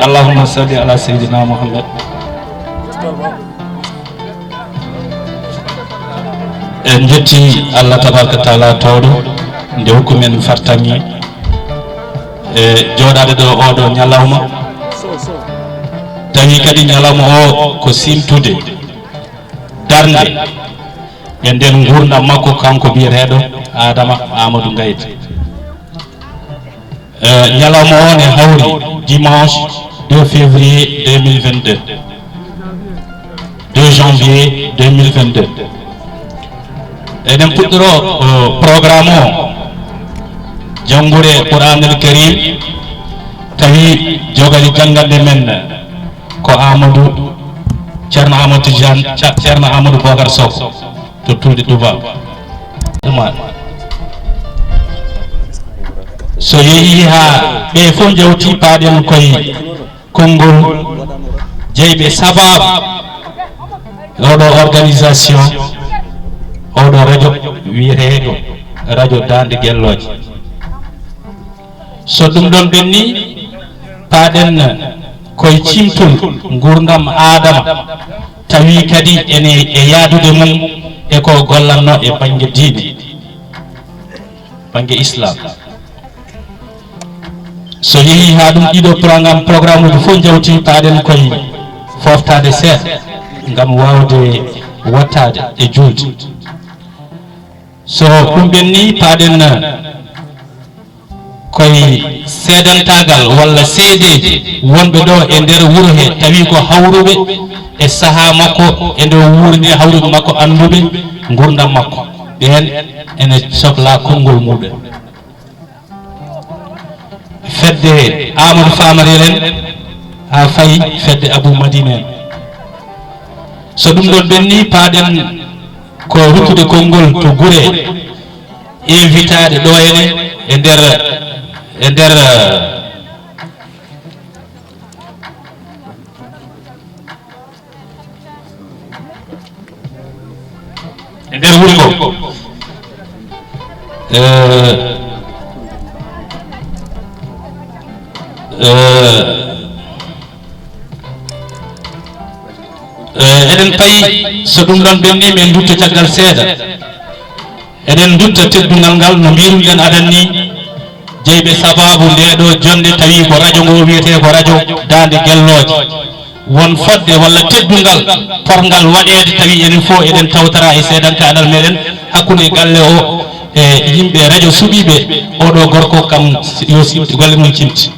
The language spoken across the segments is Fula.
allahumma salli ala sayyidina Muhammad. En jetti Allah tabaraka taala tawɗo nde hokku men fartangi e jooɗade ɗo oɗo ñalawma, tawi kadi ñalawma o ko simtude darde e nden gurdam makko kanko biyeteɗo Adama Amadou Gaye. ñalawma o ne hawri dimanche 2 février 2022, 2 janvier 2022. eɗen puɗɗoro programme o janggude Qur'anul Karim, tawi jogali jangande men ko Ceerno Amadou Tidiane, Ceerno Amadou Bocar Sow to Tulde Touba Oumar. So yeehi ha ɓe fof jawti paaɗen koye konngol jeyɓe sababu oɗo organisation, oɗo radio wiyeteɗo radio Dande Guelloje. So ɗum ɗon ɓenni paaɗen koye cimtol gurdam Adama, tawi kadi ene e yaadude mum e ko gollanno e banggue diine, banggue islam. So yeehi ha ɗum ɗiɗo programme uji fof jawti paaɗen koye foftade seeɗa gam wawde wattade e julde. So ɗum ɓenni paaɗen koye seedantagal walla seedeji wonɓe ɗo e nder wuuro he, tawi ko hawruɓe e saaha makko e nder wuuro nde, hawruɓe makko anduɓe gurdam makko, ɓen ene sohla konngol muɗum. fedde Amadou Famary en ha fayi fedde Abou Madina en. So ɗum ɗon ɓenni paaɗen ko ruttude konngol to gure invitade ɗo ene e nder wuro ngo. eɗen payi so ɗum ɗon ɓenni min dutta caggal seeɗa, eɗen dutta teddungal ngal no mbiruɗen aɗan ni, jeyɓe sababu ndeɗo jonde, tawi ko radio ngo wiyete ko radio Dande Guelloje, won fodde walla teddungal porgal waɗede, tawi enen fof eɗen tawtara e seedantaɗal meɗen hakkude galle o e yimɓe radio suɓiɓe oɗo gorko kam yo simti golle mum cimti.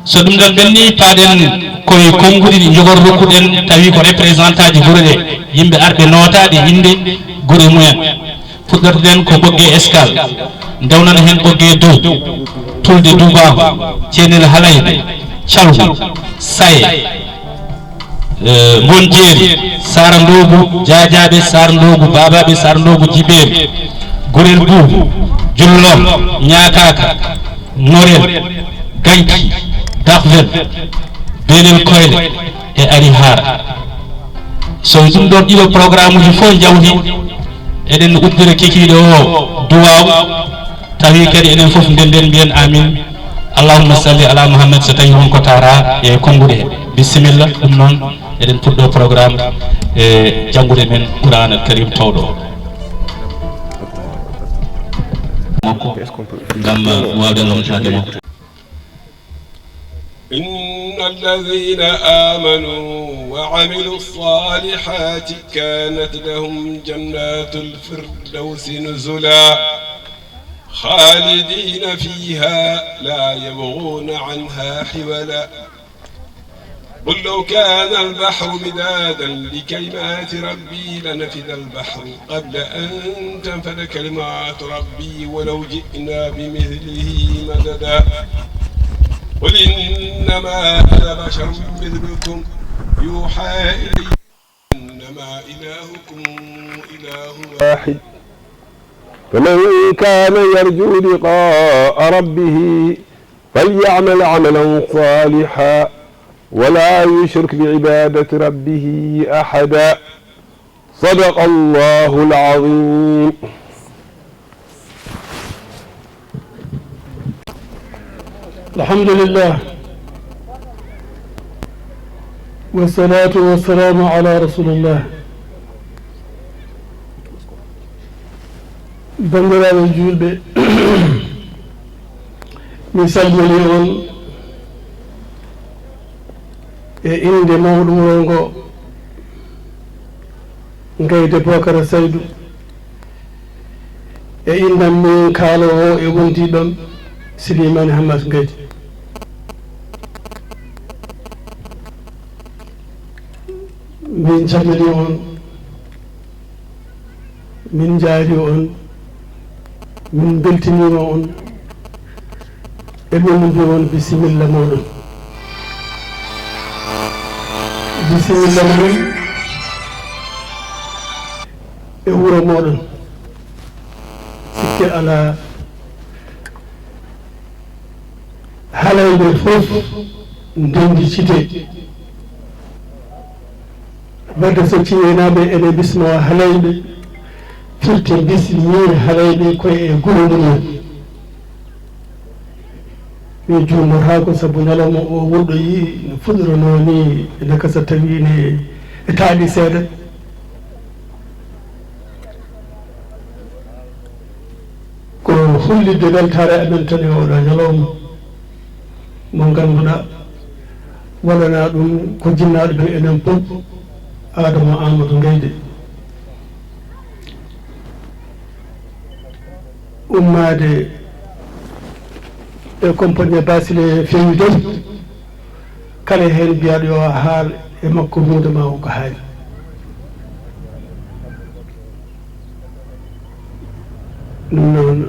So ɗum ɗon ɓenni paaɗen koye konnguɗi ɗi jogor rokkuɗen, tawi ko représentant ji gure ɗe, yimɓe arɓe notade inde gure mumen. fuɗɗortoɗen ko ɓogge escale, ndewnana hen ɓogge dow Tulde Dubaho, Thienel Halayde, Thialgu, Saye, Monjeri, Sara Ndogu, Diadiaɓe, Sara Ndogu, Babaɓe, Sara Ndogu, Djiɓeɓe, Gurel Boubou, Jullom, Ñakaka, Norel, Ganki, Dafvel, Belel Koyle e Ari Hara. So ɗum ɗon ɗiɗo programme uji fof jawdi, eɗen uddira kikiɗo o duwaw, tawi kadi enen fof ndenden mbiyen amin, allahumma salli ala Muhammad, so tawi wonko tara e konnguɗe he. Bisimilla. ɗum noon eɗen puɗɗo programme e janngude men Qur'an al Karim tawɗo makko ngam wawde lomtade makko. إن الذين آمنوا وعملوا الصالحات كانت لهم جنات الفردوس نزلا خالدين فيها لا يبغون عنها حولا قل لو كان البحر مدادا لكلمات ربي لنفذ البحر قبل أن تنفذ كلمات ربي ولو جئنا بمثله مددا قل إنما أنا بشر مثلكم يوحى إلي إنما إلهكم إله واحد فمن كان يرجو لقاء ربه فليعمل عملا صالحا ولا يشرك بعبادة ربه أحدا صدق الله العظيم. الحمد لله والصلاة والسلام على رسول الله bandiraɓe julɓe mi salmini on e inde mawɗo wuro ngo Gaynde Bocara Saydou e indam min kaalowo e wondiɗon Silimane Hammat Gaydi. min calmini on min jaari on min beltinima on e min mbi on bisimilla moɗon bisimilla moɗon e wuro moɗon sikke ala halayde fof ndendi cité wadde so ciwenaɓe ene bismowa halayɓe firte bismii halayɓe koye e guro mumen mi juumotako saabu ñalawma o wurɗo yi no fuɗirono ni ndeka so tawi ne e taaɗi seeɗa ko hullidde weltare amen tan e oɗo ñalawma mo ganduɗa waɗana ɗum ko jinnaɗo ɓe enen fof Adama Amadou Gayde ummade e compagnie Basile feewi dow kala hen mbiyaɗo yo haal e makko hunde ma ko haali ɗum noon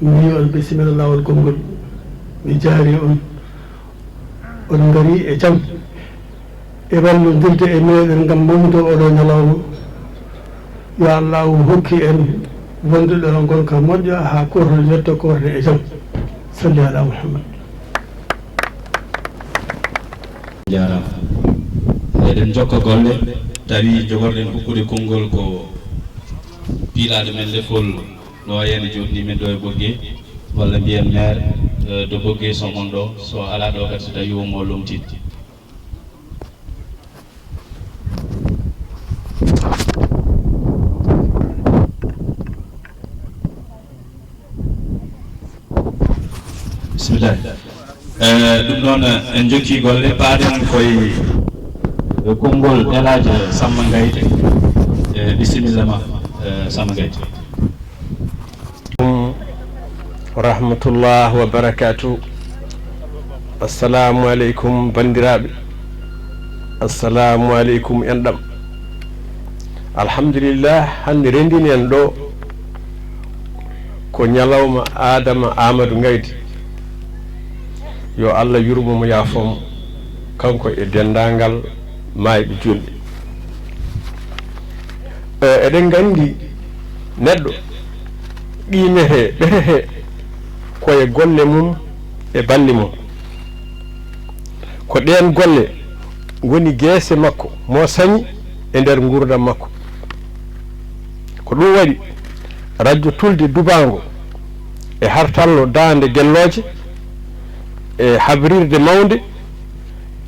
mi wi on bisimilla lawol gongol mi jaari on gari e jaam e wallodirde e meɗen gam mawnude oɗo ñalawma yo allahu hokki en wonde ɗo gonka moƴƴo ha korno yetto korde e jaam salli ala Muhammad. jarama eɗen jokka golle tawi jogorɗen hokkude konngol ko piilaɗo men lefol ɗo henne jotni men ɗo e Bogué walla mbiyen maire de Bogué somon ɗo so ala ɗo kadi so tawi womo lomtide. bismillah ɗum noon en jokki golle paaɗen koye konngol Elhadji Samba Gayde bisimilla ma Samba Gayde. rahmatullah wa barakatuh. assalamu aleykum bandiraɓe, assalamu aleykum enɗam. alhamdulillah hande rendini en ɗo ko ñalawma Adama Amadou Gayde yo Allah yurmomo yaafomo kanko e dendagal mayɓe julɓe. eɗen gandi neɗɗo qimete ɓerete koye golle mum e balli mum, ko ɗen golle woni guese makko mo sañi e nder gurdam makko. ko ɗum waɗi radio Tulde Dubango e hartallo dande gelloje e habrirde mawde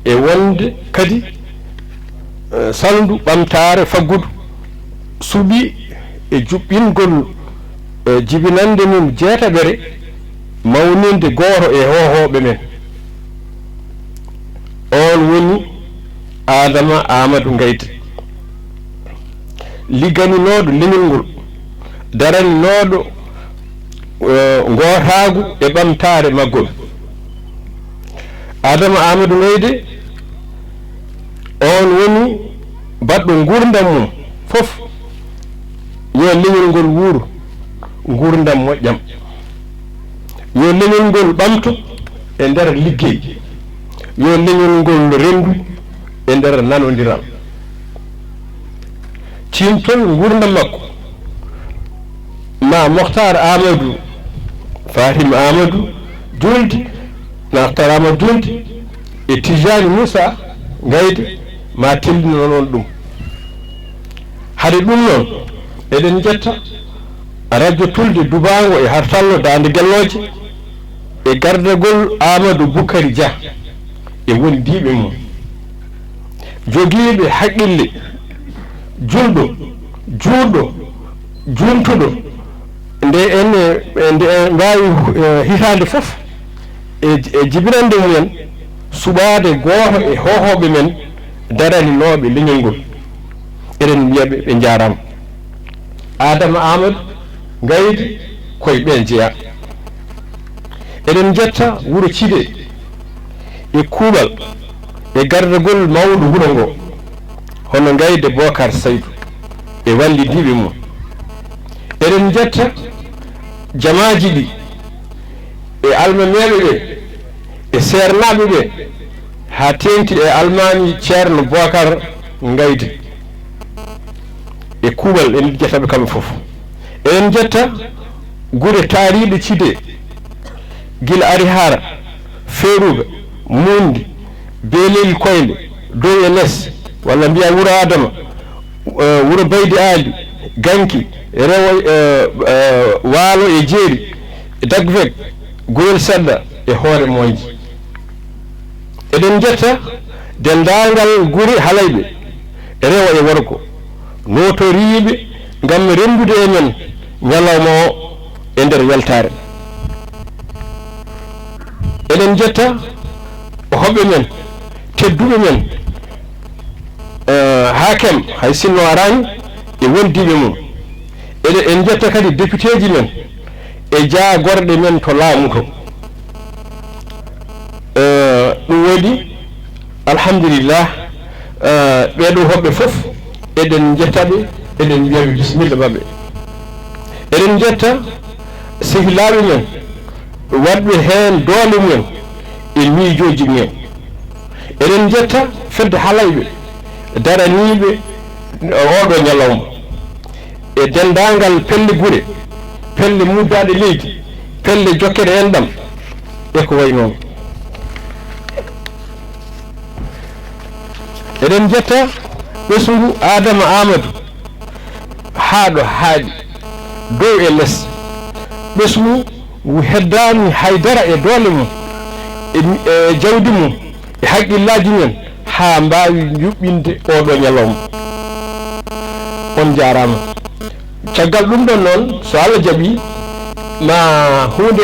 e wonde kadi saldu ɓamtare faggudu suuɓi e juɓɓingol jibinande mum jeetaɓere mawninde goto e hohoɓe men. on woni Adama Amadou Gayde, ligganinoɗo leñol ngol, daraninoɗo gotagu e ɓamtare maggol. Adama Amadou Gayde on woni baɗɗo gurdam mum fof yo leñol ngol wuuro gurdam moƴƴam, yo leñol ngol ɓamto e nder liggey, yo leñol ngol rendu e nder nanodiral. cintol gurdam makko ma Mokhtar Amadou Fatim Amadou julde, Mokhtar Amadou julde e Tijani Moussa Gayde ma tellino noon ɗum. hade ɗum noon eɗen jetta radio Tulde Dubango e hartallo dande gelloje e gardagol Amadou Boukary Dia e wondiɓe mum jogiiɓe haqqille julɗo juutɗo jumtuɗo nde mbawi hitande fof e jibinande mumen suɓade gooto e hohoɓe men daraniloɓe leñol ngol eɗen mbiyaɓe ɓe jarama Adama Amadou Gaydé koye ɓe jeeya eɗen jetta Wuro Thidé e kuuɓal e gardagol mawɗo wuro ngo hono Gaydé Bocar Saydou e wallidiɓe mum eɗen jetta jamaji ɗi e almameɓe ɓe e sernaɓe ɓe ha tengti e almami Ceerno Bocar Gaydé e kuuɓal en jettaɓe kamɓe foof eɗen jetta gure taariɗe Thidé gila Arihara Feeruga Mundi Belel Koynde dow e less walla mbiya Wuro Adama Wuro Baydi Ali Ganki Rewo Waalo e Jeeri e Dagveg Gurel Sedda e Hoore Moƴƴi eɗen jetta dendagal gure halayɓe e Rewo e Worgo notoriɓe ngam rendude e men ñalawma o e nder weltare eɗen jetta hoɓɓe men tedduɓe men hakem hay sinno arani e wondiɓe mum en jetta kadi député ji men e jaagorɗe men to laamu to ɗum waɗi alhamdulillah ɓeɗo hoɓɓe fof eɗen jettaɓe eɗen mbiyaɓe bisimilla maɓɓe eɗen jetta sehilaɓe men waɗɓe hen doole mumen e miijoji mumen eɗen jetta fedde halayɓe daraniɓe oɗo ñalawma e dendagal pelle gure pelle muddaɗe leydi pelle jokkere enɗam e ko way noon eɗen jetta ɓesngu Adama Amadou haaɗo haaɗi dow e less ɓesngu ngu heddani haydara e doole mum e jawdi mum e haqqillaji men ha mbawi yuɓɓinde oɗo ñalawma on jarama caggal ɗum ɗon noon so Allah jaaɓi ma hunde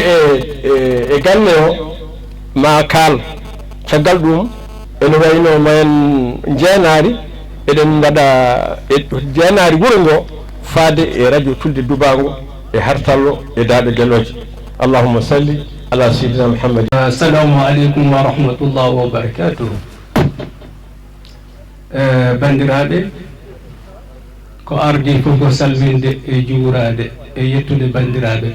e galle o ma kaal caggal ɗum ene wayno mayen jeenaari eɗen gaɗa jeenaari wuro ngo faade e radio Tulde Dubago e hartallo e daaɗo geloje allahumma salli ala sayyidina Muhammad. Assalamu aleykum wa rahmatullahi wa barakatuh. Bandiraɓe ko ardi fof ko salminde e juurade e yettude bandiraɓe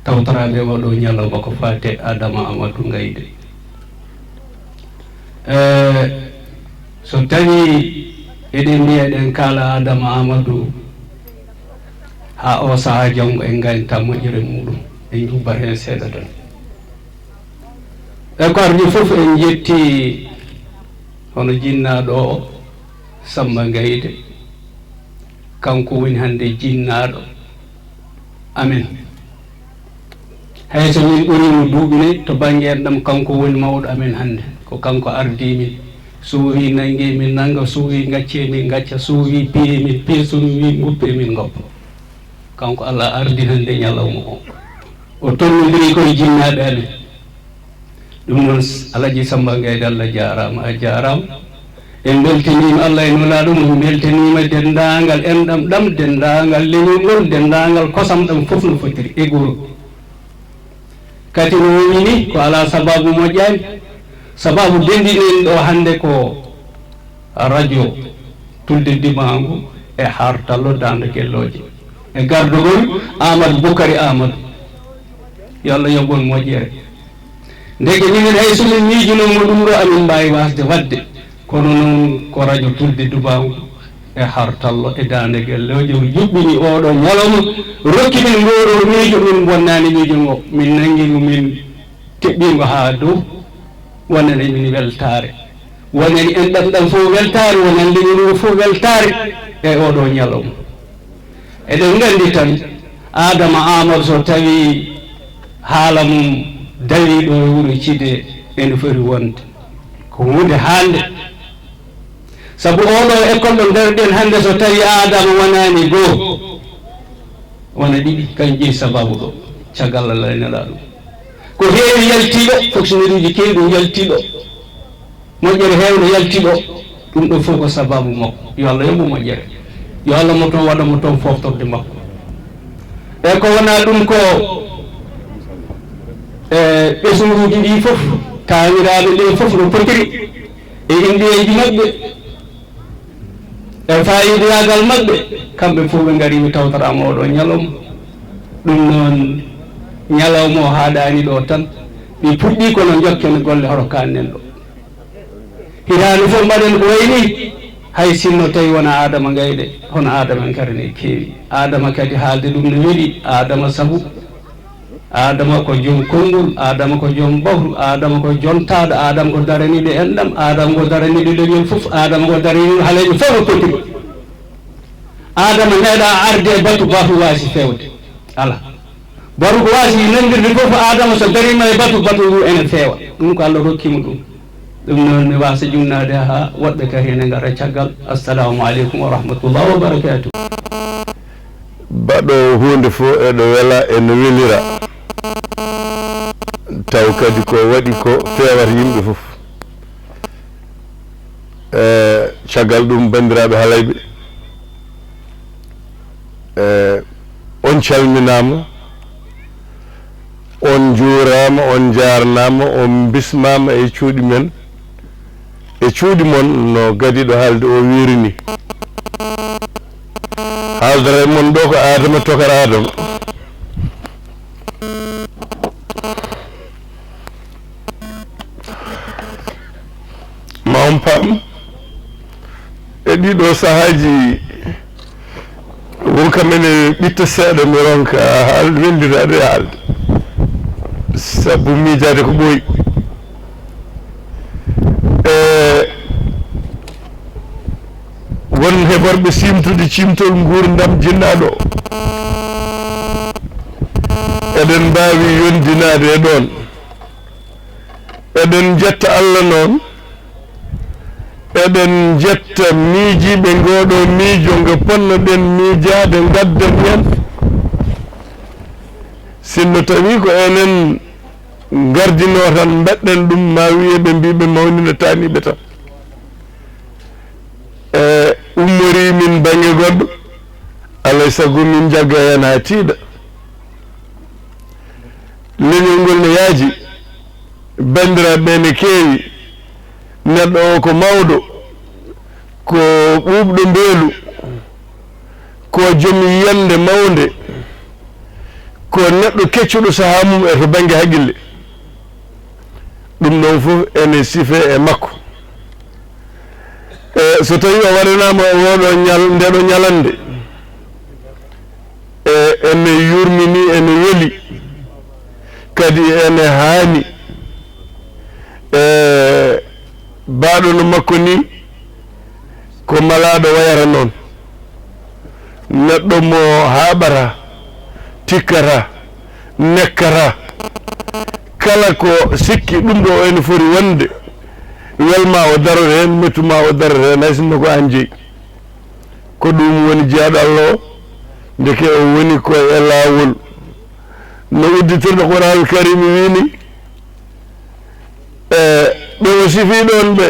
tawtoraɓe oɗo ñalawma ko fate Adama Amadou Gaydé. So tawi eɗen mbiyaɗen kala Adama Amadou ha o saaha janggo en ganta moƴƴere muɗum en jubbat hen seeɗa tan e ko ardi fof en jetti hono jinnaɗo o Samba Gaydé kanko woni hande jinnaɗo amen hayso min ɓurimo duuɓi nayyi to banggue en ɗam kanko woni mawɗo amen hande ko kanko ardi min so wi nangue min nanga so wi gacce min gacca so wi piye min piye so wi guppe min goppa kanko Allah ardi hande ñalawma o tonnodiri koye jinnaɓe amen ɗum noon Alaji Samba Gaydé Allah jarama a jarama en beltanima Allah e nulaɗo mum beltanima dendagal enɗam ɗam dendagal leñol ngol dendagal kosam ɗam foof no fotiri e guro kadi no woni ni ko ala sababu moƴƴani sababu dendinen ɗo hande ko radio Tulde Dimango e hartallo dande gelloje e gardugol Amadou Boukary Amadou yo Allah yoɓon moƴƴere ndege minen hay somin miijunomo ɗum ɗo amin mbawi wasde wadde kono noon ko radio Tulde Dimango e hartallo e dande gelloje juɓɓini oɗo ñalawma rokki min ngoɗo miijo min bonnani miijo ngo min nanguimo min keɓɓingo ha dow wonani min weltare wonani en ɗam fof weltare wonani leñol fof weltare e oɗo ñalawma eɗen gandi tan Adama Amadou so tawi haala mum dawi ɗo e Wuro Thidé ene foti wonde ko ko hunde haalde sabu oɗo école ɗo nderɗen hannde so tawi adama wonani goo wona ɗiɗi kañ ƴeewi sababu ɗo caggal Allah nelaɗum ko heewi yaltiɗo fonctionnaire uji kewɗi yaltiɗo moƴƴere hewde yaltiɗo ɗum ɗo fof ko sababu makko yo Allah yoɓmo moƴƴere yo Allah mo toon waɗa mo toon foftorde makko e ko wona ɗum ko ɓesguji ɗi fof kaaniraɓe ɗe fof no potiri e indiyeji maɓɓe e fayidagal maɓɓe kamɓe fof ɓe ngari ɓe tawtorama oɗo ñalawma ɗum noon ñalawma o haaɗani ɗo tan ɗi puɗɗi kono jokken golle hoto kannen ɗo hitande fof mbaɗen ko wayni hay sinno tawi wona adama gayde hono adama en kadi ne keewi adama kadi haalde ɗum no weɗi adama sabu adama ko joom konngol adama ko joom bahru adama ko jontaɗo adama ko daraniɗo enɗam adama ko daraniɗo leñol fof adama ko daraniɗo haalejo fof no potiri adama meeɗa arde e batu batu waasi fewde ala baru ko waasi nandirde fof adama so darima e batu ndu ene feewa ɗum ko Allah rokkima ɗum noon mi wasa jumnade ha woɗɓe kadi ene gara caggal assalamu aleykum wa rahmatullah wa barakatuh baɗo hunde fof eɗo wela ene welira taw kadi ko waɗi ko fewata yimɓe fof caggal ɗum bandiraɓe halayɓe on calminama on juurama on jarnama on bismama e cuuɗi men e cuuɗi mon no gadiɗo haalde o wirini haaldere mon ɗo ko adama tokara adama ma on paam e ɗiɗo sahaji wonka men e ɓitta seeɗa mi ronka haalde wellitade e haalde sabu miijade ko ɓooyi won heɓorɓe simtude cimtol gurdam jinnaɗo eɗen mbawi yondinade e ɗon eɗen jetta Allah noon eɗen jetta miijiɓe ngoɗo miijo ngo ponnoɗen miijade gadden hen sinno tawi ko enen gardino tan mbaɗɗen ɗum ma wiyeɓe mbiɓe mawnina taniɓe tan ummori min banggue goɗɗo alay saago min jagga hen ha tiiɗa leñol ngol ne yaaji bandiraɓe ne keewi neɗɗo o ko mawɗo ko ɓuuɓɗo mbeelu ko joom yiyande mawde ko neɗɗo keccuɗo sahaa mum e to banggue haqqille ɗum ɗon fof ene sife e makko so tawi o waɗanama oɗo ndeɗo ñalande ene yurmini ene weeli kadi ene haani baɗo no makko ni ko malaɗo wayata noon neɗɗo mo haɓata tikkata nekkata kala ko sikki ɗum ɗo ene foti wonde welma o darore hen mettuma o darore hen hay sinno ko an jeeyi ko ɗum woni jeyaɗo Allah o ndeke o woni koye e lawol no udditirɗo Qur'anul Karim wini ɓe o sifi ɗon ɓe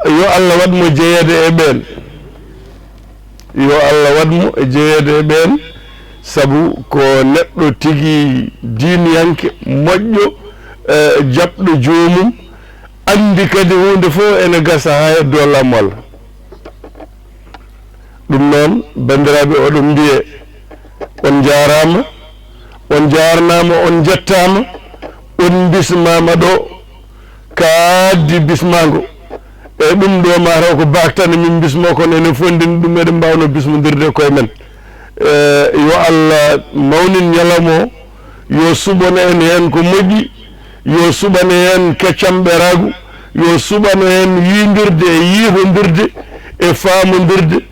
yo Allah waɗmo jeeyede e ɓen yo Allah waɗmo e jeeyede e ɓen sabu ko neɗɗo tigi diiniyanke moƴƴo jaɓɗo joomum andi kadi hunde fof ene gasa ha e dow laamu Allah ɗum noon bandiraɓe oɗon mbiye on jarama on jarnama on jettama on bismama ɗo kaaddi bismago e ɗum ɗo mataw ko baktane min bismo kono ene fondini ɗum eɗen mbawno bismodirde koye men yo Allah mawnin ñalawma o yo suɓano en hen ko moƴƴi yo suɓano hen keccamɓe ragu yo suɓano hen yidirde e yiihodirde e famodirde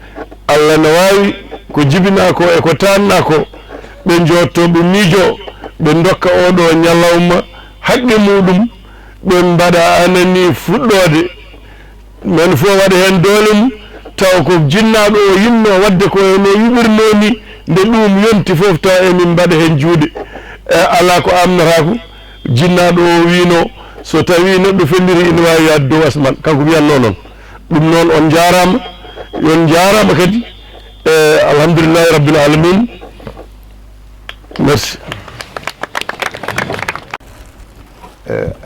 Allah ne wawi ko jibina ko e ko tanna ko ɓe jotto ɓe miijo ɓe dokka oɗo ñalawma haqqe muɗum ɓe mbaɗa anani fuɗɗode men fof waɗa hen doole mum taw ko jinnaɗo o yinno wadde ko ene yuɓirno ni nde ɗum yonti fof taw emin mbaɗa hen juuɗe ala ko amnatako jinnaɗo o wino so tawi neɗɗo felliri ine wawi yaade dow asman kanko wiyanno noon ɗum noon on jarama yon jarama kadi alhamdulillahi rabbil alamin merci.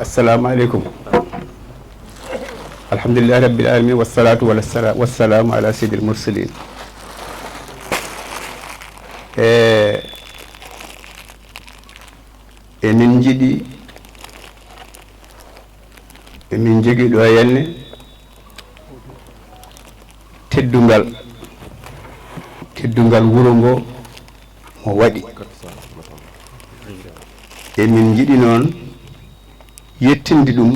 assalamu aleykum. alhamdulillahi rabbil alamin wassalatu wassalamu ala sayyidil mursalin. emin jiiɗi emin jogui ɗo henne teddungal wuro ngo mo waɗi emin jiiɗi noon yettinde ɗum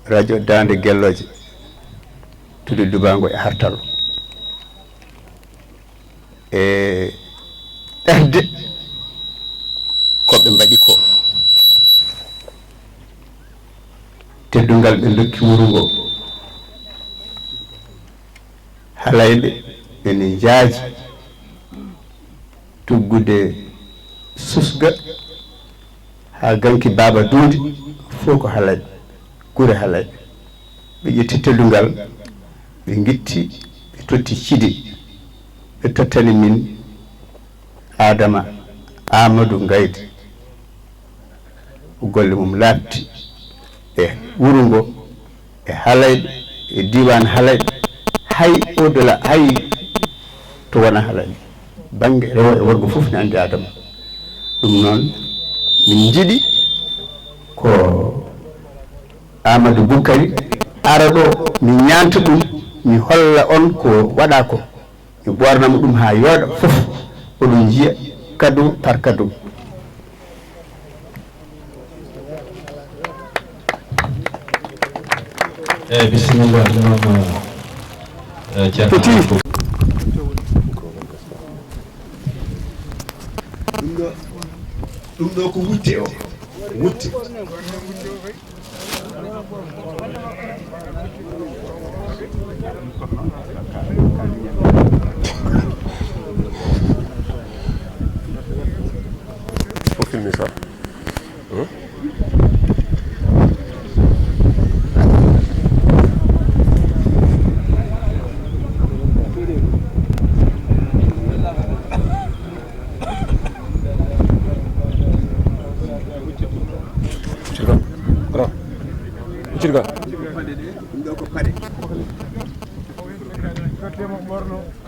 radio Dande Guelloje tude Dubango e Hartalo e ɗerde koɓe mbaɗi ko teddungal ɓe dokki wuro ngo halayɓe ene jaaji tuggude susga ha ganki Baba Duudi fof ko halayɓe gure halayɓe ɓe ƴetti teddungal ɓe gitti ɓe totti Cidi ɓe tottani min Adama Amadou Gayde golle mum laabti e wuro ngo e halayɓe e diwan halayɓe hay au delà hay to wona halayɓe banggue rewo e worgo fof ne andi Adama ɗum noon min jiiɗi ko Amadou Boukary ara ɗo mi ñanta ɗum mi holla on ko waɗa ko mi ɓornamo ɗum ha yooɗa fof oɗum jiiya cadeau par cadeau. bisimilla noon ceerno ɗum ɗo ko wutte o wutte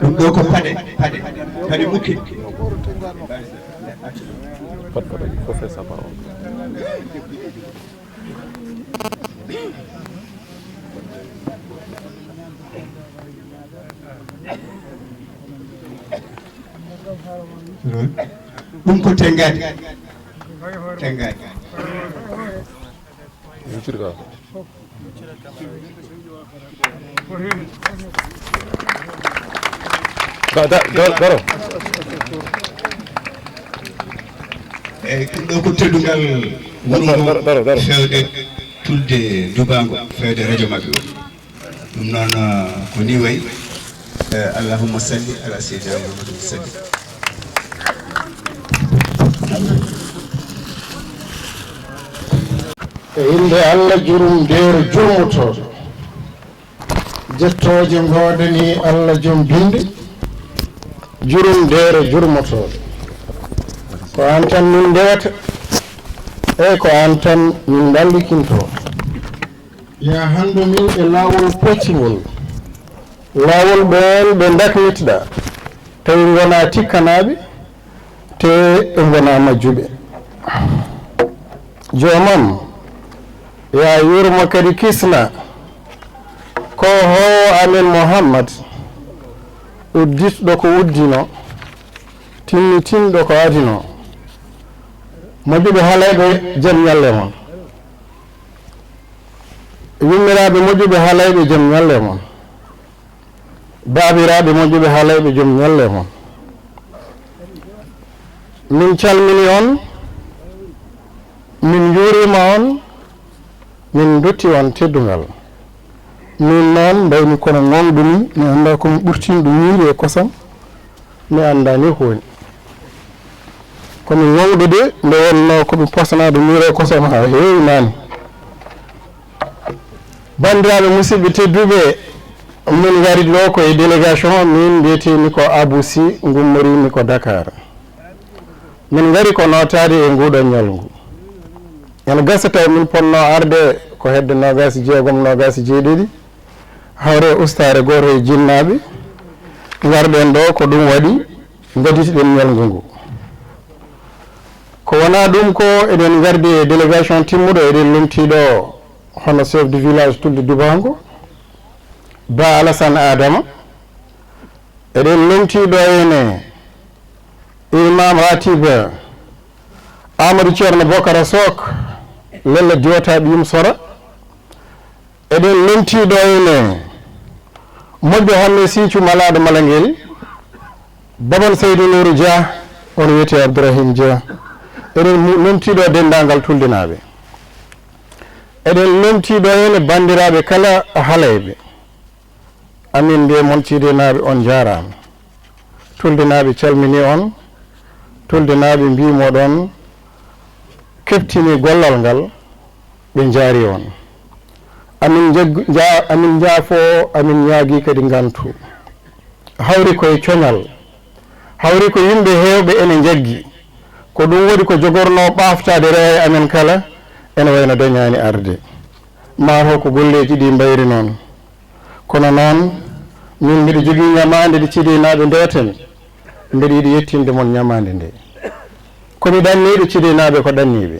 ɗum ɗo ko paɗe mukki ɗum ko tengadi daro eyyi ɗum ɗo ko teddungal wuro fewde tulde Dubango fewde radio mabɓe o ɗum noon ko ni wayi allahumma salli ala sayyidina Muhammadin salli. e inde Allah jurum ndeero jurmotoɗo jettoje godani Allah joom binde jurum ndeero jurmotoɗo ko an tan min ndewata e ko an tan min ballikinto ya hande min e lawol poccingol lawol ɓen ɓe daknitiɗa tawi gona tikkanaɓe te ɓe gona majjuɓe jomam ya yurmo kadi kisna ko howo amen Mouhammad udditɗo ko uddino timmitinɗo ko adino moƴƴuɓe halayɓe jaam ñalle mon yummiraɓe moƴƴuɓe halayɓe jaam ñalle mon baabiraɓe moƴƴuɓe halayɓe jaam ñalle mon min calmini on min juurima on min dotti on teddungal min noon mbawmi kono gonɗo ni mi anda komi ɓurtin ɗum ñiiri e kosam mi anda ni ko woni komi gonɗo de nde wonno komi posnade ñiiri e kosam ha heewi nani bandiraɓe musidɓe tedduɓe min gari ɗo koye délégation min mbiyetemi ko Abou Sy gummorimi ko Dakar min gari ko notade e nguɗon ñalngu ene gasa taw min ponno arde ko hedde nogasi jeegom nogasi jeeɗiɗi hawre ustare goto e jinnaɓe garɗen ɗo ko ɗum waɗi gaditiɗen ñalngu ngu ko wona ɗum ko eɗen gardi e délégation timmuɗo eɗen lumtiɗo hono chef du village Tulde Dubango Ba Alassane Adama eɗen lumtiɗo ene imam Ratiba Amadou Ceerno Bocara Sok Lella Diota ɓiyum Sora eɗen lumtiɗo ene moƴƴo hamme Siccu Malade Malangel Baban Seydou Nourou Dia on wiyete Abdourahim Dia eɗen lumtiɗo dendagal Tuldenaɓe eɗen lumtiɗo ene bandiraɓe kala haalayɓe amin mbiye mon Cidenaɓe on jarama Tuldenaɓe calmini on Tuldenaɓe mbimoɗon keftini gollal ngal ɓe jaari on amin jaafo amin ñaagui kadi gantu hawri koye coñal hawri ko yimɓe hewɓe ene jaggi ko ɗum waɗi ko jogorno ɓaftade rewe amen kala ene wayno dañani arde mato ko golleji ɗi mbayri noon kono noon min mbiɗa jogui ñamade nde Cidenaɓe ndeten mbiɗa yiiɗi yettinde mon ñamade nde komi ɗanniɗo Cidenaɓe ko ɗanniɓe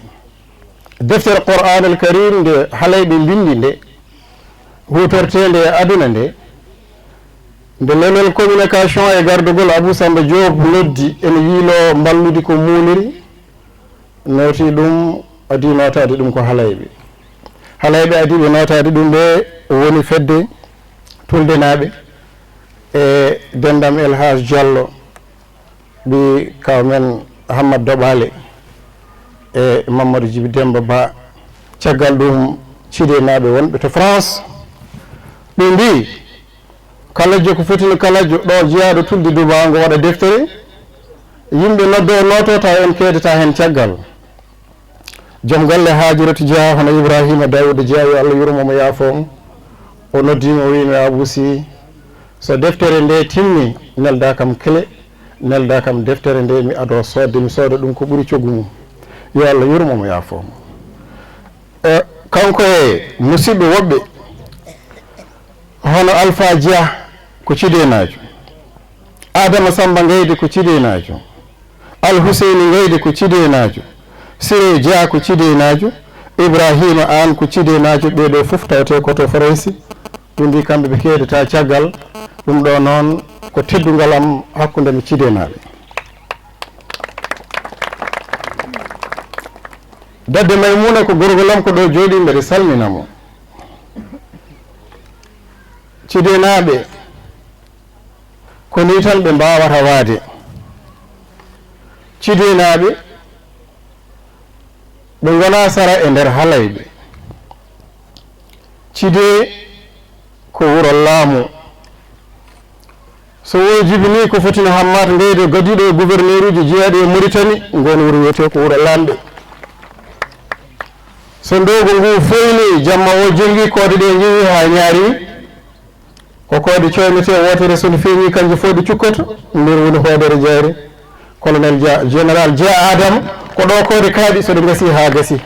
deftere Qur'an al Karim nde haalayɓe bindi nde hutortede e aduna nde leñol communication e gardugol Abou Samba Diop noddi ene wiilo mballude ko muuniri noti ɗum adi notade ɗum ko haalayɓe adiɓe notade ɗum ɓe woni fedde Tuldenaɓe e dendam El Hadj Diallo ɓi kawmen Hamad Doɓale e Mamadou Djibi Demba Ba caggal ɗum Cidenaɓe wonɓe to France ɓe mbi kalajo ko fotino kalajo ɗo jeeyaɗo Tulde Dubango waɗa deftere yimɓe noddo notota en keedata hen caggal joom galle Hajiratu Dia hono Ibrahima Dawuda Dia yo Allah yurmomo yaafomo o noddimi o wimi Abou Sy so deftere nde timmi nelda kam clé nelda kam deftere nde mi ado sodde mi sooda ɗum ko ɓuuri coggu mum yo Allah yurmomo yaafomo kanko e musidɓe woɓɓe hono Alpha Dia ko Cidenajo Adama Samba Gayde ko Cidenajo Al Huseyni Gayde ko Cidenajo Siré Dia ko Cidenajo Ibrahima An ko Cidenajo ɓeɗo fof tawte koto Faransi ɓe mbi kamɓe ɓe keedata caggal ɗum ɗo noon ko teddugal am hakkude mi Cidenaɓe Dadde Maymuna ko gorgol am ko ɗo jooɗi mbeɗa salminamo Cidenaɓe ko ni tan ɓe mbawata waade Cidenaɓe ɓe gona sara e nder haalayɓe Cide ko wuro laamu so wojibini ko fotino Hammat Gayde gadiɗo e gouverneur uji jeeyaɗo e Mauritanie ngon wuro wiyete ko wuro lamɓe so ndogo ngu foyni jamma o jongui koode ɗe jeewi ha ñaari ko koode coynete wotere sono feeñi kanjum fof ɗe cukkoto nder woni hoodere jayre colonel Dia général Dia Adama ko ɗo koode kaaɗi soɗe gasi ha gasi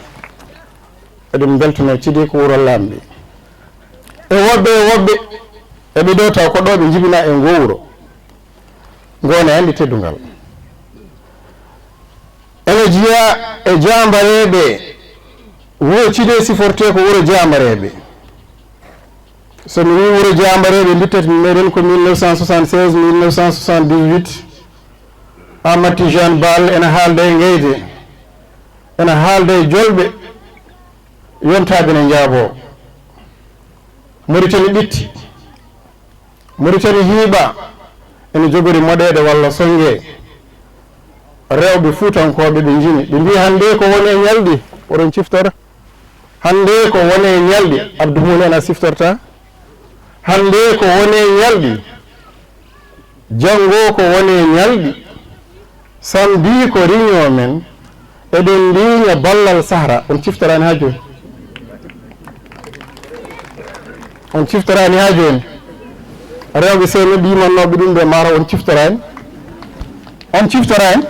eɗum beltono Cide ko wuro lamɓe e woɓɓe eɓe ɗo taw ko ɗo ɓe jibina e ngo wuro ngone andi teddungal ene jiya e jambareɓe wuro Cide siforte ko wuro jambareɓe somi wi wuro jambareɓe bittati meɗen ko 1976 1978 Amadou Tidiane Bal ene haalda e Gayde ene haalda e Jolɓe yontaɓe ne jaabo Mauritanie ɓitti Mauritanie hiiɓa ene jogori moɗeɗe walla songue rewɓe Fuutankoɓe ɓe jimi ɓe mbi hande ko woni e ñalɗi oɗon ciftora hande ko wone ñalɗi Abdoumouny ana siftorta hande ko wone ñalɗi janngo ko wone ñalɗi samedi ko réunion men eɗen ndiña ballal sahra on ciftorani ha joni on ciftorani ha joni rewɓe seeno ɗimannoɓe ɗum ɓe mara on ciftorani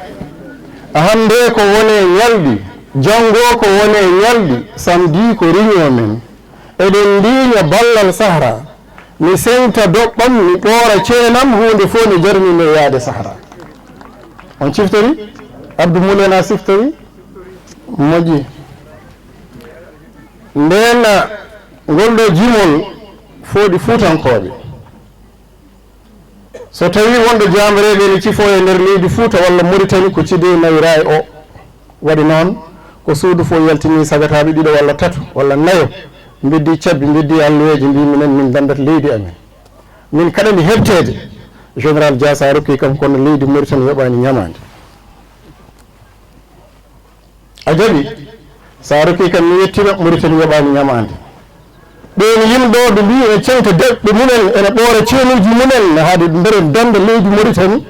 hande ko wone ñalɗi janngo ko wone ñalɗi samedi ko réunion men eɗen ndiña ballal sahra mi sengta doɓɓam mi ɓoora ceenam hunde fof ne jarmino yaade sahra on ciftori Abdoumouny na siftori moƴƴi nden ngol ɗo jimol fooɗi fuutankoɓe so tawi wonɗo jamareɓe ne cifo e nder leydi Fouta walla Mauritanie ko cide nawira e o waɗi noon ko suudu fof yaltini sagataɓe ɗiɗo walla tato walla nayo beddi cabbi beddi alluweji mbi minen min gandata leydi amen min kaɗani heɓtede général Dia sa rokki kam kono leydi Mauritanie yoɓani ñamade a jaɓi sa rokki kam mi yettima Mauritanie yoɓani ñamade ɓen yimɗo ɓe mbi ene cengta deɓɓe mumen ene ɓoora ceenuji mumen haade nder danda leydi Mauritanie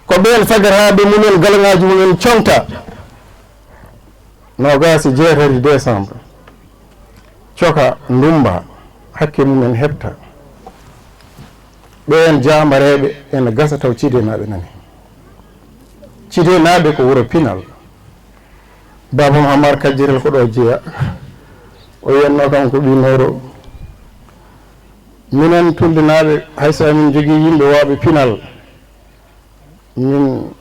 ko ɓen sagataɓe mumen galangaji mumen coŋta 27 décembre coka ndumba hakke mumen heɓta ɓen jamareɓe ene gasa taw cidenaɓe nani cidenaɓe ko wuro Pinal babam Hamar Kajirel ko ɗo jeeya o yenno kam ko ɓi Noro minen tuldinaɓe hayso min jogui yimɓe waɓe Pinal min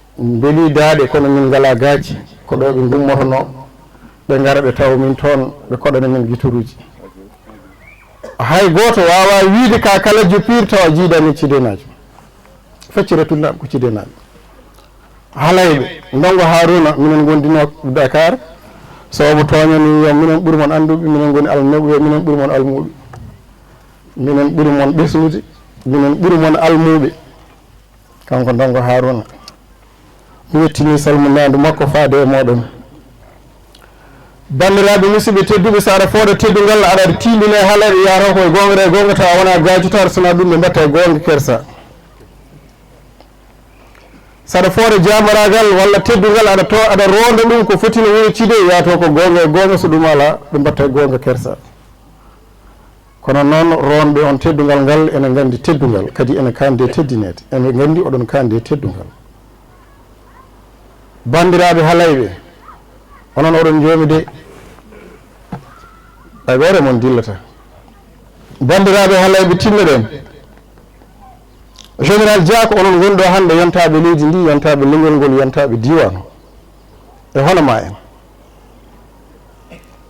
beeli daaɗe kono min ngala gaaci ko ɗo ɓe gummotono ɓe gara ɓe tawa min toon ɓe koɗana min guitoruji hay goto wawa wiide ka kala jopir tawa jiidani cidenajo feccere tullaɓe ko cidenaɓe halayɓe ndongo Haruna minen gondino Dakar sobo toñani yo minen ɓuuri mon anduɓe minen goni almuɓe minen ɓuuri mon almuɓe minen ɓuuri mon ɓesnude minen ɓuuri mon almuɓe kanko ndongo Haruna mi wettini salminadu makko faade e moɗon bandiraɓe musidɓe tedduɓe sa aɗa fooɗa teddungal aɗa tindine haalade yaro koye gonga e gonga tawa wona gajutare sona ɗum ɓe mbatta e gonga kersa saɗa fooɗa jamaragal walla teddungal aɗa ronda ɗum ko fotino woni cide yato ko gonga e gonga so ɗum ala ɓe mbatta e gonga kersa kono noon ronɓe on teddungal ngal ene gandi teddungal kadi ene kande teddinede ene gandi oɗon kande teddungal bandiraɓe haalayɓe onon oɗon joomi de ay ɓeere mon dillata bandiraɓe haalayɓe timmeɗen général Dia ko onon gonɗo hande yontaɓe leydi ndi yontaɓe leñol ngol yontaɓe diwan e hono ma en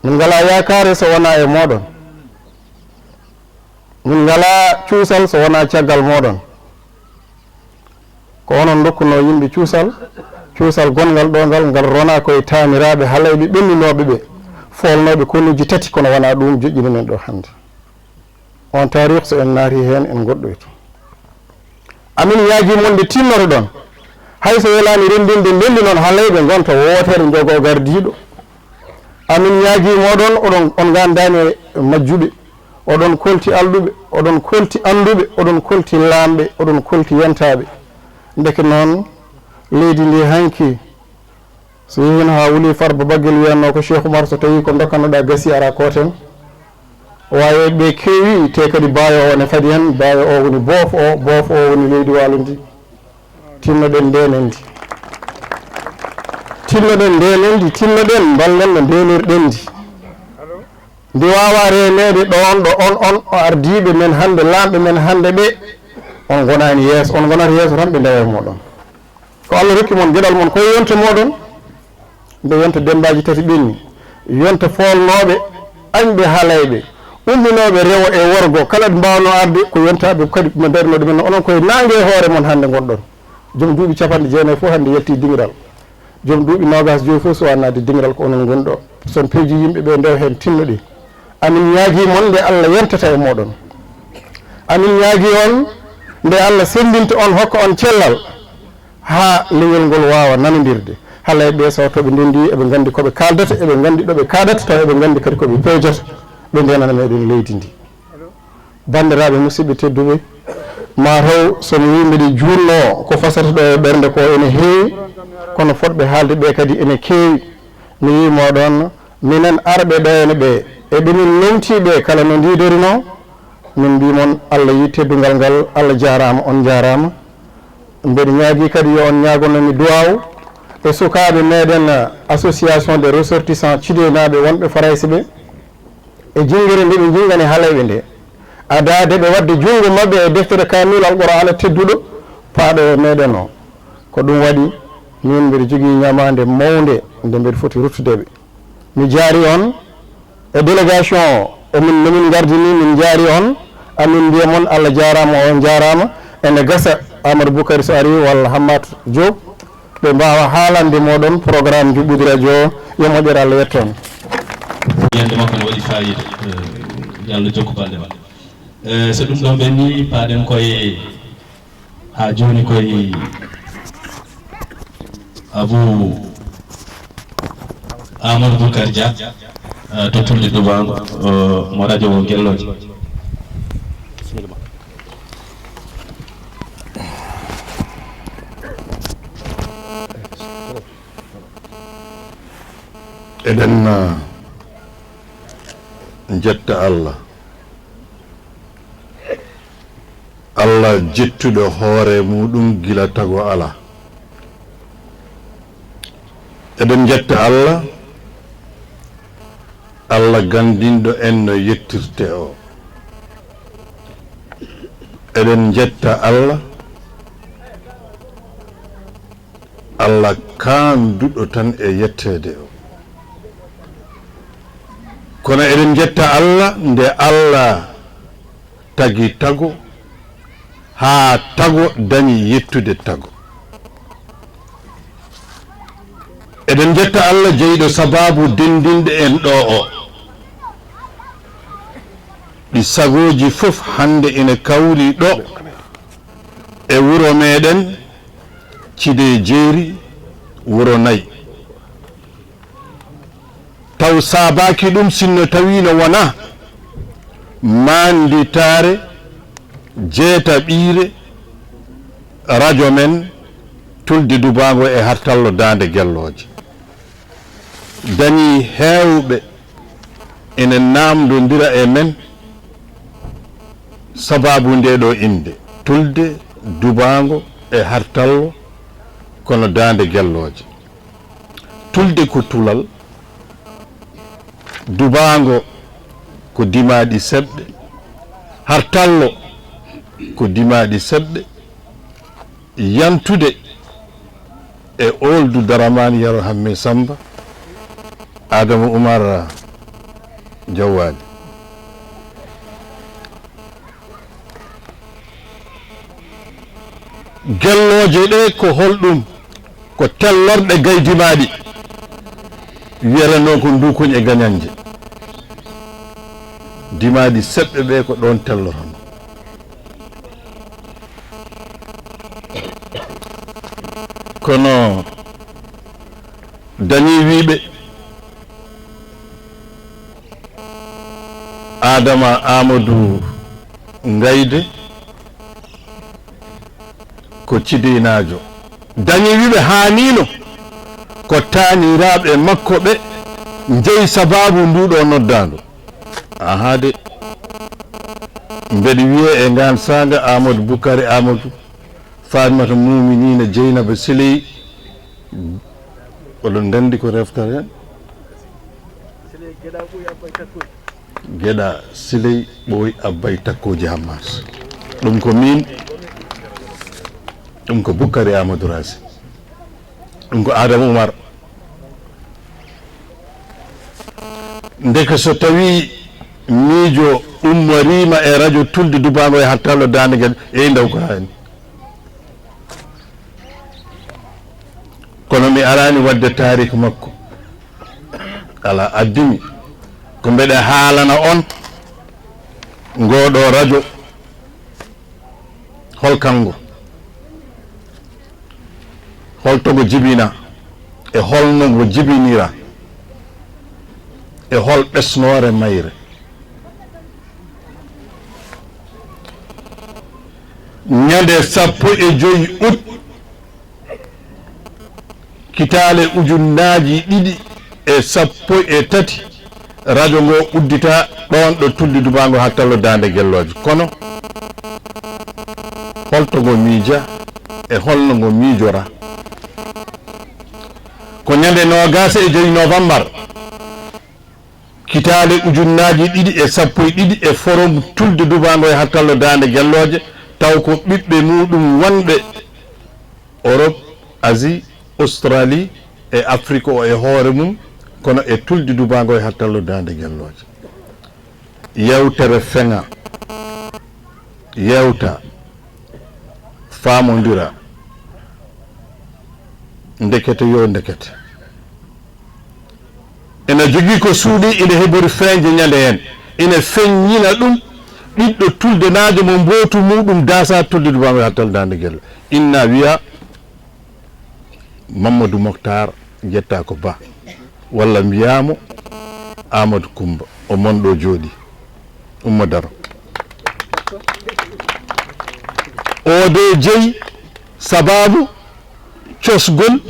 min ngala yakare so wona e moɗon min ngala cuusal so wona caggal moɗon ko onon dokkuno yimɓe cuusal gongal ɗo ngal rona koye tamiraɓe haalayɓe ɓenninoɓe ɓe folnoɓe konnuji tati kono wona ɗum joƴƴinimen ɗo hande on tarih so en naati hen en goɗɗoyto amin yaaji monde tinnoto ɗon hayso welani rendinde ndendi noon haalayɓe gonta wootere jogo gardiɗo amin yaaji moɗon on gandani e majjuɓe oɗon kolti alɗuɓe oɗon kolti anduɓe oɗon kolti lamɓe oɗon kolti yontaɓe deke noon leydi ndi hanki so yehin ha wuli Farba Baguel wiyanno ko Cheikh Oumar so tawi ko dokkanoɗa gasi ara koten wawi ɓe kewi te kadi baayo o ne faadi hen baayo o woni boof o woni leydi Waalo ndi tinnoɗen tinnoɗen ballen no ndenirɗen ndi ndi wawa renede ɗon ɗo on ardiɓe men hande lamɓe men hande ɓe on gonani yeeso on gonata yeeso tan ɓe ndewa e moɗon ko Allah rokki mon gueɗal mon koye yonta moɗon nde yonta dembaji tati ɓenni yonta folnoɓe añɓe haalayɓe umminoɓe rewo e worgo kala ɗe mbawno arde ko yontaɓe kadi no darnoɗe men onon koye nangue hoore mon hande gonɗon joom duuɓi 49 fof hande yetti dingiral joom duuɓi 22 fof so wannade dingiral ko onon gonɗo son peeji yimɓeɓe ndew hen tinnoɗi amin ñaagui mon nde Allah yentata e moɗon amin ñaagui on nde Allah sendinta on hokka on cellal ha leñol ngol wawa nanodirde halayɓe so to ɓe ndendi eɓe nganndi ko ɓe kaaldata eɓe nganndi ɗo ɓe kaɗata taw eɓe nganndi kadi ko ɓe peewjata ɓe ndenana meɗen leydi ndi banndiraaɓe musidɓe tedduɓe mataw somi wi mbiɗe juulno ko fasata ɗo e ɓernde ko ene heewi kono fotɓe haalde ɓe kadi ene keewi mi wimo ɗon minen arɓe ɗo ene ɓe eɓemin nomtiɓe kala no ndiidorino min mbimon Allah yi teddungal ngal Allah jarama on jarama mbeɗa ñaagui kadi yo on ñagonomi duwaw e sukaɓe meɗen association des ressortissants cidenaɓe wonɓe farayse ɓe e jingguere nde ɓe jingani haalayɓe nde adade ɓe wadde junngo mabɓe e deftere kamil alqur'ana tedduɗo paaɗo e meɗen o ko ɗum waɗi min mbiɗa jogui ñamande mawde nde mbiɗa foti ruttudeɓe mi jaari on e délégation omin nomin gardini min jaari on amin mbiya moon Allah jarama on jarama ene gasa Amadou Boukary so ari walla Hammatou Diop ɓe mbawa haalande moɗon programme juɓɓudi radio o yo moƴƴere Allah yetton yande makko ne waɗi fayida yo Allah jokku balɗe ma so ɗum ɗon ɓenni paɗen koye ha joni koye Abou Amadou Boukary Dia to tulde Dubango mo radio o Gelloje eɗen jetta Allah jettuɗo hoore muɗum gila tago ala eɗen jetta Allah gandinɗo en no yettirte o eɗen jetta Allah kanduɗo tan e yettede o kono eɗen jetta nde Allah tagi tago ha tago dañi yettude tago eɗen jetta jeyɗo sababu dendinde en ɗo o ɗi sagoji fof hande ina kawri ɗo e wuro meɗen Cide Jeeri wuro Nayi taw sabaki ɗum sinno tawino wona manditare jeetaɓire radio men Tulde Dubango e hartallo Dande Gelloje dañi heewɓe ene namdodira e men sababu nde ɗo inde Tulde Dubango e hartallo kono Dande Gelloje Tulde ko tulal Dubango ko dimaɗi seɗɗe hartallo ko dimaɗi seɗɗe yantude e Oldu Daramani Yaro Hamme Samba Adama Oumar Jawwali Gelloje ɗe ko holɗum ko tellorɗe gaydimaɗi wiyatano ko ndukoñ e gañanje dimaɗi seɓɓe ɓe ko ɗon tellorano kono dañi wiɓe Adama Amadou Ngayde ko cidinajo dañi wiɓe hanino ko taniraɓe makko ɓe jeyi sababu nduɗo noddado ahade mbeɗa wiya e ngan saga Amadou Boukary Amadou Fatimata Muminina Dieynaba Siley oɗon dandi ko reftere hen Gueɗa Siley ɓooyi Abbay Takkoji Hammat ɗum ko min ɗum ko Boukary Amadou Racine ɗum ko Adama Oumar ndeke so tawi miijo ummarima e radio Tulde Dubango e hartallo Dande Guel ndaw ko hani kono mi arani wadde tarique makko ala addimi ko mbeɗe haalana on ngoɗo radio holkango holtogo jibina e holno ngo jibinira e hol ɓesnoore mayre. ñande 15 août kitale ujunnaaji 213 radio ngo uddita ɗon ɗo tulli dubango hattallo Dande Gelloje. kono holto ngo miija e holno ngo miijora ko ñande 25 novembre kitale ujunnaaji 212 e forum tulde dubango e hattallo Dande Gelloje taw ko ɓiɓɓe muɗum wonɓe Europe, Asie, Australie e Afrique o e hoore mum kono e tulde dubango e hattallo Dande Gelloje. yewtere feŋa yewta faamodira ndekete yo ndekete ene jogii ko suuɗi ine heɓori feeñde ñande hen ine feññina ɗum ɓiɗɗo tulde naajo mo mbootu muɗum daasa tulde dubango e hattallo Dande Gello. inna wiya Mamadou Mokhtar jetta ko Ba walla mbiyamo Amadou Coumba o monɗo jooɗi ummo daro o de jeeyi sababu cosgol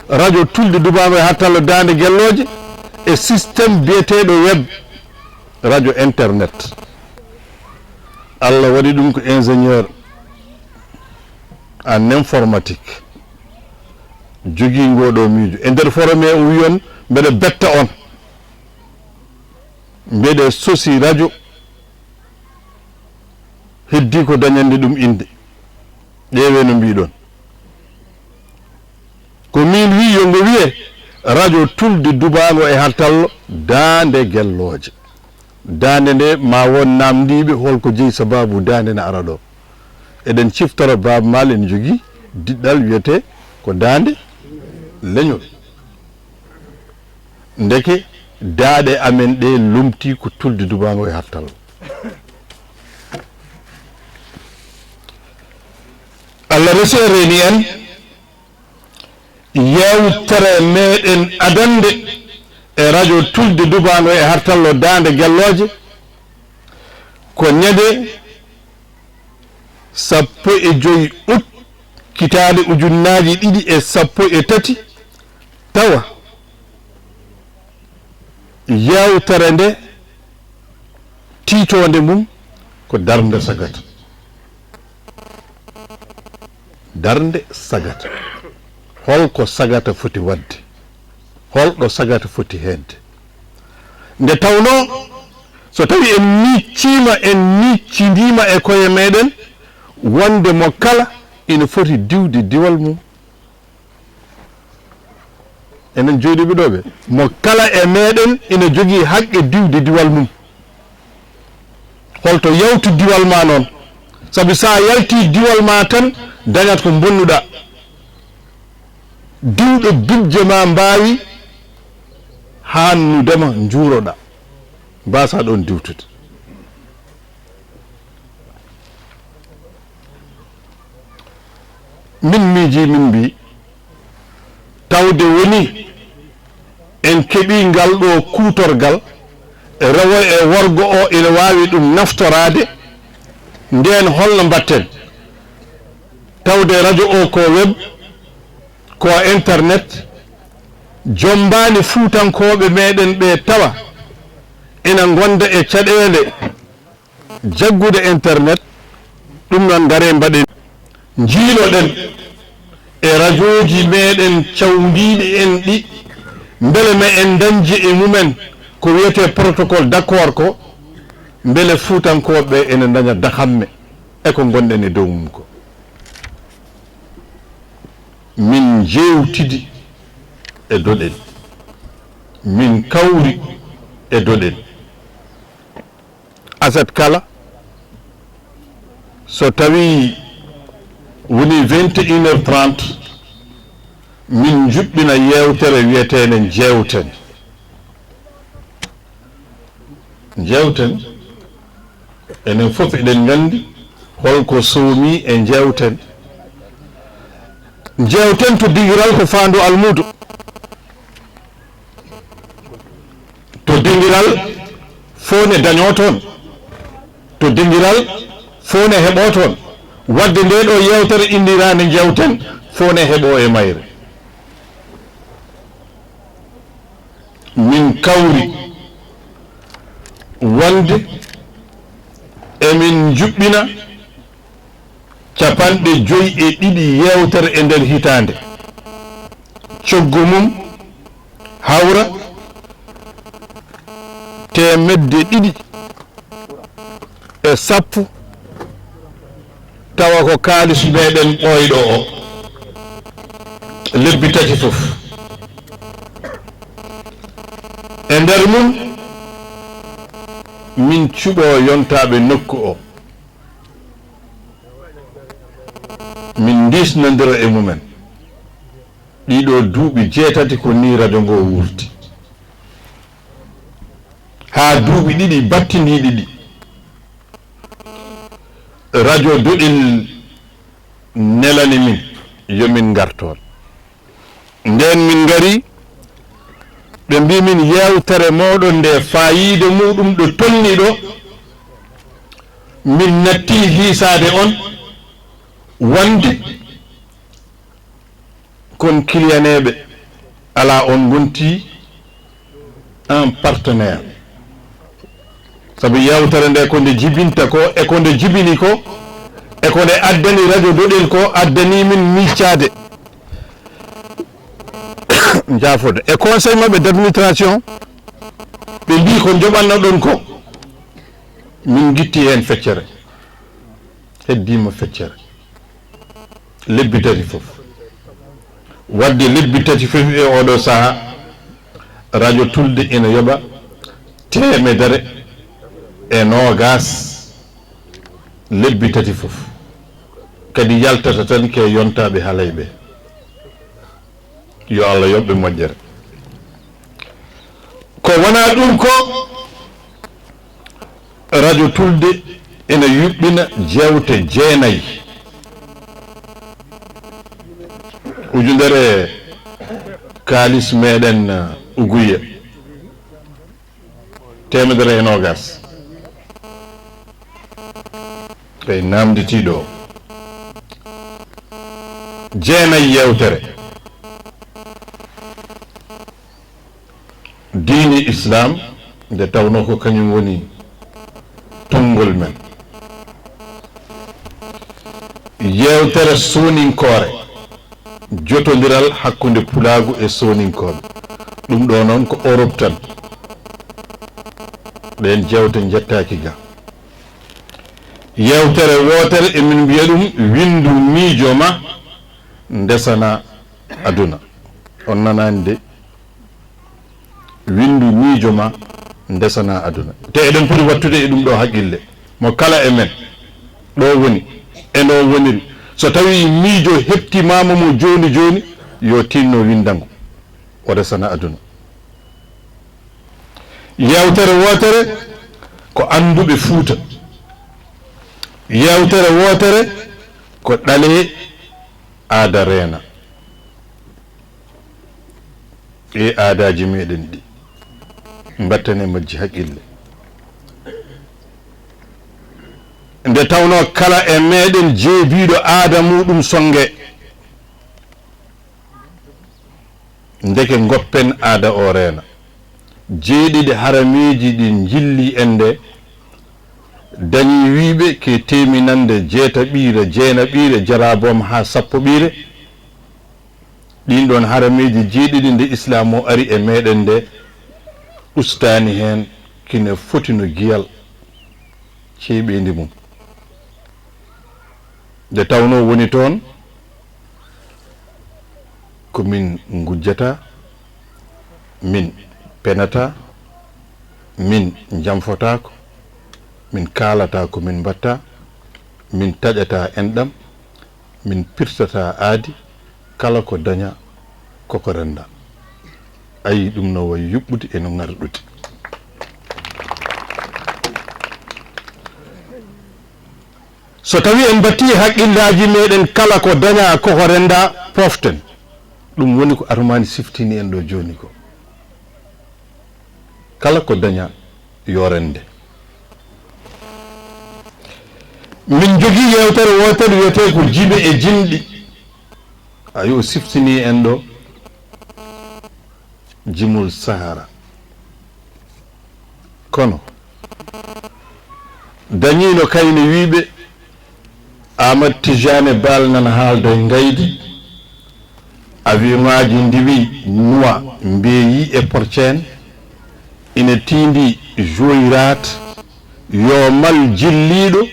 radio tulde dubango e hattallo Dande Gelloje e systéme biyeteɗo web radio internet. Allah waɗi ɗum ko ingénieur en informatique jogii ngoɗo miijo e nder formé o wiyon mbeɗa betta on mbeɗe sosi radio heddi ko dañande ɗum inde ƴeewe no mbiɗon ko min wi yo ngo wiye radio tulde dubango e hattallo Dande Gelloje. Dande nde ma won namdiɓe holko jeeyi sababu dande ne ara ɗo eɗen ciftoro Baba Maal en jogii diɗɗal wiyete ko dande leñol ndeke daaɗe amen ɗe lumti ko tulde dubango e hattallo. Allah resi e reeni en yewtere meɗen adande e radio tulde dubango e hattallo Dande Gelloje ko ñande 15 août kitade ujunnaaji 213 tawa yewtere nde tiitonde mum ko darnde sagata. darnde sagata holko sagata foti wadde holɗo sagata foti hedde nde tawno so tawi en miccidima e koye meɗen wonde mo kala ina foti diwde diwal mum. enen jooɗiɓe ɗo ɓe mo kala e meɗen ina jogii haqqe diwde diwal mum. holto yawti diwal ma noon sabi sa yalti diwal ma tan dañat ko bonnuɗa. diwɗo bijje ma mbawi hannudema juuroɗa mbasa ɗon diwtude. min miiji min mbi tawde woni en keɓi ngal ɗo kuutorgal rewo e worgo o ina wawi ɗum naftorade nden holno mbatten tawde radio o ko web ko internet jombani fuutankoɓe meɗen ɓe tawa ina gonda e caɗele jaggude internet ɗum noon gare mbaɗen jiiloɗen e radioji meɗen cawdiɗi en ɗi beele ma en dañji e mumen ko wiyete protocole d'accord ko beele fuutankoɓe ene daña dahamme e ko gonɗen e dow mum ko. min jewtidi e doɗen min kawri e doɗen aset kala so tawi woni 21h30 min juɓɓina yewtere wiyetene jewten enen fof eɗen gandi holko soomi e jewten to digiral ko faandu almudo dingiral fof ne daño toon, to dingiral fof ne heɓo toon. Wadde nde ɗo yewtere indirande jewten fof ne heɓo e mayre. Min kawri wonde emin juɓɓina 52 yewtere e nder hitande. Coggu mum hawra 210 tawa ko kalis meɗen ɓoyɗo o lebbi tati fof. E nder mum min cuɓo yontaɓe nokku o, min disnodira e mumen. Ɗiɗo duuɓi 6 ko ni radio ngo wurti, ha duuɓi 2 battidiɗi ɗi radio doɗil nelani min yomin gartoon. Nden min ngari ɓe mbi min yewtere moɗon nde fayide muɗum ɗo tolni ɗo, min natti hisade on wonde kon kiliyaneɓe ala on gonti un partenaire. Sabu yewtere nde ko nde jibinta ko e ko nde jibini ko e ko nde addani radio doɗel ko addani min miccade jafode e conseil mabɓe d'administration ɓe mbi ko joɓanno ɗon ko min gitti hen feccere, heddima feccere lebbi tati fof. Wadde lebbi tati fof e oɗo saaha radio Tulde ina yoɓa 120 lebbi tati fof, kadi yaltata tan ke yontaɓe haalayɓe. Yo Allah yoɓɓe moƴƴere. Ko wona ɗum ko radio Tulde ina yuɓɓina jewte 9 ujunere kalis meɗen Uguye 120 ɓe namditiɗo 9 yewtere diini islam nde tawno ko kañum woni tongol men. Yewtere soninkore, jotodiral hakkunde pulagu e soninkoɓe, ɗum ɗo noon ko Europe tan. ɗen jewte jettaki ga. Yewtere wotere emin mbiya ɗum windu miijo ma ndesana aduna. On nanani de windu miijo ma ndesana aduna. Te eɗen poti wattude e ɗum ɗo haqqille mo kala e men ɗo woni e no woniri. So tawi miijo heptimama mo joni joni yo tinno windango o resana aduna. Yewtere wotere ko anduɓe Fuuta. Yewtere wotere ko ɗale aada reena e aadaji meɗen ɗi mbattane majji haqqille. Nde tawno kala e meɗen jeebiɗo aada muɗum songe ndeke goppen aada o reena. Jeeɗiɗi haramiji ɗi jilli ende dañi wiiɓe ke teminande 6 ɓiire 9 ɓiire jarabom ha 10 ɓiire. ɗin ɗon haramiji jeeɗiɗi nde islam o ari e meɗen nde ustani hen kine foti no giyal ceeɓendi mum. Nde tawno woni toon komin gujjata, min penata, min jamfotako, min kalata ko min batta, min taƴata enɗam, min pirtata aadi, kala ko daña koko renda. Ayi ɗum no wayi yuɓɓude e no ngarɗude. So tawi en batti haqqillaji meɗen kala ko daña koko renda poften. Ɗum woni ko Armani siftini en ɗo joni ko. kala ko daña yo rende. min jogii yewtere wotere wiyete ko jibe e jimɗi ayo siftini en ɗo jimol sahara kono dañino kayne wiiɓe Amadou Tijane Bal nan haaldo e ngaydi avion ŋaji ndiwi nuwa mbeeyi e porcen ina tindi joyirat yo mal jilliɗo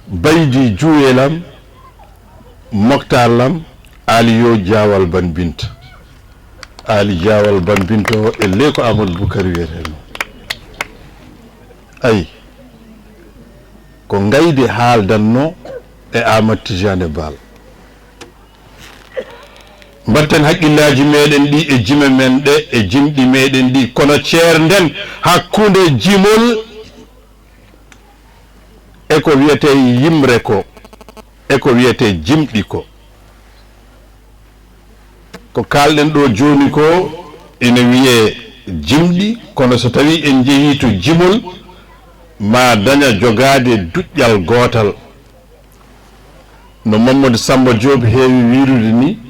baydi juwelam Mokhtar Lam Aliyo Diawal Ban Binta Ali Diawal Ban Binta o e ley ko Amadou Boukary wiyeten ayi ko ngaydi haaldanno e Amadou Tijane Bal mbatten haqqillaji meɗen ɗi e jime men ɗe e jimɗi meɗen ɗi kono ceer nden hakkunde jimol eko wiyete yimre ko eko wiyete jimɗi ko kalɗen ɗo joni ko ina wiye jimɗi kono so tawi en jeehi to jimol ma daña jogade duƴƴal gotal no Mamadou Samba Diop heewi wirude ni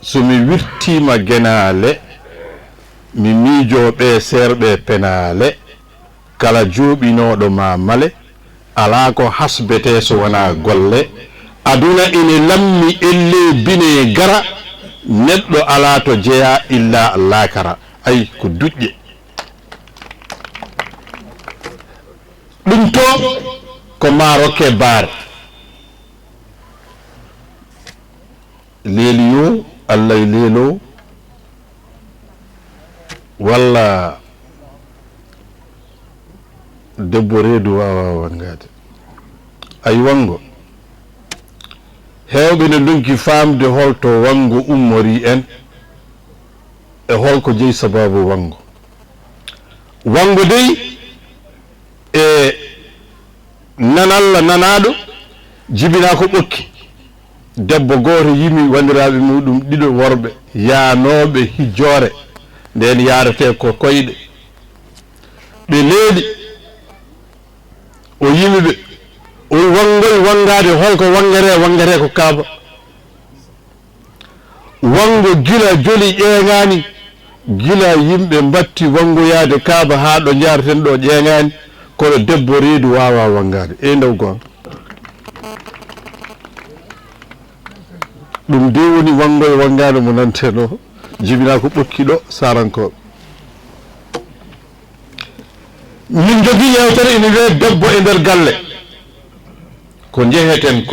somi wirtima genale mi miijoɓe serɓe penale kala jooɓinoɗo ma male ala ko hasbete so wona golle aduna ine lammi elle bine gara neɗɗo ala to jeeya illa lakara ay ko duƴƴe ɗum to ko maroke baare leeli yo allah e leelo walla debbo reedu wawa wangade ay wango hewɓe ne donki famde holto wango ummori en e holko jeeyi sababu wango wango dey e nanalla nanaɗo jibina ko ɓokki debbo goto yimi wandiraɓe muɗum ɗiɗo worɓe yaanoɓe hijjore nden yarate ko koyɗe ɓe leeɗi o yimiɓe o wangoy wangade holko wangere ko kaaba wango gila joli ƴeeŋani gila yimɓe mbatti wangoyade kaaba ha ɗo jareten ɗo ƴeeŋani kono debbo reedu wawa wangade e ndaw gon ɗum de woni wangoye wangade mo nanten o jibina ko ɓokki ɗo sarankoɓe min jogui yewtere ina wiye debbo e nder galle ko jeheten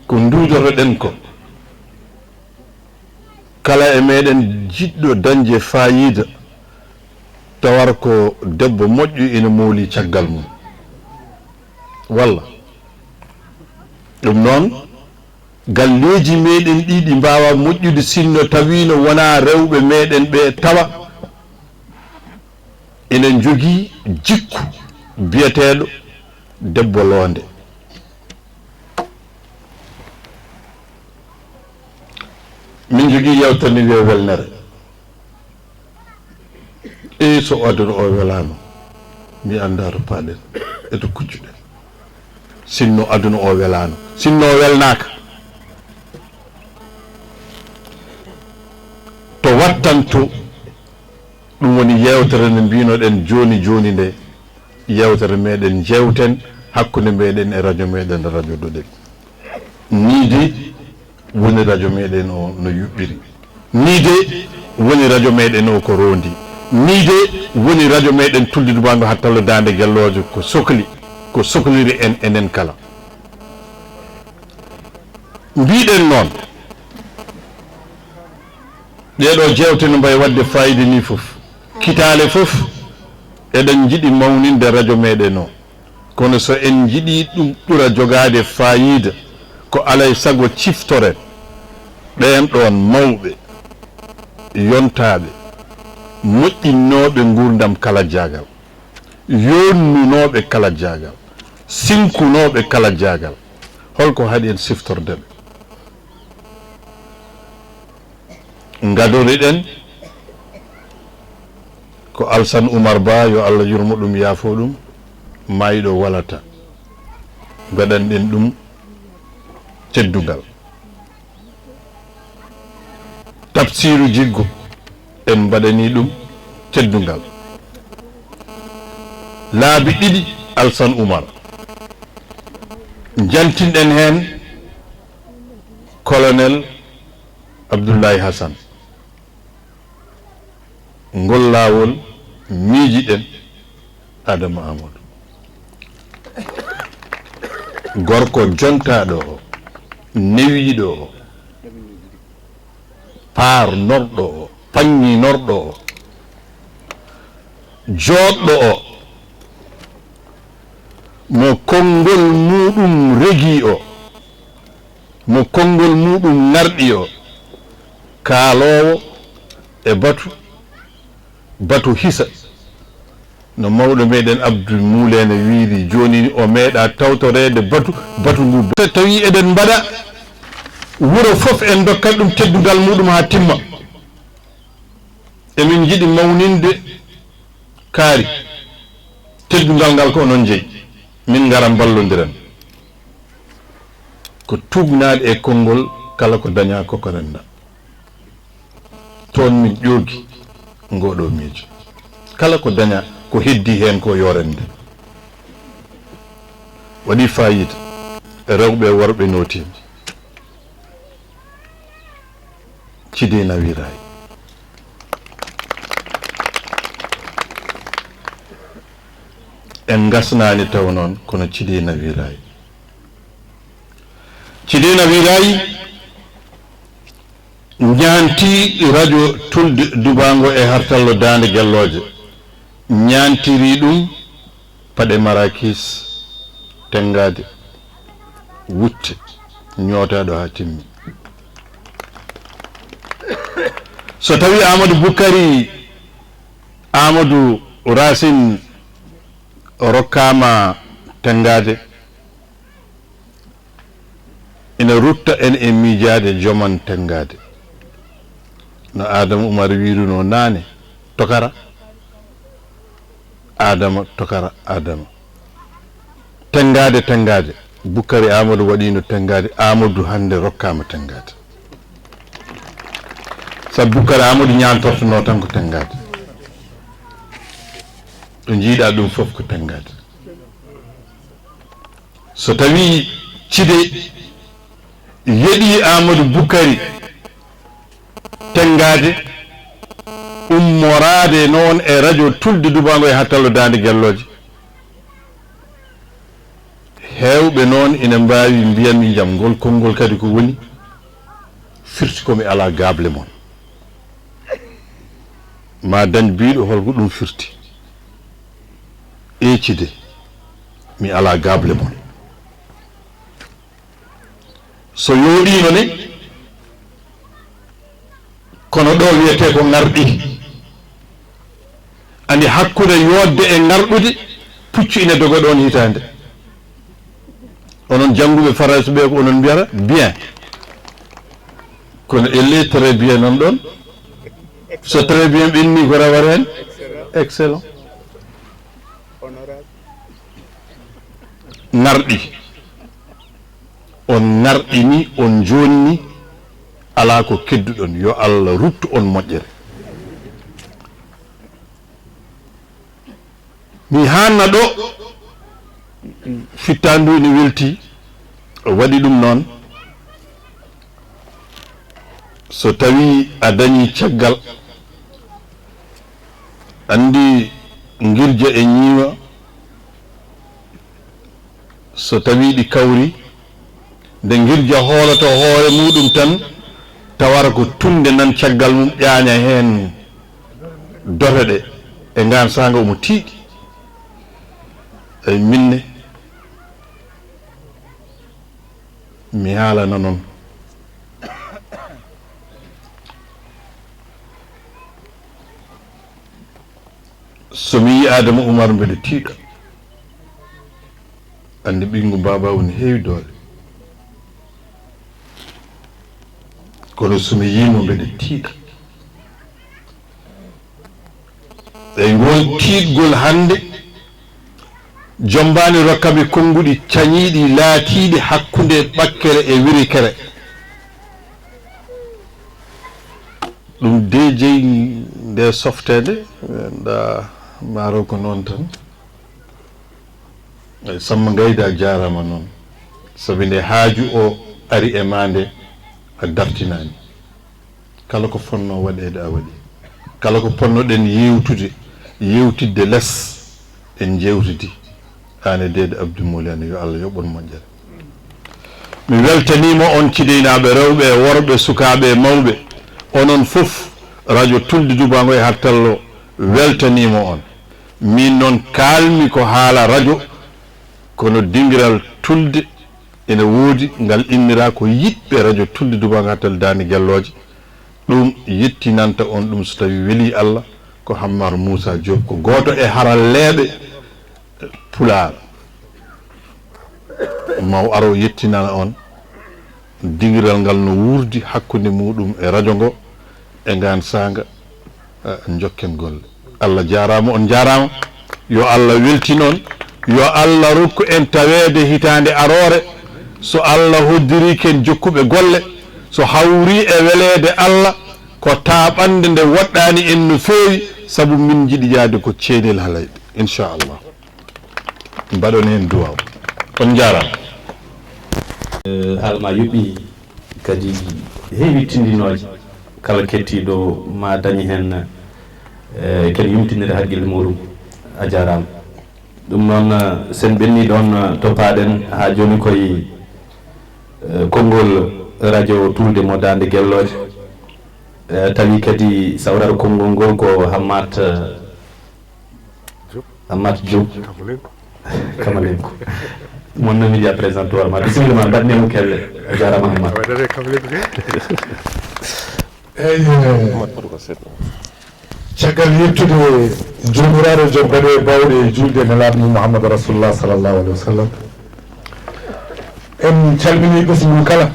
ko duudotoɗen ko kala e meɗen jiɗɗo dañde fayida tawar ko debbo moƴƴo ina mooli caggal mum walla ɗum noon galleji meɗen ɗiɗi mbawa moƴƴude sinno tawino wona rewɓe meɗen ɓe tawa enen jogii jikku biyeteɗo debbo loonde min jogii yewtere ni wiye welnere e so aduna o welama mi anda to paaɗen eto kuccuɗen sinno aduna o welano sinno welnaka to wattanto ɗum woni yewtere nde mbinoɗen joni nde yewtere meɗen jewten hakkude meɗen e radio meɗen radio Doɗel ni de woni radio meɗen o no yuɓɓiri ni de woni radio meɗen o ko rondi ni de woni radio meɗen Tuldude Bango Hattalo Dande Gellojo ko sohliri en enen kala mbiɗen noon ɗeɗo jewte no mbayi wadde fayida ni fof kitale fof eɗen jiiɗi mawninde radio meɗen o kono so en jiiɗi ɗum ɓura jogade fayida ko alay sago ciftoren ɗen ɗon mawɓe yontaɓe moƴƴinnoɓe gurdam kala jagal yonnunoɓe kala jagal sinkunoɓe kala jagal holko haɗi en siftordeɓe gadoriɗen ko Alsan Oumar Ba yo Allah yurmo ɗum yaafo ɗum mayiɗo walata gaɗanɗen ɗum teddugal tafsiru jiggo en mbaɗani ɗum teddugal laabi ɗiɗi Alsan Oumar jaltinɗen hen colonel Abdoulaye Hassan ngol laawol miijiɗen Adama Amadou gorko jontaɗo o newiɗo o paar norɗo o paŋŋi norɗo o jooɗɗo o mo konngol muɗum regi o mo konngol muɗum ŋarɗi o kaalowo e batu hisa no mawɗo meɗen Abdou Moulene wiiri joni o meeɗa tawtorede batu ndu tawi eɗen mbaɗa wuro fof en dokkat ɗum teddugal muɗum ha timma emin jiɗi mawninde kaari teddugal ngal ko onon jeeyi min ngara ballodiren ko tugnaɗe e konngol kala ko daña koko renda toon min ƴoogi ngoɗo miijo kala ko daña ko heddi hen ko yorende waɗi fayida rewɓe e worɓe notima Thidé Nawiray en gasnani taw noon kono Thidé Nawiray ñaanti radio Tulde Dubango e hartallo Dande Gelloje ñaantiri ɗum paɗe marakis tengade wutte ñootaɗo ha timmi so tawi Amadou Racine rokkama tengade ina rutta en e miijade joman tengade no Adama Oumar wiruno nane tokara Adama tokara Adama tengade Boukary Amadou waɗino tengade Amadou hande rokkama tengade sabu Boukary Amadou ñantortono tan ko tengade ɗo jiiɗa ɗum fof ko tengade so tawi Thidé yeɗi Amadou Boukary tengade ummorade noon e radio Tulde Dubango e hattallo Dande Gelloje hewɓe noon ina mbawi mbiyanmi jam ngol konngol kadi ko woni firti komi ala gable mon ma dañ biiɗo holko ɗum firti Thidé mi ala gable mon so yooɗino ne kono ɗo wiyete ko ngarɗi andi hakkude yodde e ngarɗude puccu ina doga ɗon hitande onon jannguɓe France ɓe ko onon mbiyata bien kono elle très bien non ɗon so très bien ɓenni ko rawata hen excellent ngarɗi on ngarɗini on jonni ala ko kedduɗon yo Allah ruttu on moƴƴere mi hanna ɗo fittandu ne welti waɗi ɗum noon so tawi a dañi caggal andi girja e ñiiwa so tawi ɗi kawri nde girja hoolata hoore muɗum tan tawara ko tunde nan caggal mum ƴaaña heen dote ɗe e ngan sanga omo tiiɗi ay minne mi haalana noon so mi yi Adama Oumar mbeɗa tiiɗa andi ɓingu baba woni heewi doole kono somi yimo mbeɗa tiiɗa e ngol tiiɗgol hannde jombani rokkaɓe konnguɗi cañiiɗi laatiiɗi hakkunde ɓakkere e wirikere ɗum deejeyi nde softede nda maaro ko noon tan Samba Gayda jarama noon sabi nde haaju o ari e ma nde a dartinani kala ko fonno waɗede a waɗi kala ko ponnoɗen yewtidde less en jewtidi an e Dede Abdou Moulane yo Allah yoɓon moƴƴere mi weltanima on ciɗinaɓe rewɓe e worɓe sukaɓe e mawɓe onon fof radio Tulde Dubago e hartallo weltanima on min noon kalmi ko haala radio kono dingiral Tulde ene woodi ngal innira ko yiɗɓe radio Tulde Dubago hartal Dande Gelloje ɗum yettinanta on ɗum so tawi weeli Allah ko Hammar Moussa Diop ko goto e haralleɓe Pulaar maw aro yettinana on dingiral ngal no wurdi hakkunde muɗum e radio ngo e ngan sanga jokken golle Allah jarama on jarama yo Allah welti noon yo Allah rokku en tawede hitande arore so Allah hoddiri ken jokkuɓe golle so hawri e welede Allah ko taɓande nde woɗɗani en no feewi saabu min jiiɗi yaade ko ceedel halayɓe inchallah mbaɗon hen duwaw on jarama haalma yuɓɓi kadi heewi tindinoje kala kettiɗo ma dañi hen kadi yumtinire haqqille muɗum a jarama ɗum noon sen ɓenni ɗon toppaɗen ha joni koye konngol radio Tulde mo Dande Gelloje tawi kadi sawrata konngol ngol ko Hammat Diop Kamalenko mon noon mi wiya présentoire ma bisimilla ma mbaɗnemo kelle a jarama Hammat caggal yettude jomiraɗo jobbaɗo e bawɗe julde nelaɗo mum Mouhamadou Rasulullah sallllahu alayhi wa sallam en calmini ɓesgu kala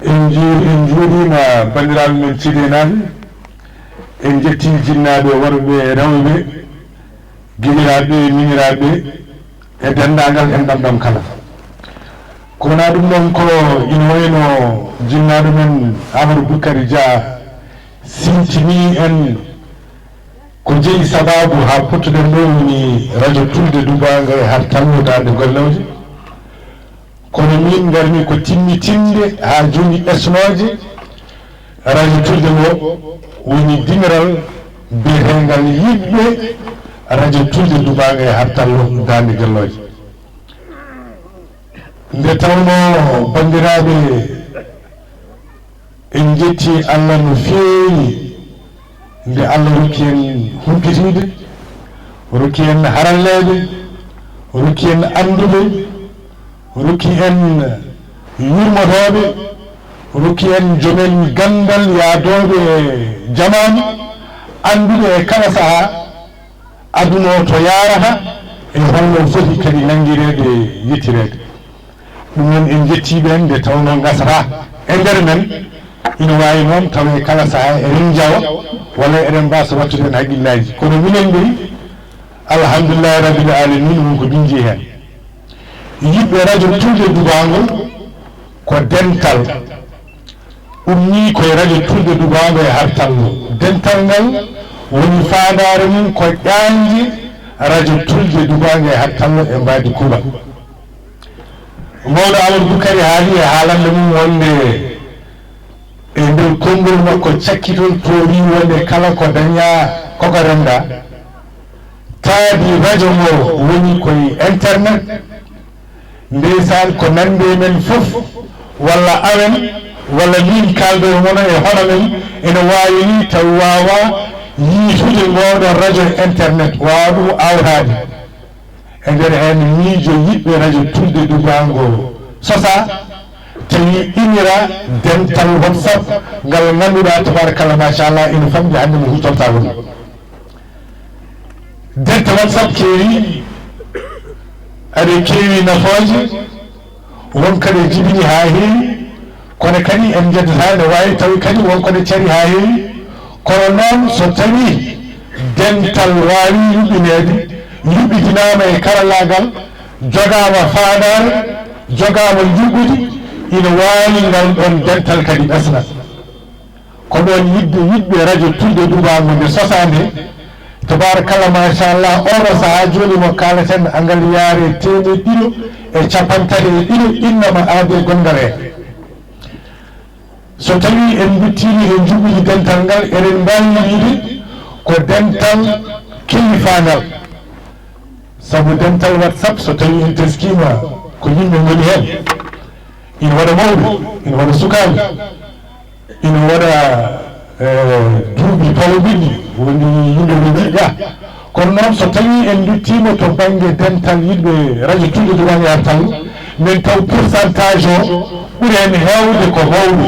en juuɗima bandiraɓe men ciɗenaɓe en jetti jinnaɓe worɓe rewɓe guiɗiraɓe miñiraɓe e dendagal en ɗamɗam kala kowona ɗum ɗon ko ina wayno jinnaɗo men Amadou Boukary Dia sintini en ko jeeyi sababu ha pottuɗen ɗo woni radio Tulde Dubago e har tallo Dande Gelloje kono min garmi ko timmitinde ha joni ɓesnoje radio Tulde ngo woni dimiral biyetengal yiɗɓe radio Tulde Dubago e har tallo Dande Gelloje nde tawno bandiraɓe en jetti Allah no feewi nde Allah rokki en humpitide rokki en haralleɓe rokki en anduɓe rokki en yurmotoɓe rokki en joomen gandal yaadoɓe e jamanu anduɓe e kala saaha aduna o to yarata e holno foti kadi nanguirede yettirede ɗum noon en jettiɓe en nde tawno gasata e nder men ina wawi noon tawa kala saaha eɗen jawa walla eɗen mbasa wattude hen haqqillaji kono minen mbiyi alhamdulillahi rabbil alamin wonko min jii hen yiɓɓe radio Tulde Dubago ko dental ummi koye radio Tulde Dubago e hartallo dental ngal woni fandare mum ko ƴanji radio Tulde Dubago e hartallo e mbadi kuuɓa mawɗo Amadou Boukary haali e haalande mum wonde e nder konngol makko cakkitol to wi wonde kala ko daña koko renda taadi radio ngo woni koye internet ndeysan ko nande men fof walla amen walla min kaldo mono e hono men ene wawi ni taw wawa yiitude ngoɗon radio internet wawa ɗum awtade e nder hen miijo yiɓɓe radio Tulde Dubago sosa tawi inira dental WhatsApp ngal ganduɗa tabarakallah machallah ina famɗi hande mo hutorta ɗum dental WhatsApp keewi aɗa keewi nafooje wonkade jibini ha heewi kono kadi en jeddata ne wawi tawi kadi wonkoɗe cari ha heewi kono noon so tawi dental waawi yuɓɓineede yuɓɓitinaama e karallagal jogaama faanare jogaama juɓɓudi ina waawi ngal ɗon dental kadi ɓesna ko ɗon yiɗɓe radio tulde dubango nde sosande tabarakallah machallah oɗo sahaa joni mo kaleten angal yaare temeɗɗe ɗiɗo e capantati e ɗiɗo innama aade gongal he so tawi en duttini en juɓɓiji dental ngal eɗen mbawi wiide ko dental kilifangal sabu dental whatsapp so tawi en teskima ko yimɓe goni hen ina waɗa mawɗo ina waɗa sukaɓe ina waɗa duuɓi pawɗiɗi woni yimɓe ɓe jiɗɗa kono noon so tawi en duttimo to banggue dental yiɗɓe radio tulde duwañi artal min taw pourcentage o ɓuuri hen hewde ko mawɗo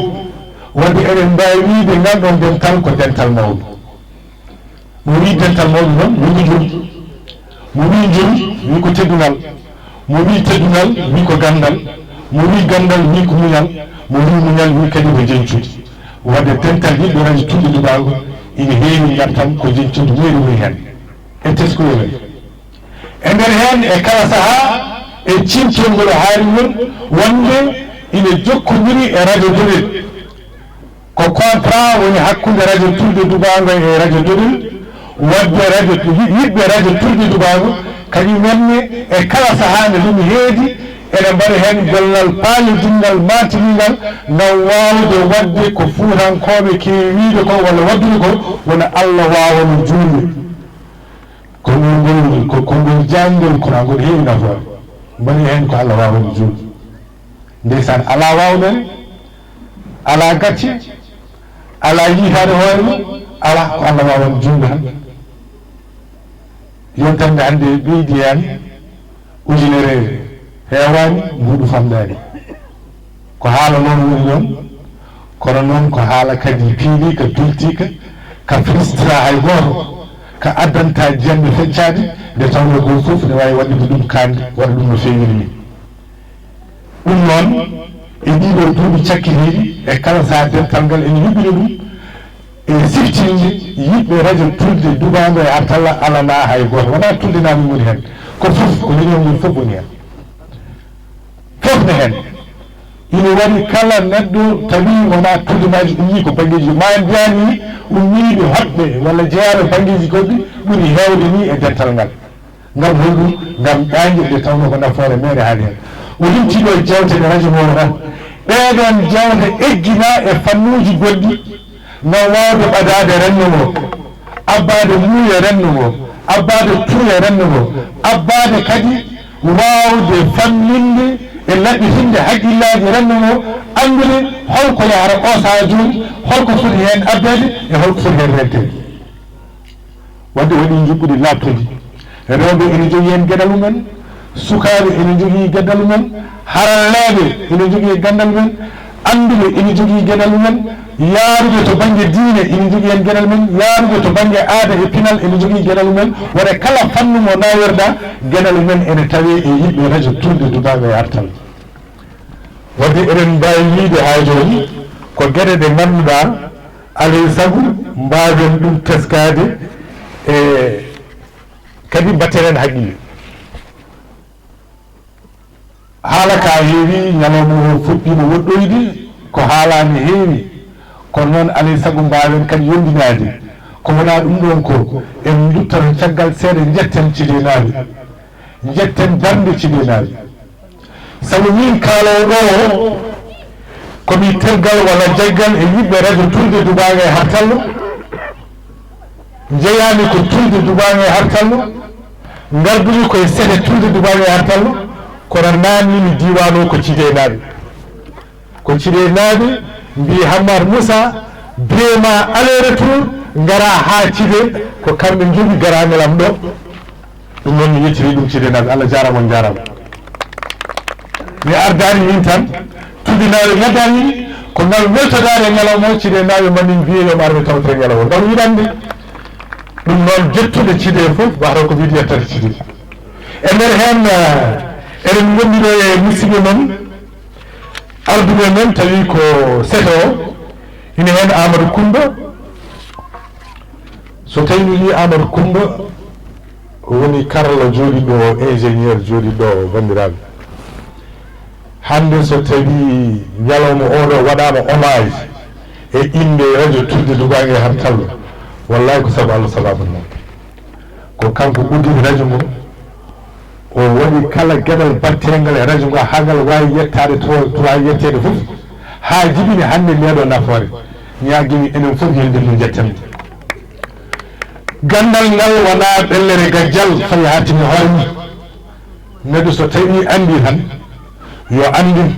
wadde eɗen mbawi wiide ngal ɗon dental ko dental mawɗo mo wi dental mawɗo noon woni jom mo wi jom wi ko teddugal mo wi teddugal wi ko gandal mo wi gandal wi ko muñal mo wi muñal wi kadi ko jencude wadde dental yiɗɓe radio tulde dubago ina heewi gartan ko jencude meyri woni hen e teskoyomen e nder hen e kala saaha e cimtolngol haari won wonde ina jokkodiri e radio Dolel ko contrat woni hakkude radio tulde dubago e radio Dolel wadde radio yiɗɓe radio tulde dubago kadi menne e kala saaha nde ɗum heedi eɗen mbaɗa hen gollal paalidingal matiningal ngam wawde wadde ko fuutankoɓe kewiide ko walla waddude ko wona Allah wawano juulde ko ngol ngol jangol kona ngol heewi nafoore mbaɗi hen ko Allah wawano juulde ndeysan ala wawɗen ala gacce ala yiitade hoore mum ala ko Allah wawano juulde tan yontande hande ɓeydi hen ujunere heewani mbuɗu famɗani ko haala noon woni noon kono noon ko haala kadi piili ka piltika ka frustra hay goto ka addanta jiyande feccade nde tawno goo foof ne wawi waɗude ɗum kande waɗa ɗum no fewiri ni ɗum noon e ɗiɗo duuɓi cakkitiɗi e kala sa dental ngal ene yuɓɓina ɗum e siftinde yiɗɓe radio tulde dubago e artalla alana hay goto wona tulde nami woni hen ko foof ko leñol ngol foof woni hen fof ne hen ina waɗi kala neɗɗo tawi wona tuldenaji ummi ko banggueji ma mbiyani ummiɓe hoɓɓe walla jeeyaɓe banggueji goɗɗi ɓuuri hewde ni e dental ngal ngam holɗum ngam ƴaƴe nde tawno ko nafoore meɗe haali hen o limtiɗo e jewtede radio momo tan ɓeɗon jewte eggina e fannuji goɗɗi ngam wawde ɓadade renndo ngo abbade muuye renndo ngo abbade tuuye renndo ngo abbade kadi wawde famminde e laɓɓitinde haqqillaji renndo ngo andude holko yahata o saha joni holko foti hen abbede e holko foti hen rentede wadde waɗi juɓɓudi labtude rewɓe ene jogui hen gueɗal mumen sukaɓe ene jogui gueɗal mumen haralleɓe ene jogui gandal mumen anduɓe ene jogui gueɗal mumen yaarude to banggue diine ene jogui hen gueɗal men yaarude to banggue aada e pinal ene jogui gueɗal mumen waɗa kala fannu mo nawirɗa gueɗal men ene tawe e yiɗɓe radio tulde dubaɓe e artal wadde eɗen mbawi wiide ha joni ko gueɗe ɗe ganduɗa alay saago mbawen ɗum teskade e kadi mbattenen haqqille haala ka heewi ñalawma o fuɗɗima woɗɗoyde ko haalani heewi kono noon alay saago mbawen kadi yondinade ko wona ɗum ɗon ko en duttata caggal seeɗa jetten cidenaɓe jetten darde cidenaɓe sabu min kaalowo ɗo o komi tergal walla jaggal e yiɓɓe radio tulde dubago e hartallo jeeyami ko tulde dubago e hartallo gardumi koye seeɗe tulde dubago e hartallo kono namnimi diwan o ko cidenaɓe mbi Hammar Moussa biyema aller retour gara ha cide ko kamɓe jogui garamelam ɗo ɗum noon mi yettiri ɗum cidenaɓe Allah jarama on jarama mi ardani min tan tuddinaɓe gaddani ko ngal weltodare ñalawma o cidenaɓe mbaɗi mbiyeyom arɓe tawte ñalawma ngam yiɗande ɗum noon jettude cide foof wata ko wiide yettade cide e nder hen eɗen gondiɗo e musidɓe men arduɓe men tawi ko seto ina hen Amadou Koumba so tawi mi wi Amadou Coumba woni karalla jooɗiɗo o ingénieur jooɗiɗo o bandiraɓe hande so tawi ñalawma oɗo waɗama hommage e inde radio tudde Dugange Hartallo wallahi ko saabu Allah sababu noon ko kanko uddini radio ngo o waɗi kala gueɗal battegal e radio ngo ha ngal wawi yettade to wawi yettede foof ha jibini hande ndeɗo nafoore ñaguimi enen foof yeldirno jettanmi gandal ngal wona ɓellere gajjal fayi hatimi hoorni neɗɗo so tawi andi tan yo andi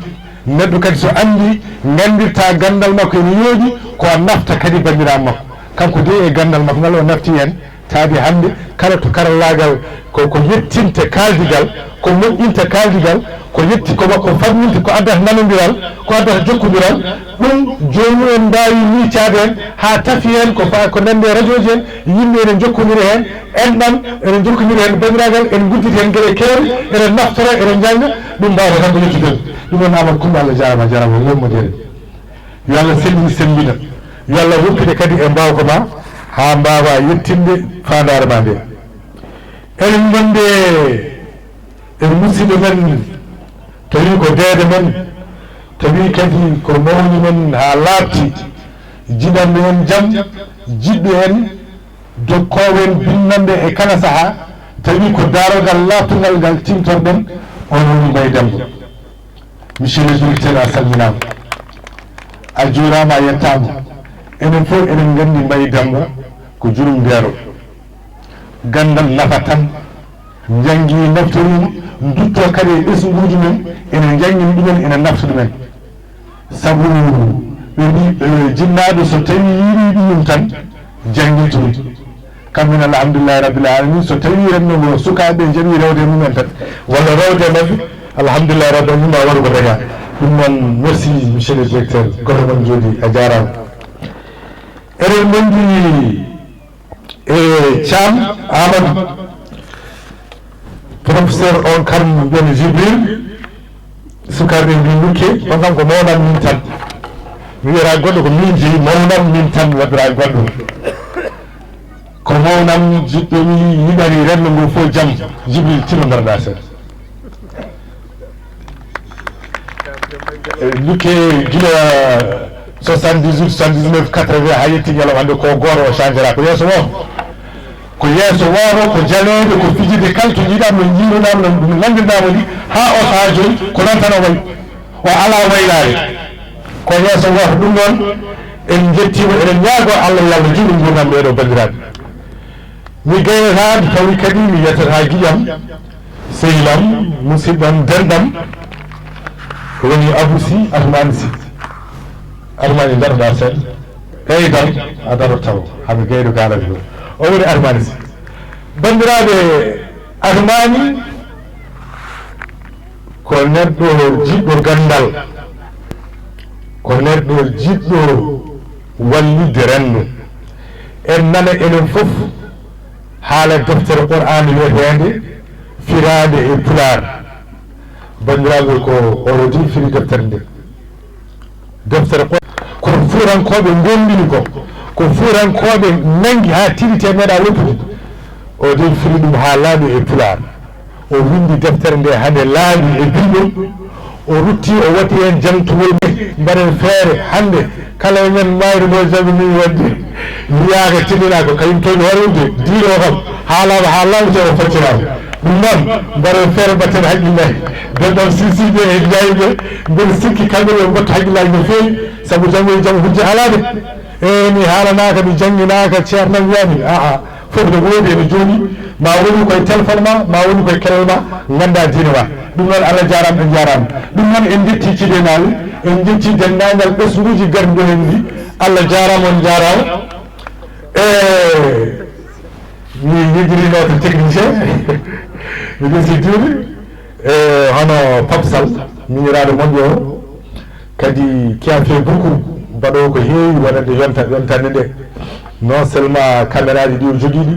neɗɗo kadi so andi gandirta gandal makko ene yooɗi ko nafta kadi bandiraɓe makko kanko de e gandal makko ngal o nafti hen taadi hande kala to karallagal ko yettinta kaldigal ko moƴƴinta kaldigal ko yetti ko famminta ko addata nanodiral ko addata jokkodiral ɗum jomum en mbawi miccade hen ha tafi hen ko nande radio ji hen yimɓe enen jokkodiri hen enɗam enen jokkodiri hen bandiragal en gudditi hen gueɗe kewɗe eɗen naftora eɗen jangga ɗum mbawata tan ko yettude ɗum noon Amadou Coumba Allah jarama wommodere yo Allah sembina yo Allah woppide kadi e mbawko ma ha mbawa yettinde fandare ma nde eɗen gonde e musidɗo men tawi ko deede men tawi kadi ko mawni men ha laabti jiɗanɓe hen jaam jiɗɗo hen dokkowo en binnande e kala saaha tawi ko darogal labtugal ngal timtorɗen on woni Mbaye Demba monsieur le directeur a salminama a juurama a yettama enen fof eɗen gandi Mbaye Demba ko jurum ndeero gandal nafa tan jangi naftorima dutto kadi e ɓesguji men ene jangini ɗumen ene nafta ɗumen saabu ɓe mbi jinnaɗo so tawi yiiɗi ɗum tan janginto ɗum kamɓen alhamdulillahi rabbil alamin so tawi rennogo sukaɓe jaɓi rewde mumen tan walla rewde mabɓe alhamdulillahi rabbil alamin ma waɗa ko daña ɗum noon merci monsieur le directeur goto mon jooɗi a jarama eɗen gondi e Thiam Amadou professeur on kam woni Jibril sukaɓe mbi lukke on kam ko mawnan min tan mi wiyata goɗɗo ko min jeeyi mawnan min tan waɗira goɗɗo ko mawnam jiɗɗo wi yiɗani renndo ngo fof jaam Jibril tino garɗa seeɗa lukke gila 78 79 80 ha yetti ñalawma hannde ko goto o changera ko yeeso woto ko jalede ko fijide kala to jiiɗama no jiiruɗama no nandirɗama ni ha o saha joni ko noon tan o wayi o ala waylare ko yeeso woto ɗum noon en jettima eɗen ñaago Allah yo Allah juuɗe gurdam ɗeɗo bandiraɓe mi gaynata tawi kadi mi yettata guiƴam sehilam musidɗam dendam woni Abou Sy Atoumane Sy Atoumane daroɗa seeɗa ɓeydan a darot taw haɓe gaydo kalade ɗo o woni Atoumane Sy bandiraɓe Atoumane ko neɗɗo jiɗɗo gandal ko neɗɗo jiɗɗo wallidde renndo en nana enen fof haala deftere Qur'an wiyetede firade e Pulaar bandiraɓe ko orodi firi deftere nde deftere ko fuurankoɓe gondini ko fuurankoɓe nangi ha tirite meeɗa woppude o de firi ɗum ha laaɓi e Pulaar o windi deftere nde hande laaɓi e bindol o rutti o waɗi hen jamtugol mbaɗen feere hande kala men mayri ɗo jabini wadde wiyaka tinɗina ko kañum toon hoorewde diino kam haalama ha lawte o fattirama ɗum noon mbaɗen feere mbatten haqqillaji denɗon sisiɓe e jayɓe mbeɗa sikki kamɓe ɓe mbatta haqqillaji no feewi saabu janggo e jaam hujja haalade mi haalanaka mi jangguinaka ceernam wiyami aa fof ne woodi ene jooɗi ma woni koye téléphone ma woni koye kelal ma ganda diine ma ɗum noon Allah jarama en jarama ɗum noon en jetti ciɗenaɓe en jetti dendagal ɓesguji garɗi ɗo hen ndi Allah jarama on jarama mi yejirinoto technicien mi ɗesi diwde hono Papsal miñiraɗo moƴƴo o kadi qui a fait beaucoup mbaɗo ko heewi wonande yontande nde non seulement caméra ji ɗi o joguiɗi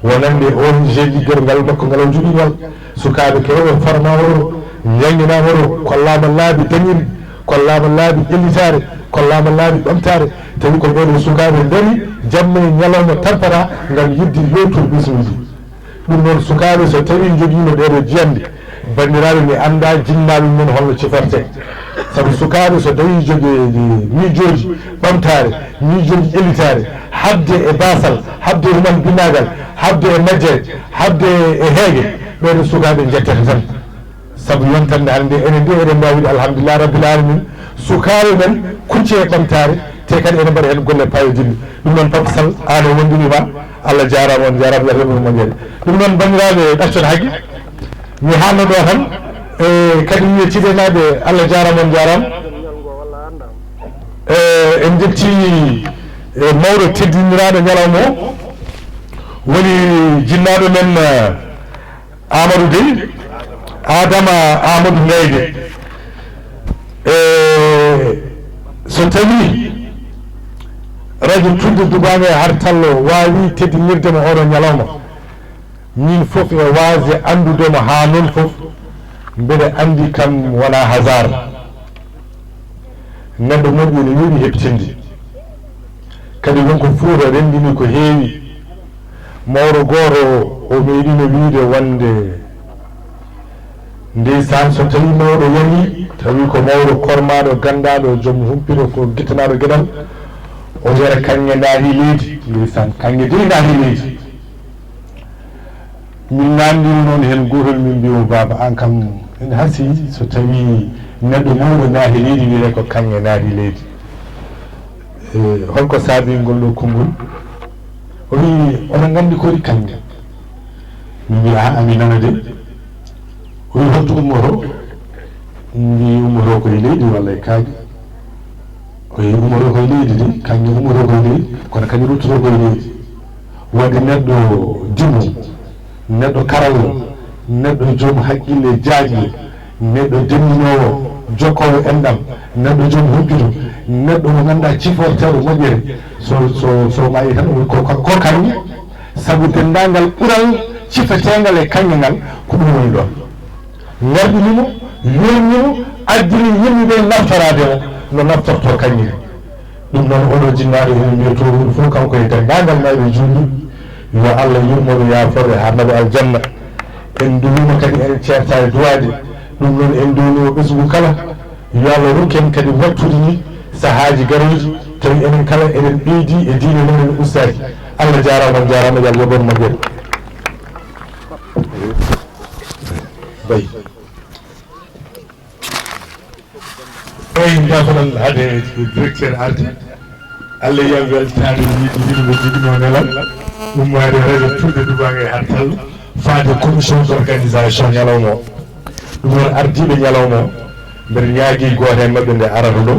wonande ONG ligguere ngal makko ngal o joguiwal sukaɓe kewɓe format oto jangguinama oto kollama laabi dañiri kollama laabi ƴellitare kollama laabi ɓamtare tawi ko ɓeɗo sukaɓe daari jamma e ñalawma tampata ngam yidde yewtude ɓesmuji ɗum noon sukaɓe so tawi joguino ɗeɗo jiyande bandiraɓe mi anda jinnaɓe men holno cifarte saabu sukaɓe so tawi jogi miijoji ɓamtare miijoji ƴellitare habde e basal habde e human binagal habde e majjere habde e heegue ɓeɗo sukaɓe jettete tan saabu yontande hande enen de eɗen mbawide alhamdulillah rabbil alamin sukaɓe men kucce e ɓamtare te kadi ene mbaɗa hen golle payodinde ɗum noon Papa Sall an o wondinima Allah jarama on jarama Allah remono moƴƴere ɗum noon bandiraɓe ɗaccon haqqe mi hanno ɗo tan kadi wiye ciɗenaɓe Allah jarama on jarama en jetti mawɗo teddiniraɗo ñalawma o woni jinnaɗo men Amadou Dey Adama Amadou Ndeyde so tawi radio Tulde Dubago e hartallo wawi teddinirdemo oɗo ñalawma min foof e wasde andudemo ha noon foof mbeɗa andi kam wona hasard neɗɗo moƴƴi ne yiiɗi heɓtinde kadi wonko Fouta rendini ko heewi mawɗo goto o meeɗino wiide wonde ndeysan so tawi mawɗo yahi tawi ko mawɗo kormaɗo gandaɗo joom humpiɗo ko guittanaɗo gueɗal o wiyata kanŋe daari leydi ndeysan kanŋe de daari leydi min namdiri noon hen gotol min mbiwo baba an kam ene hasi so tawi neɗɗo mawɗo naati leydi wiyete ko kanŋe naati leydi holko saabi ngol ɗo konngol o wi oɗon gandi kodi kanŋe min mbi a ami nana de o wi holto ummoto mbi ummoto koye leydi walla e kaaƴi o wi ummoto koye leydi de kanŋe ummoto koye leydi kono kañum ruttoto koye leydi wadde neɗɗo dimmo neɗɗo karallo neɗɗo joom haqqille jaajle neɗɗo demminowo jokkowo enɗam neɗɗo joom humpito neɗɗo mo ganduɗa ciforteɗo moƴƴere so mayi tan ko kanŋe saabu dendagal ɓural cifategal e kanŋe ngal ko ɗum woni ɗon ngardinimo yolnimo addini yimɓeɓe naftorademo no naftorto kanŋe ɗum noon oɗo jinnaɗo ene mbiya to ɗum fof kanko e dendagal mayɓe julɗi yo Allah yurmoɓe yafore ha naɓe aljanna en duwima kadi en ceerta e duwade ɗum noon en duwnimo ɓesgu kala yo Allah rokken kadi wattude ni sahaji garoji tawi enen kala eɗen ɓeydi e diine men en ustaki Allah jarama on jarama yo Allah yoɓon moƴƴere bayi jafoɗon hade directeur arde Allah yiyam weltade yiɗi yiɗimo jiɗino nelal ummade radio Tulde Dubago e hartal faade commission d' organisation ñalawma o ɗum noon ardiɓe ñalawma o mbeɗa ñaagui goto e mabɓe nde arata ɗo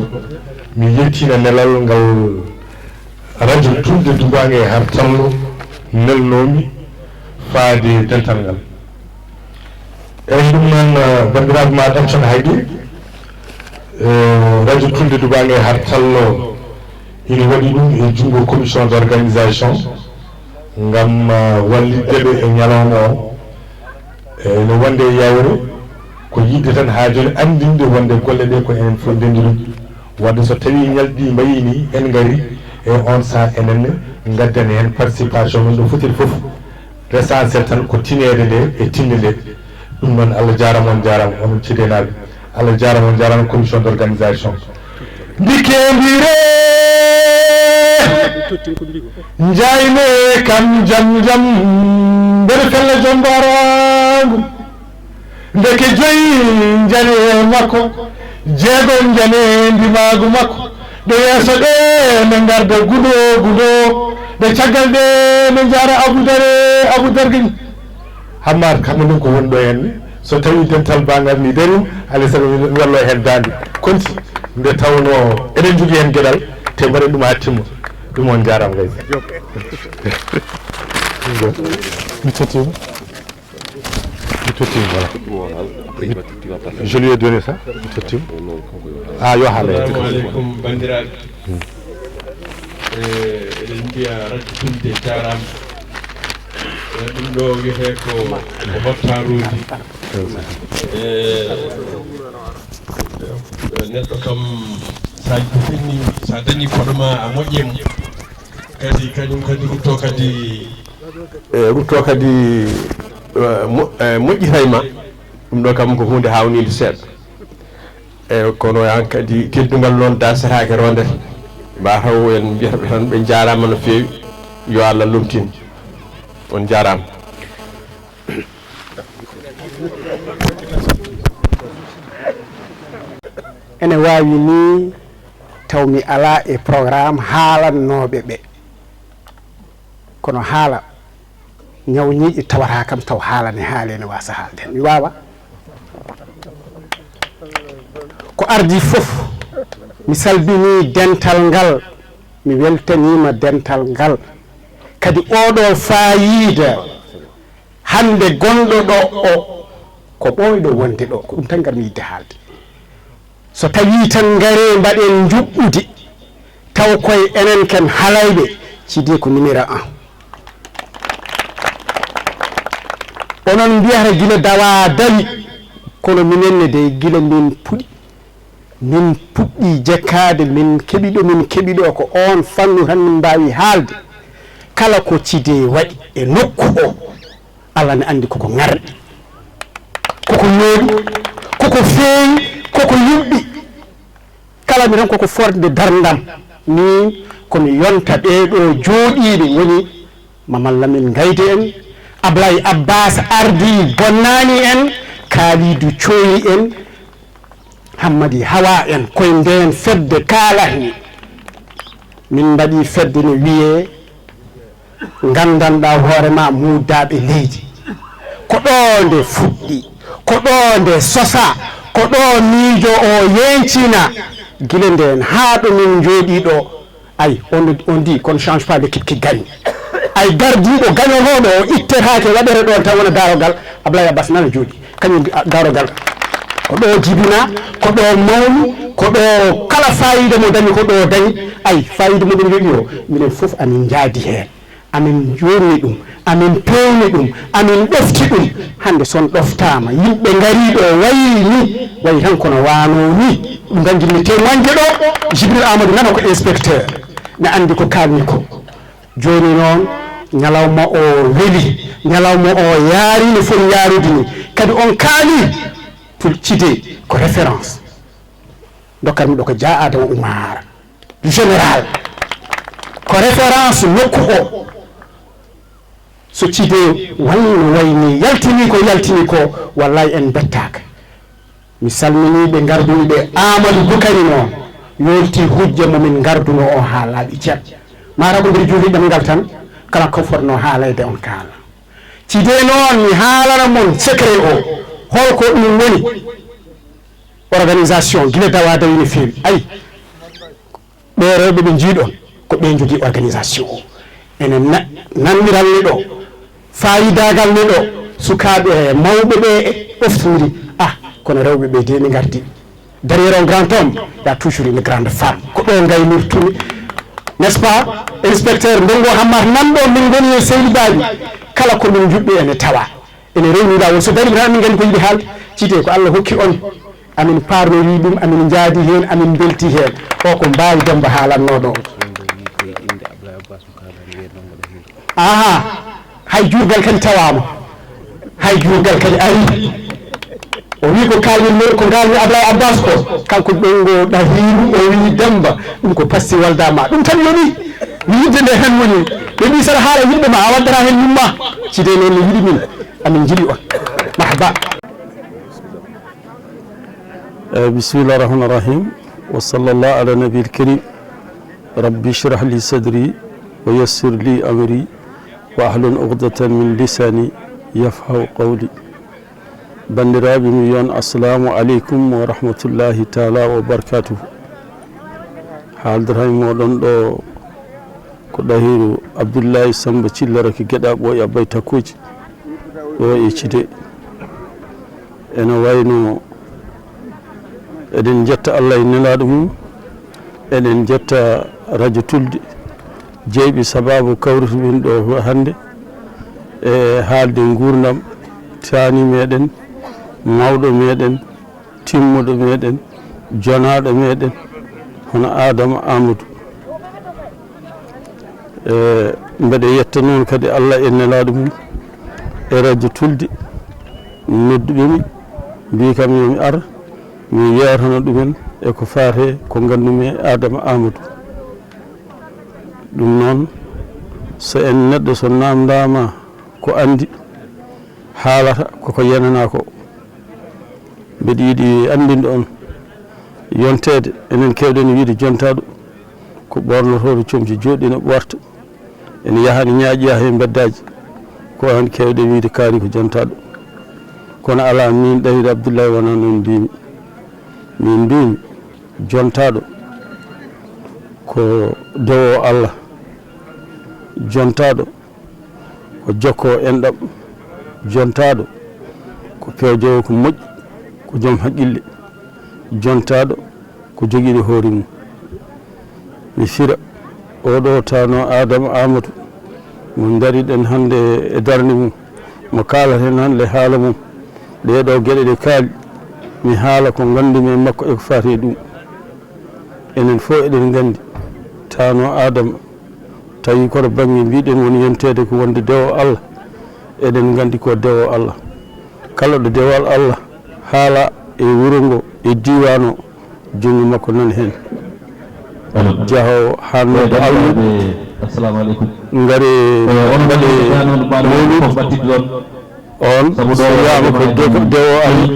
mi yettina nelal ngal radio Tulde Dubago e hartallo nelnomi faade dental ngal eyyi ɗum noon bandiraɓe ma ɗamson haydi radio Tulde Dubago e hartallo ina waɗi ɗum e junngo commission d' organisation ngam walliddeɓe e ñalawma o ene wonde e yawre ko yidde tan ha joni andinde wonde golle ɗe ko enen fof ndendiɗum wadde so tawi ñalɗi mbayi ni en gari e on saaha enenne gaddani hen participation men ɗo fotiri foof l' essentiel tan ko tinede nde e tinde nde ɗum noon Allah jarama on jarama onon cidenaɓe Allah jarama on jarama commission d' organisation ndikendire jayne kam jam jam mbeɗa fella joom mbaragu ndeke joyi jane makko jeegom jane ndimagu makko ɗe yeeso ɗe ne garda guɗo guɗo ɗe caggal ɗe ne jara abou dargueñ hammata kamɓe ɗum ko woni ɗo henne so tawi dental bangal ni darim alay sago wello hen dande konti nde tawno eɗen jogui hen gueɗal te mbaɗen ɗum ha timma ɗum on jarama gay mi tottima voilà je lui ai donné ça mi tottima yo haala assalamu aleykum bandiraɓe eɗen mbiya radio Tulde jarama ɗum ɗo wiyete ko hottaruji neɗɗo kam saji ko fenni sa dañi koɗoma a moƴƴemo kadi kañum kadi rutto kadi moƴƴitayma ɗum ɗo kam ko hunde hawnide seeɗa e kono an kadi teddugal noon dasatake rondete mbataw en mbiyataɓe tan ɓe jarama no fewi yo Allah lomtin on jarama. ene wawi ni taw mi ala e programme haalannoɓe ɓe kono haala ñawñiiƴe tawata kam taw haalane haali ne wasa haalde mi wawa ko ardi fof mi salbini dental ngal mi weltanima dental ngal kadi oɗo fayida hande gonɗo ɗo o ko ɓoyɗo wonde ɗo ko ɗum tan garmi yidde haalde so tawi tan gaare mbaɗen juɓɓudi taw koye enen ken halayɓe Sidé ko numéro 1 onon mbiyata gila dawa dari kono minenne de gila min puɗɗi jekkade min keɓiɗo ko on fannu tan min mbawi haalde kala ko Sidé waɗi e nokku o Allah ne andi koko ngarɗi koko yooɗi koko feewi koko yuɓɓi kala mi tan koko forde darndam min komi yonta ɓeɗo jooɗiɓe woni Mamadou Lamine Gayde en Ablaye Abbas Ardi Bonnani en Kalidou Thioyi en Hammadi Hawa en koye nden fedde kalani min mbaɗi fedde no wiye gandanɗa hoorema muddaɓe leydi ko ɗo nde fuɗɗi ko ɗo nde sosa ko ɗo miijo o yencina guila nden haa ɗo min jooɗi ɗo ay on dit qu'on ne change pas l'équipe qui gagne ay gardiɗo gañonoɗo o ittetake waɗere ɗon tan wona darogal Ablaye Abbas nana jooɗi kañum darogal ko ɗo jibina ko ɗo mawni ko ɗo kala fayida mo dañi ko ɗo dañi ay fayida moɗon jooɗi o minen foof amin jaadi heen amin jurni ɗum amin pewni ɗum amin ɗofti ɗum hande son ɗoftama yimɓe gari ɗo wayni wayi tan kono wano ni ɗum tan jinmi témoigne ɗo Jibril Amadou nana ko inspecteur ne andi ko kalmi ko joni noon ñalawma o weeli ñalawma o yaari no foti yaarude ni kadi on kaali pour Sidé ko référence dokkarmi ɗo ko Dia Adama Oumar général ko référence nokku o so Sidé wayni yaltini ko wallahi en bettaka mi salmini ɓe garduni ɓe Amadou Boukari noon yolti hujja momin garduno o ha laaɓi ceeb mara ko nder juuɗe ɗemgal tan kala ko fotno haalayde on kaala Sidé noon mi haalana mon secret o holko ɗum woni organisation guila dawa dawi no fewi ayi ɓe rewɓe ɓe jiiɗon ko ɓe jogui organisation o ene nanmiranni ɗo fayidagal ni ɗo sukaɓe mawɓe ɓe ɓoftori kono rewɓe ɓe de ne gardi derrière un grand homme y a toujours une grande femme ko ɗo gaynirtumi n'est ce pas inspecteur ndongo Hammar nanɗo min goni e Seydou Bali kala ko min juɓɓi ene tawa ene rewniɗa won so dari tan min gandi ko yiɗi haalde Sidé ko Allah hokki on amin parnori ɗum amin jaadi hen amin belti hen o ko mbawi Demba haalannoɗo hay jurgal kadi tawama hay jurgal kadi ari o wi ko kalmi ko galmi Ablaye Abbas ko kanko ɗongo ɗahiru o wi Demba ɗum ko pasti waldama ɗum tan yoni mi yidde nde hen woni ɓe mbi saɗa haala yimɓe ma a waddata hen yumma Sidé noon no yiɗi min amin jiiɗi on marhaba. bismillahi rahmani rahim wa sallallahu ala nabil karim rabbi shrah li sadri wa yassir li amri wa ahlun uqdatan min lisani yafqahu qawli bandiraɓe mi yon assalamu aleykum wa rahmatullahi taala wa barakatuhu haaldata moɗon ɗo ko ɗahiru Abdoullahi Samba Cillara ko gueɗa ɓooy abbay takkuji ɗo e Sidé ene wayno eɗen jetta Allah e nelaɗo mum eɗen jetta radio Tulde jeyɓi sababu kawrito min ɗo hande e haalde gurdam tani meɗen mawɗo meɗen timmuɗo meɗen jonaɗo meɗen hono Adama Amadou mbeɗa yetta noon kadi Allah e nelaɗo mum e radio Tulde nodduɓemi mbi kam yomi ar mi yeetono ɗumen e ko faate ko ngandumi Adama Amadou ɗum noon so en neɗɗo so namdama ko andi haalata koko yenana ko mbeɗa yiiɗi andinde on yontede enen kewɗen wiide jontaɗo ko ɓornotoɗo comci joɗɗi no ɓorta ene yahani ñaaƴiya he beddaji ko an kewɗe wiide kaari ko jontaɗo kono ala min Dawid Abdoulaye wona noon mbimi min mbimi jontaɗo ko dewo Allah jontaɗo ko jokko enɗam jontaɗo ko pewjowo ko moƴƴi ko joom haqqille jontaɗo ko joguiɗo hoore mum mi fira oɗo tawno Adama Amadou mo dariɗen hande e darde mum mo kaalaten hande haala mum ɗeɗo gueɗe ɗe kaali mi haala ko gandumi e makko eko fati e ɗum enen fof eɗen gandi tawno Adama tawi koto banggue mbiɗen woni yontede ko wonde dewo Allah eɗen gandi ko dewo Allah kala ɗo dewal Allah haala e wuro ngo e diwan o jungo makko nani hen jahowo hannode Allah assalamu aleykum ngari mbaɗe on so wiyama ko dewo Allah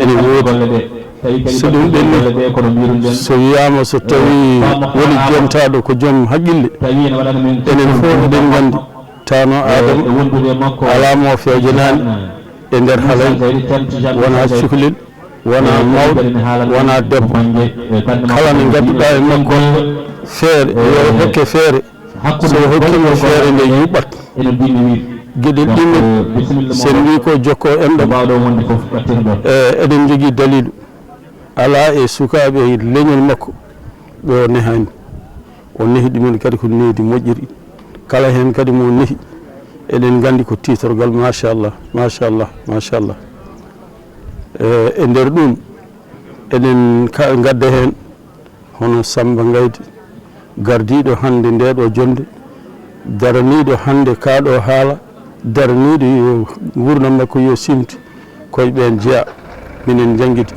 ene woodi so ɗum ɓenni so wiyama so tawi woni jontaɗo ko joom haqqille enen fof eɗen gandi tawno Adama ala mo fewjanani e nder halay wona cukalel wona mawɗo wona debbo kala nde gadduɗa e makko feere yo hokke feere so hokkimo feere nde yuɓɓat gueɗel ɗimmel sen wi ko jokko enɗam eɗen jogui dalilu ala e sukaɓe leñol makko ɓe o nehani o nehi ɗumen kadi ko nehdi moƴƴiri kala hen kadi mo nehi eɗen gandi ko titorgal machallah machallah machallah e nder ɗum eɗen gadda hen hono Samba Gayde gardiɗo hande ndeɗo jonde daraniɗo hande kaɗo haala daraniɗo yo gurdam makko yo simti koye ɓen jeeya minen jangguidi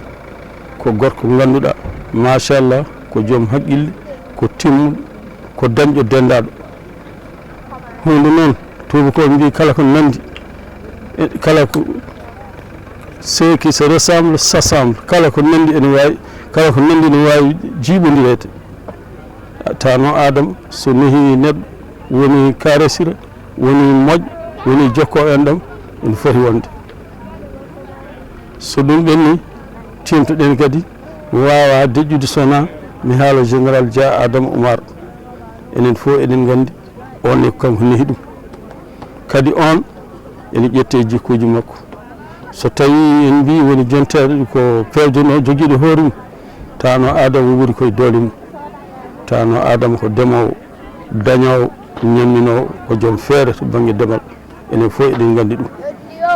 ko gorko ganduɗa machallah ko joom haqqille ko timmuɗo ko dañƴo dendaɗo hunde noon tubakoɓe mbi kala ko nandi kala ko ce qui se ressemble s'assemble kala ko nandi ene wawi kala ko nandi ne wawi jiiɓodirede tawno Adama so nehi neɗɗo woni karesira woni moƴƴo woni jokko enɗam ene foti wonde so ɗum ɓenni timtoɗen kadi mi wawa deƴƴude sona mi haala général Dia Adama Oumar enen fof eɗen gandi on e kanko nehi ɗum kadi on ene ƴette jikkuji makko so tawi en mbi woni jonteɗo ko pewjono joguiɗo hoore mum tawno Adama wuri koye doole mum tawno Adama ko ndemowo dañowo ñamminowo ko joom feere to banggue ndemal enen fof eɗen gandi ɗum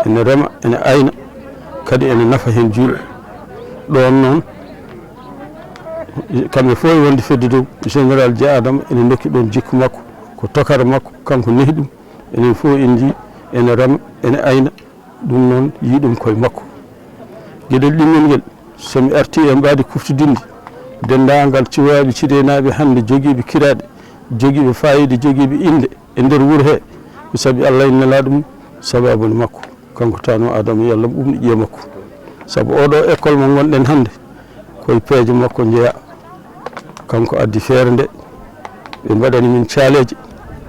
ene rema ene ayna kadi ene nafa hen juuɗe ɗon noon kamɓe fof e wonde fedde dow général Dia Adama ene dokki ɗon jikku makko ko tokara makko kanko nehi ɗum enen fof en jii ene rema ene ayna ɗum noon yiɗum koye makko gueɗel ɗimmel nguel somi arti e mbadi kuftodinde dendagal cuwaɓe cidenaɓe hande joguiɓe kiraɗe joguiɓe fayida joguiɓe inde e nder wuuro he ko saabi Allah e nelaɗo mum sababude makko kanko tawno Adama yo Allah ɓumɗo ƴiye makko saabu oɗo école mo gonɗen hande koye peeje makko jeeya kanko addi feere nde ɓe mbaɗani min caaleje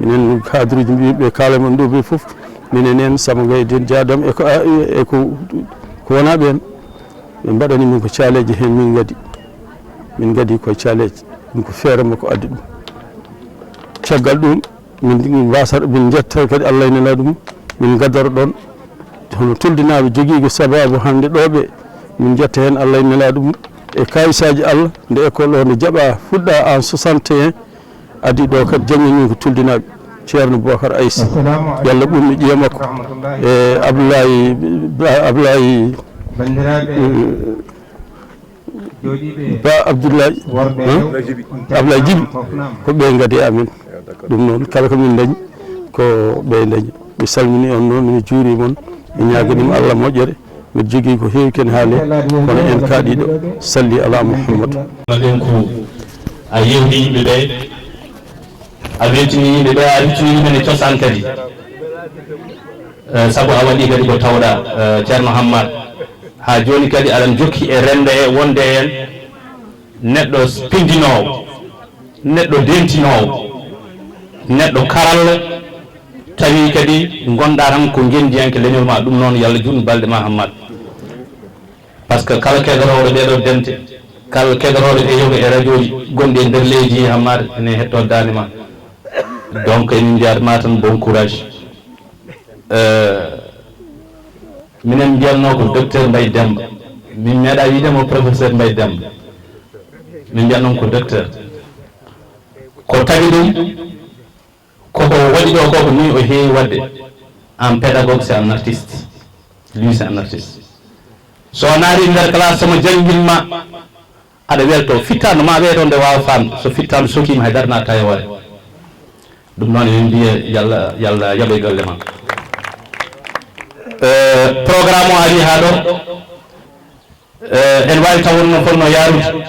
minen haaduruji mbiɓe kaalamen ɗo ɓe foof minen en Samba Gayde Diadam ko wona ɓen ɓe mbaɗani min ko caaleje hen min gadi koye caaleje ɗum ko feere makko addi ɗum caggal ɗum min mbasata min jetta kadi Allah e nelaɗo mum min gaddoro ɗon hono tuldinaɓe joguigo sababu hande ɗoɓe min jetta hen Allah e nelaɗo mum e kayisaji Allah nde école o nde jaaɓa fuɗɗa en 61 adi ɗo kadi jaññi ko tuldinaɓe ceerno Bocar Aïssa yo Allah ɓummi ƴiye makko e Abdoulaye ba Abdoulaye Abdoulaye Djiby ko ɓe gadi e amin ɗum noon kala ko min dañi ko ɓe dañi mi salmini on noon mi juuri moon mi ñaganima Allah moƴƴere mbiɗa jogui ko heewi ken haale kono en kaaɗiɗo salli ala Mouhammadou ɗen ko a yewni yimɓe ɓe a weltini yimɓe ɓe a riccini yimɓe ne cosaan kadi sabu a waɗi kadi ko tawɗa ceerno Hammad ha joni kadi aɗan jokki e rende e wonde hen neɗɗo pindinowo neɗɗo dentinowo neɗɗo karalla tawi kadi gonɗa tan ko gendiyanke leñol ma ɗum noon yo Allah junnu balɗe ma Hammad par ce que kala keɗotoɗo ɗeɗo dente kala keɗotoɗo e yoga e radio ji gonɗi e nder leydi Hammad ene hetto dande ma donc emin mbiyatma tan bon courage minen mbiyatno ko docteur Mbaye Demba min meeɗa wiidemo professeur Mbaye Demba min mbiyat noon ko docteur ko tagi ɗum koko waɗi ɗo koko ni o heewi wadde en pédagogue c'est un artiste lui c'est un artiste so naari nder classe somo jangguinma aɗa welto fittando ma ɓeeɗo nde wawa famde so fittando sokima haydara natta e hoore ɗum noon emin mbiya yallah yaaɓe golle ma programme o ari ha ɗo en wawi taw no fonno yarude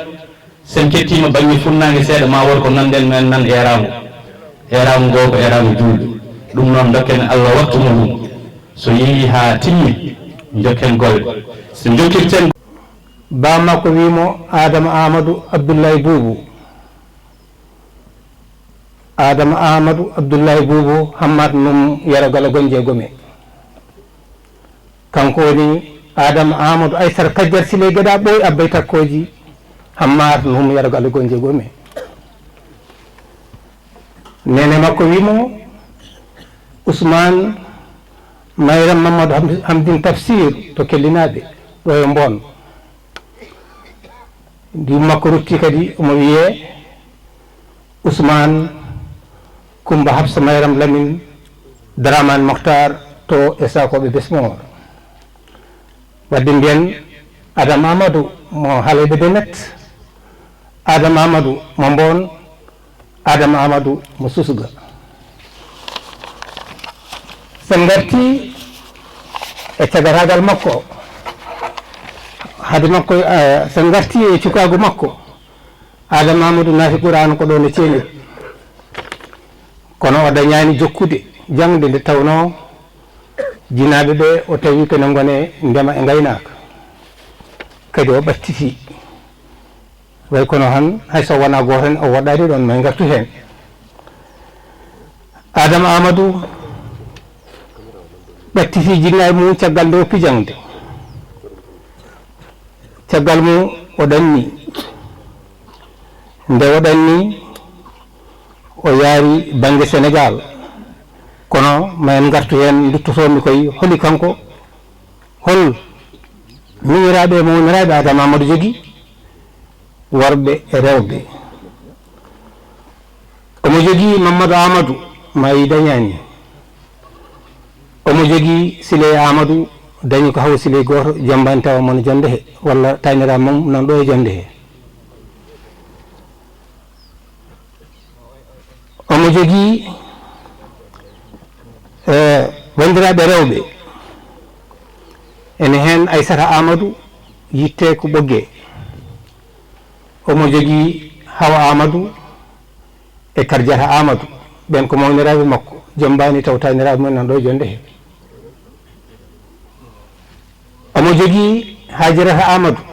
sen kettima banggue funnague seeɗa ma won ko nanden men nan erago ngo ko erago julɗo ɗum noon dokken Allah wattuno ɗum so yeehi ha timmi jokken golle so jokkirten ba makko wimo Adama Amadou Abdoulaye Boubou Adama Amadou Abdoulaye Boubou Hammad num yaragala gonje gome kanko woni Adama Amadou Aissata Kadiar Sile Gueɗa ɓooy abbay takkoji Hammad num yaragala gonje gome nene makko wimo Ousmane Mayram Mamadou Hamdine Tafsir to kellinaɓe ɗo e Mbon ndi makko rutti kadi omo wiye Ousmane Coumba Hafsa Mayram Lamine Dramane Mokhtar to e sakoɓe Besmor wadde mbiyen Adama Amadou mo Halede Benet Adama Amadou mo Mbon Adama Amadou mo Susuga sen garti e cagatagal makko hade makko sen garti e cukagu makko Adama Amadou naati Qur'an ko ɗo ne ceeñi kono o dañani jokkude jangde nde tawno jinaɓe ɓe o tawi kene gone ndema e gaynaka kadi o ɓattiti way kono han hayso wona goto hen o waɗani ɗon may gartu hen Adama Amadou ɓattiti jinnaɓe mum caggal nde o pijangde caggal mum o ɗanni nde o ɗanni o yaari banggue Sénégal kono mayen gartu hen duttotomi koye holi kanko hol miñiraɓe mo woniraɓe Adama Amadou jogui worɓe e rewɓe omo jogui Mamadou Amadou ma yi dañani omo jogui Sile Amadou dañi ko haw Sile goto jambani tawa mono jonde he walla taynira mum nan ɗo e jonde he omo jogui wandiraɓe rewɓe ene hen Aissata Amadou yitte ko ɓogge omo jogui Hawa Amadou e Kardiata Amadou ɓen ko mawniraɓe makko jombani taw taniraɓe mum nan ɗo e jonde he omo jogui Hajirata Amadou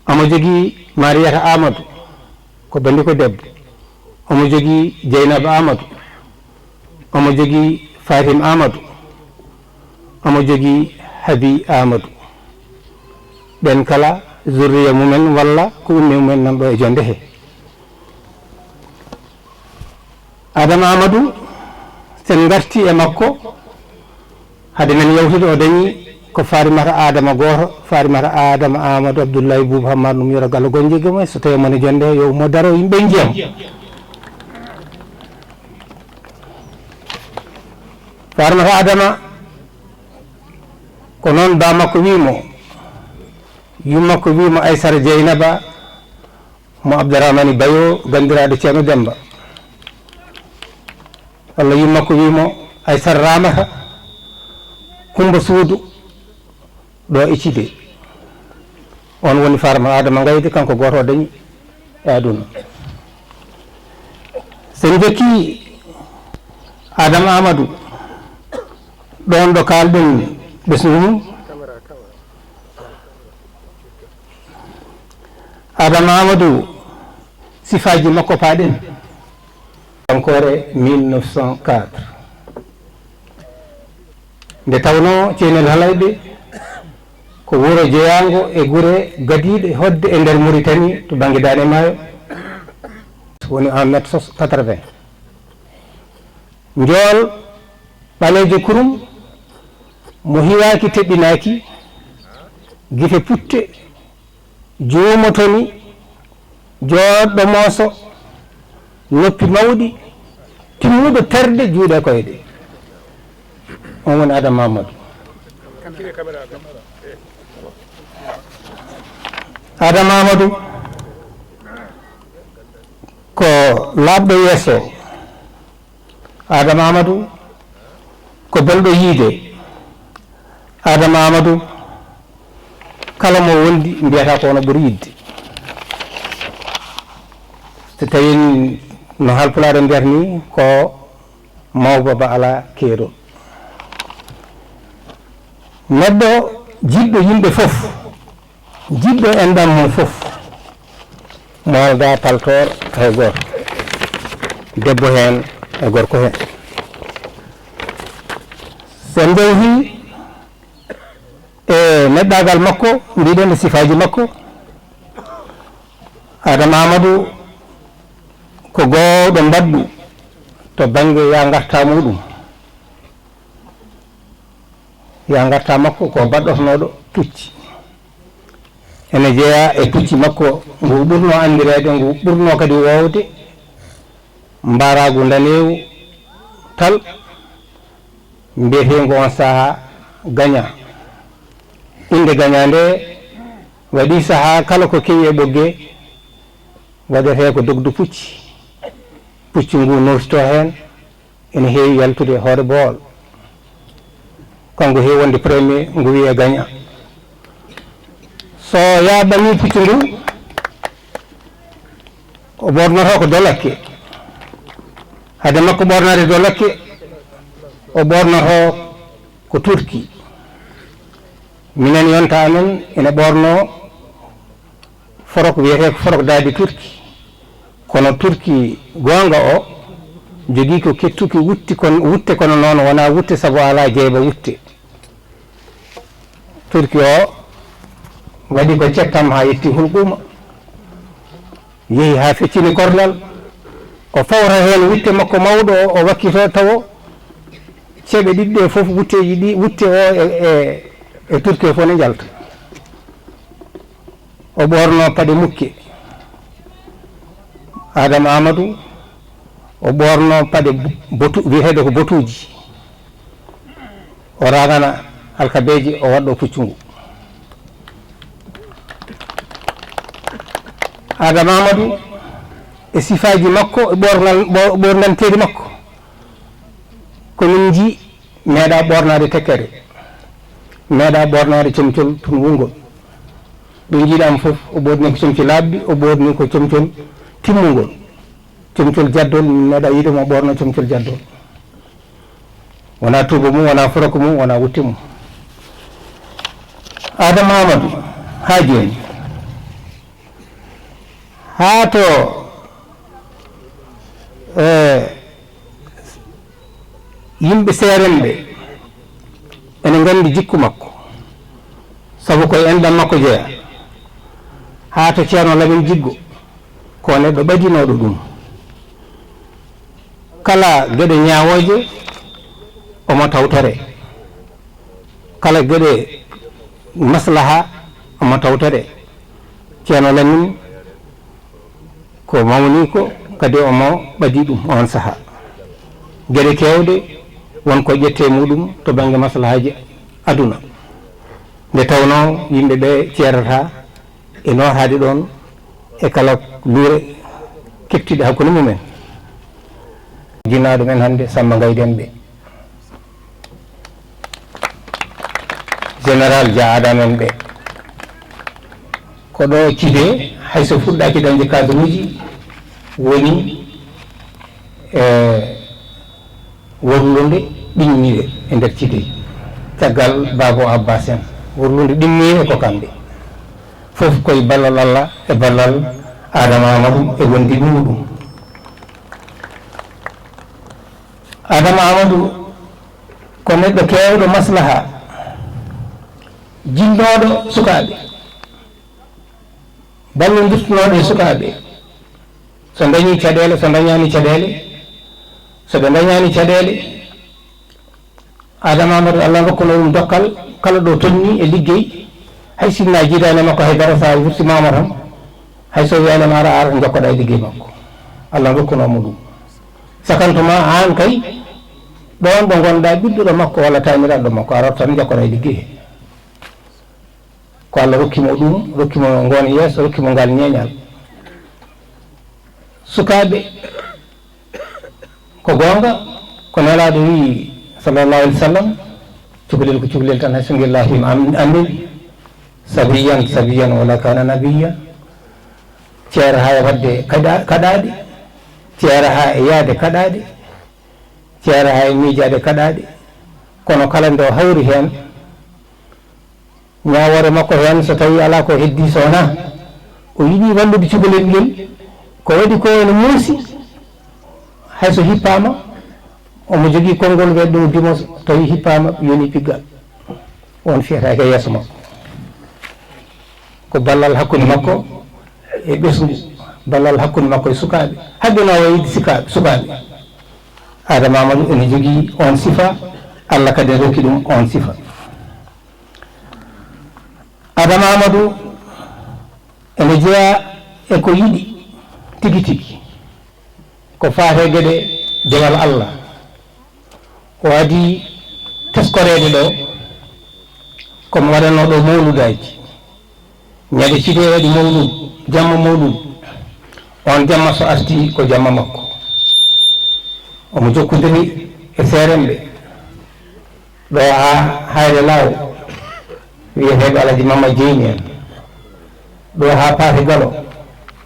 omo jogui Mariata Amadou ko bandi ko debbo omo jogui Dieynaba Amadou omo jogui Fatim Amadou omo jogui Habi Amadou ɓen kala zurriya mumen walla ko ummi mumen nan ɗo e jonde he Adama Amadou sen garti e makko hade men yawtude o dañi ko Farimata Adama goto Farimata Adama Amadou Abdoulaye Boubou Hammad num yoro gallo gonje gum so tawi mone jonde yo mo daro yimɓe jiyam Farimata Adama ko noon ba makko wimo yummakko wimo Aissata Dieynaba mo Abdourahmani Bayo gandiraɗo ceerno Demba walla yummakko wimo Aissata Ramata Kumba Suudu ɗo e Cidé on woni Farma Adama Gayde kanko goto o dañi e aduna sen jokki Adama Amadou ɗon ɗo kalɗen ɓesgu mum Adama Amadou sifaji makko paaɗen encore 1904 nde tawno Ceynel Halayɓe ko wuro jeeyango e gure gadiɗe hodde e nder Mauritanie to banggue Dane Maayo woni 1m80 njool ɓalejo kurum mo hiwaki teɓɓinaki guite putte joomotoni jooɗɗo mooso noppi mawɗi timmuɗo terde juuɗe koyɗe on woni Adama Amadou Adama Amadou ko laaɓɗo yeeso Adama Amadou ko belɗo yiide Adama Amadou kala mo wondi mbiyata ko ono ɓuri yidde so tawi no Haalpulaar mbiyata ni ko mawba ba ala keerol neɗɗo jiɗɗo yimɓe fof jiɗɗo enɗam mum fof mo walda paltor hay goto debbo hen e gorko hen sen njeehi e neɗɗagal makko mbiɗen e sifaji makko Adama Amadou ko gowɗo mbaddu to banggue ya garta muɗum ya garta makko ko baɗɗotonoɗo pucci ene jeeya e pucci makko ngu ɓurno andirede ngu ɓurno kadi wowde mbaragu danewu tal mbiyetego on saaha gaña inde gaña nde waɗi saaha kala ko kewi e ɓogge waɗete ko dogdu pucci pucci ngu nortito hen ene heewi yaltude hoore bool kanko heewi wonde premier ngu wiye gaña so yaɓani pucci ngu o ɓornoto ko dolakke hade makko ɓornade dolakke o ɓornoto ko turki minen yonta amen ene ɓorno forok wiyete ko forok daadi turki kono turki gonga o jogui ko kettuki wutte kono noon wona wutte saabu ala jeeɓa wutte turki o waɗi ko cekkam ha yetti hulɓuma yeehi ha feccini korlal o fawra hen wutte makko mawɗo o wakkito tawo ceeɓe ɗiɗɗe fof wutteji ɗi wutte o e turki o fof ne jalta o ɓorno paɗe mukke Adama Amadou o ɓorno paɗe botu wiyeteɗo ko botuji o ragana alkabeji o waɗɗo puccu Adama Amadou e sifaji makko e ɓornantedi makko komin ji meeɗa ɓornade tekkere meeɗa ɓornade comcol tun wungol ɗum jiiɗama fof o ɓorni ko comci labbi o ɓorni ko comcol timmugol comcol jaddol meeɗa yiide mo ɓorno comcol jaddol wona tuba mum wona foroko mum wona wutte mum Adama Amadou ha joni ha to yimɓe seeren ɓe ene gandi jikku makko saabu koye enɗam makko jeeya ha to ceerno Lamin Jiggo ko neɗɗo ɓadinoɗo ɗum kala gueɗe ñawoje omo tawtore kala gueɗe maslaha omo tawtore ceerno Lamin ko mawni ko kadi omo ɓadi ɗum on saaha gueɗe kewɗe wonko ƴette muɗum to banggue maslahaji aduna nde tawno yimɓe ɓe ceerata e nootade ɗon e kala luure keptiɗe hakkude mumen. jinnaɗo men hannde Samba Gayden ɓe, général Dia Adama en ɓe, ko ɗo Cide hayso fuɗɗaki dañde cadre uji woni worlude ɗimmire e nder Cide caggal Babo Abbas en. worlude ɗimmire ko kamɓe fof koye ballal Allah e ballal Adama Amadou e wondiɓe muɗum. Adama Amadou ko neɗɗo kewɗo maslaha, jinnoɗo sukaɓe, ballodirtunoɗo e sukaɓe. So dañi caɗele, so dañani caɗele, so ɓe dañani caɗele, Adama Amadou Allah rokkuno ɗum dokkal kala ɗo tonni e liggey, hay sinna jiidani makko haydara sa wurtimama tan hay so wiyanema ara jokkoɗa e liggey makko. Allah rokkunomo ɗum. Sakantuma an kay ɗon ɗo gonɗa ɓiɗɗuɗo makko walla tamiraɗo makko a rota tan jokkoɗa e liggey ko Allah rokkimo ɗum, rokkimo ngon yeeso, rokkimo ngal ñeeñal. Sukaɓe ko gonga ko nelaɗo wi sallallahu alaihi wasallam, cukalel ko cukalel tan hay so ngellahima annabi sabiyan sabiyan wala kana nabiyan. Ceera ha e wadde kaɗaɗe, ceera ha e yaade kaɗaɗe, ceera ha e miijade kaɗaɗe, kono kala nde o hawri hen ñawore makko hen so tawi ala ko heddi sowona o yiɗi wallude cukalel ngel, ko waɗi ko ene muusi hayso hippama omo jogui konngol weɗ ɗum dimo tawi hippama yoni piggal on fiyatake e yeeso makko. Ko ballal hakkude makko e ɓesgu, ballal hakkude makko e sukaɓe, haɓɓino o yiɗi sukaɓe. Adama Amadou ene jogui on sifa, Allah kadi e rokki ɗum on sifa. Adama Amadou ene jeeya e ko yiɗi tigi tigi ko faate gueɗe dewal Allah. O adi teskorede ɗo komo waɗanno ɗo mawludaji. ñande Cide waɗi mawlud, jamma mawlud, on jamma so arti ko jamma makko. Omo jokkodiri e seeremɓe ɗo ha hayre law wiyeteɓe Alaji Mamma Jeyni en, ɗo ha Paate Galo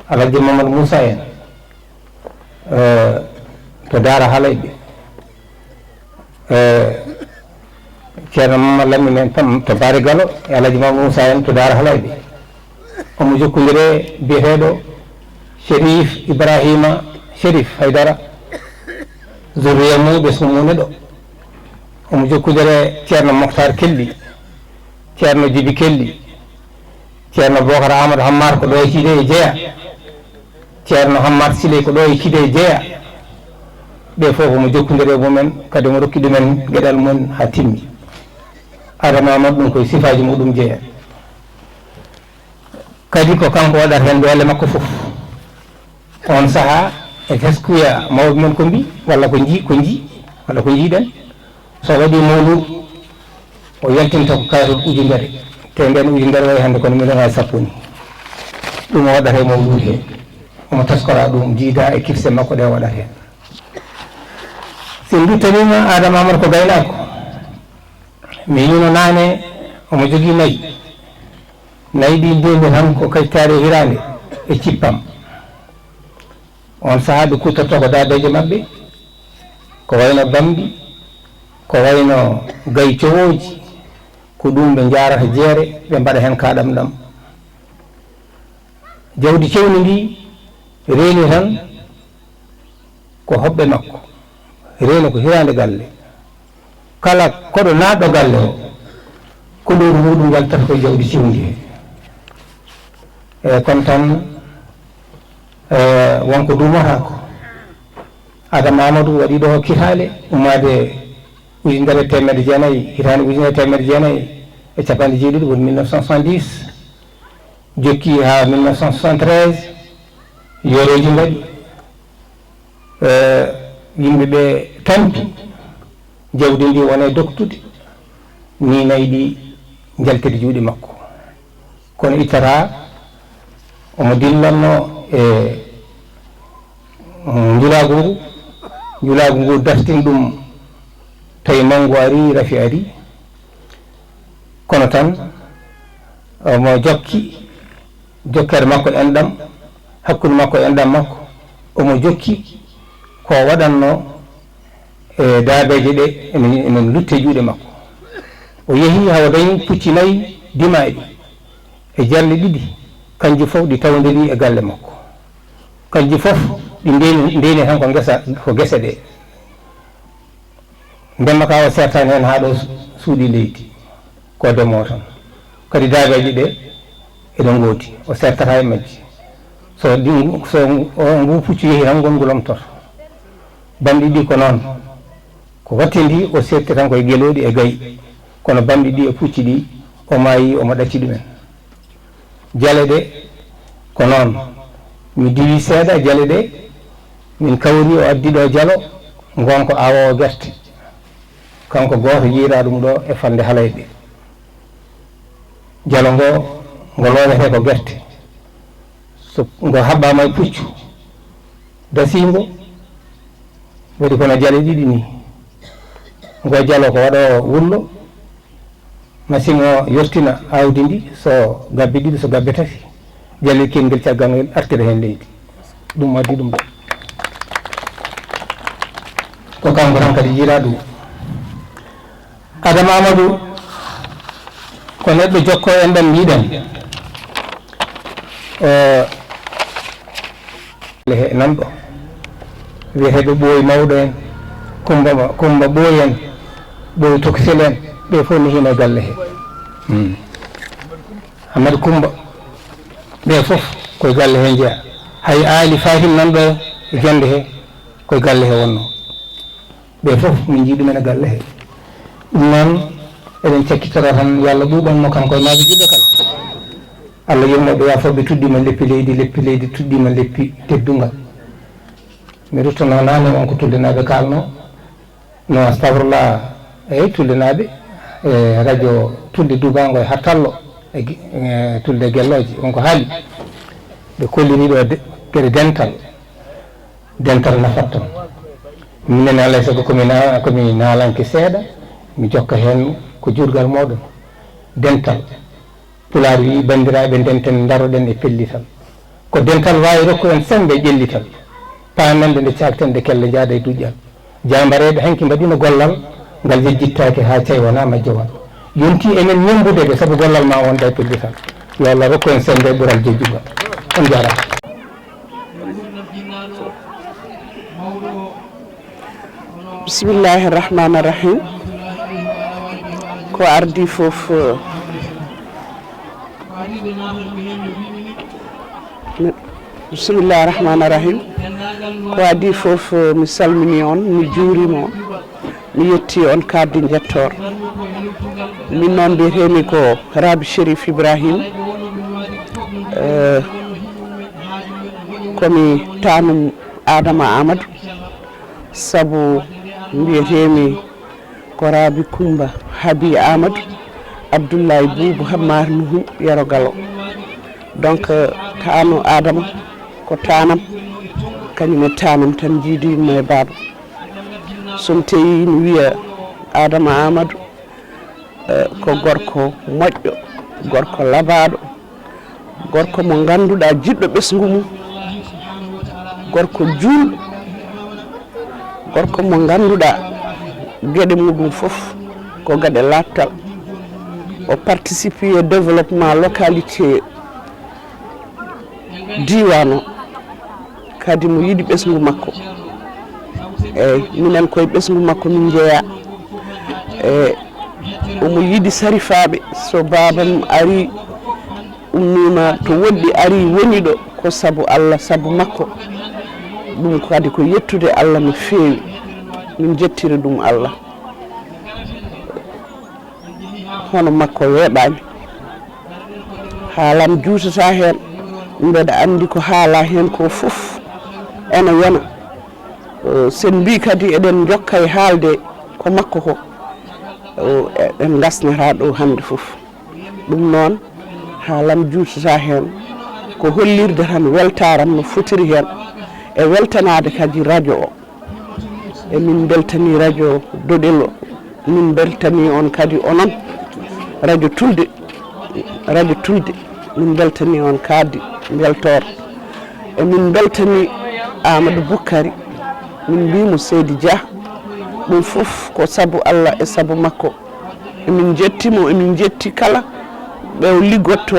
Alaji Mamadou Moussa en, to Daara Halayɓe ceerno Mamma Lamine en tam to Paate Galo e Alaji Mamadou Moussa en to Daara Halayɓe. Omo jokkodire biyeteɗo Chérif Ibrahima Chérif Haydara zurriya muɓe sumune ɗo. Omo jokkodire ceerno Mokhtar Kelli, ceerno Djibi Kelli, ceerno Bocar Amadou Hammar ko ɗo e Cide e jeeya, ceerno Hammar Siley ko ɗo e Cide e jeeya. Ɓe fof omo jokkodire mumen kadi omo rokki ɗumen gueɗal mum ha timmi. Adama Amadou ɗum koye sifaji muɗum jeeya. Kadi ko kanko waɗata hen doole makko fof. On saaha e teskuya mawɓe men ko mbi walla ko jiiɗen, so waɗi mawlud o yaltinta ko kayru ujunere, te nden ujunere wayi hannde kono million ngaji 10 ni. Ɗum o waɗata e mawlud he, omo taskora ɗum jiida e kirse makko ɗe waɗata hen. Sen duttanima Adama Amadou ko gaynako, mi yino nane omo jogui nayi ɗi ndendi tan ko kacitare hirande e cippam. On saaha ɓe kuttorto ko dadeje mabɓe, ko wayno bambi, ko wayno gayi cowoji, ko ɗum ɓe jarata jeere ɓe mbaɗa hen kaɗam ɗam. Jawdi cewni ndi reeni tan ko hoɓɓe makko, reeni ko hirande galle. Kala koɗo naɗɗo galle o ko ɗoru muɗum yaltata koye jawdi cewndi he. Kono tan wonko duumotako. Adama Amadou waɗi ɗo kitale ummade 1990 hitande 1990 e capanɗe jeeɗiɗi woni 1970 jokki ha 1973 yoroji mbaɗi yimɓeɓe tampi jawdi ndi wona e doktude ni nayi ɗi jaltide juuɗe makko kono ittata omo dillanno e njulaagu ngu dartin ɗum tawi mangu ari rafi ari kono tan omo jokkere makko enɗam hakkude makko e enɗam makko omo jokki ko waɗanno e daabeje ɗe enen lutte juuɗe makko o yeehi hawa dañi pucci 4 dimaaɗi e jalle 2 kanji fof ɗi tawdiri e galle makko kanji fof ɗi ndeni tan ko gese ɗe ndemma ka o sertani hen haa ɗo suuɗi leydi ko demoo tan kadi daabeje ɗe eɗen gooti o sertata e majji so ngu puccu yeehi tan ngol ngulomtoto bamɗi ɗi ko noon ko wattindi o setti tan koye geloɗi e gayi kono bamɗi ɗi e pucci ɗi o maayi omo ɗacci ɗumen jale ɗe ko noon mi diwi seeɗa jale ɗe min kawri o addi ɗo jalo gonko awowo gerte kanko gooto jiira ɗum ɗo e fande halayɓe jalo ngo loonete ko gerte so ngo haɓɓama e puccu dasingo waɗi kono jale 2 ni ngo jalo ko waɗo wullo machine o yettina awdi ndi so gabbe 2 so gabbe 3 jale kengel caggal ngel artira hen leydi ɗum addi ɗum ɗo ko kanko tan kadi jiira ɗum Adama Amadou ko neɗɗo jokko en ɗam mbiɗen he nanɗo wiyeteɓe ɓooyi mawɗo en kumba ɓooyi en ɓooyi tokosel en ɓe fof ne hina galle he Hamad Kumba ɓe fof koye galle he jeeya hay aali Fatim nanɗo e jonde he koye galle he wonno ɓe fof min jii ɗumen e galle he ɗum noon eɗen cakkitoro tan yo Allah ɓuuɓanmo kanko e maaɓe juɗɗo kala Allah yurmoɓe yafoɓe tuddima leppi leydi tuddima leppi teddungal mi ruttono nane wonko tullenaɓe kalno no astahfirullah eyyi tullenaɓe e radio tulde dubango e hattallo e tulde gelloje wonko haali ɓe kolliriɗo gueɗe dental nafat tan minen alay saago komi naalanke seeɗa mi jokka hen ko jurgal moɗon dental pulaar wi bandiraɓe denten daroɗen e pellital ko dental wawi rokku en sembe ƴellital pamande nde cakten nde kelle jaada e duƴƴal jambareɓe hanki mbaɗino gollal ngal jejjittake ha tawi wona majjowal yonti enen ñembudeɓe saabu gollal ma wonda e pellital yo Allah rokku en sembe ɓuural jejjugal on jarama bismillahi rahmani rahim ko ardi fof bismillahi rahmani rahim ko adi fof mi salmini on mi juurima on mi yetti on kadde jettor min noon mbiyetemi ko Rabi Chérif Ibrahim komi tanum Adama Amadou sabu mbiyetemi ko Rabi Kumba Habi Amadou Abdoulaye Boubou Hammar Nuhum Yero Gallo donc tano Adama ko tanam kañum e tanam tan jiidimo e baaba somi tawi mi wiya Adama Amadou ko gorko moƴƴo gorko labaɗo gorko mo ganduɗa jiɗɗo ɓesgu mum gorko julɗo gorko mo ganduɗa gueɗe muɗum fof ko gueɗe lattal o participe e développement localité diwan o kadi mo yiɗi ɓesgu makko eyyi minen koye ɓesgu makko min jeeya omo yiɗi sarifaɓe so babam ari ummima to woɗɗi ari woni ɗo ko saabu Allah saabu makko ɗum kadi ko yettude Allah no feewi min jettiri ɗum Allah hono makko weeɓani haalam juutata hen mbeɗa andi ko haala hen ko fof ene wona sen mbi kadi eɗen jokka e haalde ko makko ko eɗen gasnata ɗo hande fof ɗum noon haalam juutata heen ko hollirde tan weltaram no fotiri heen e weltanade kadi radio o emin beltani radio Doɗel o min beltani on kadi onon radio Tulde min beltani on kaddi beltor emin beltani Amadou Boukary min mbimo Seydi Dia ɗum fof ko sabu Allah e sabu makko emin jettimo emin jetti kala ɓe liggotto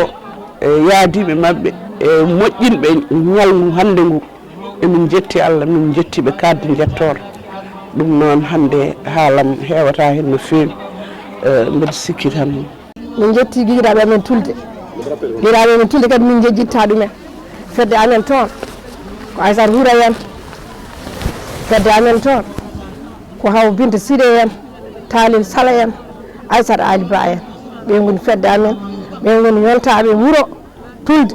e yaadiɓe mabɓe e moƴƴinɓe ñalngu hande ngu emin jetti Allah min jettiɓe kaddi jettore ɗum noon hande haalam hewata hen no feewi mbeɗa sikki tan min jetti guiɗaɓe amen Tulde guiɗaɓe amen Tulde kadi min jejjitta ɗumen fedde amen toon ko Aissata Houra en fedde amen toon ko Hawa Binta Siré en Talil Sala en Aissata Ali Ba en ɓe goni fedde amen ɓe goni yontaɓe wuuro Tulde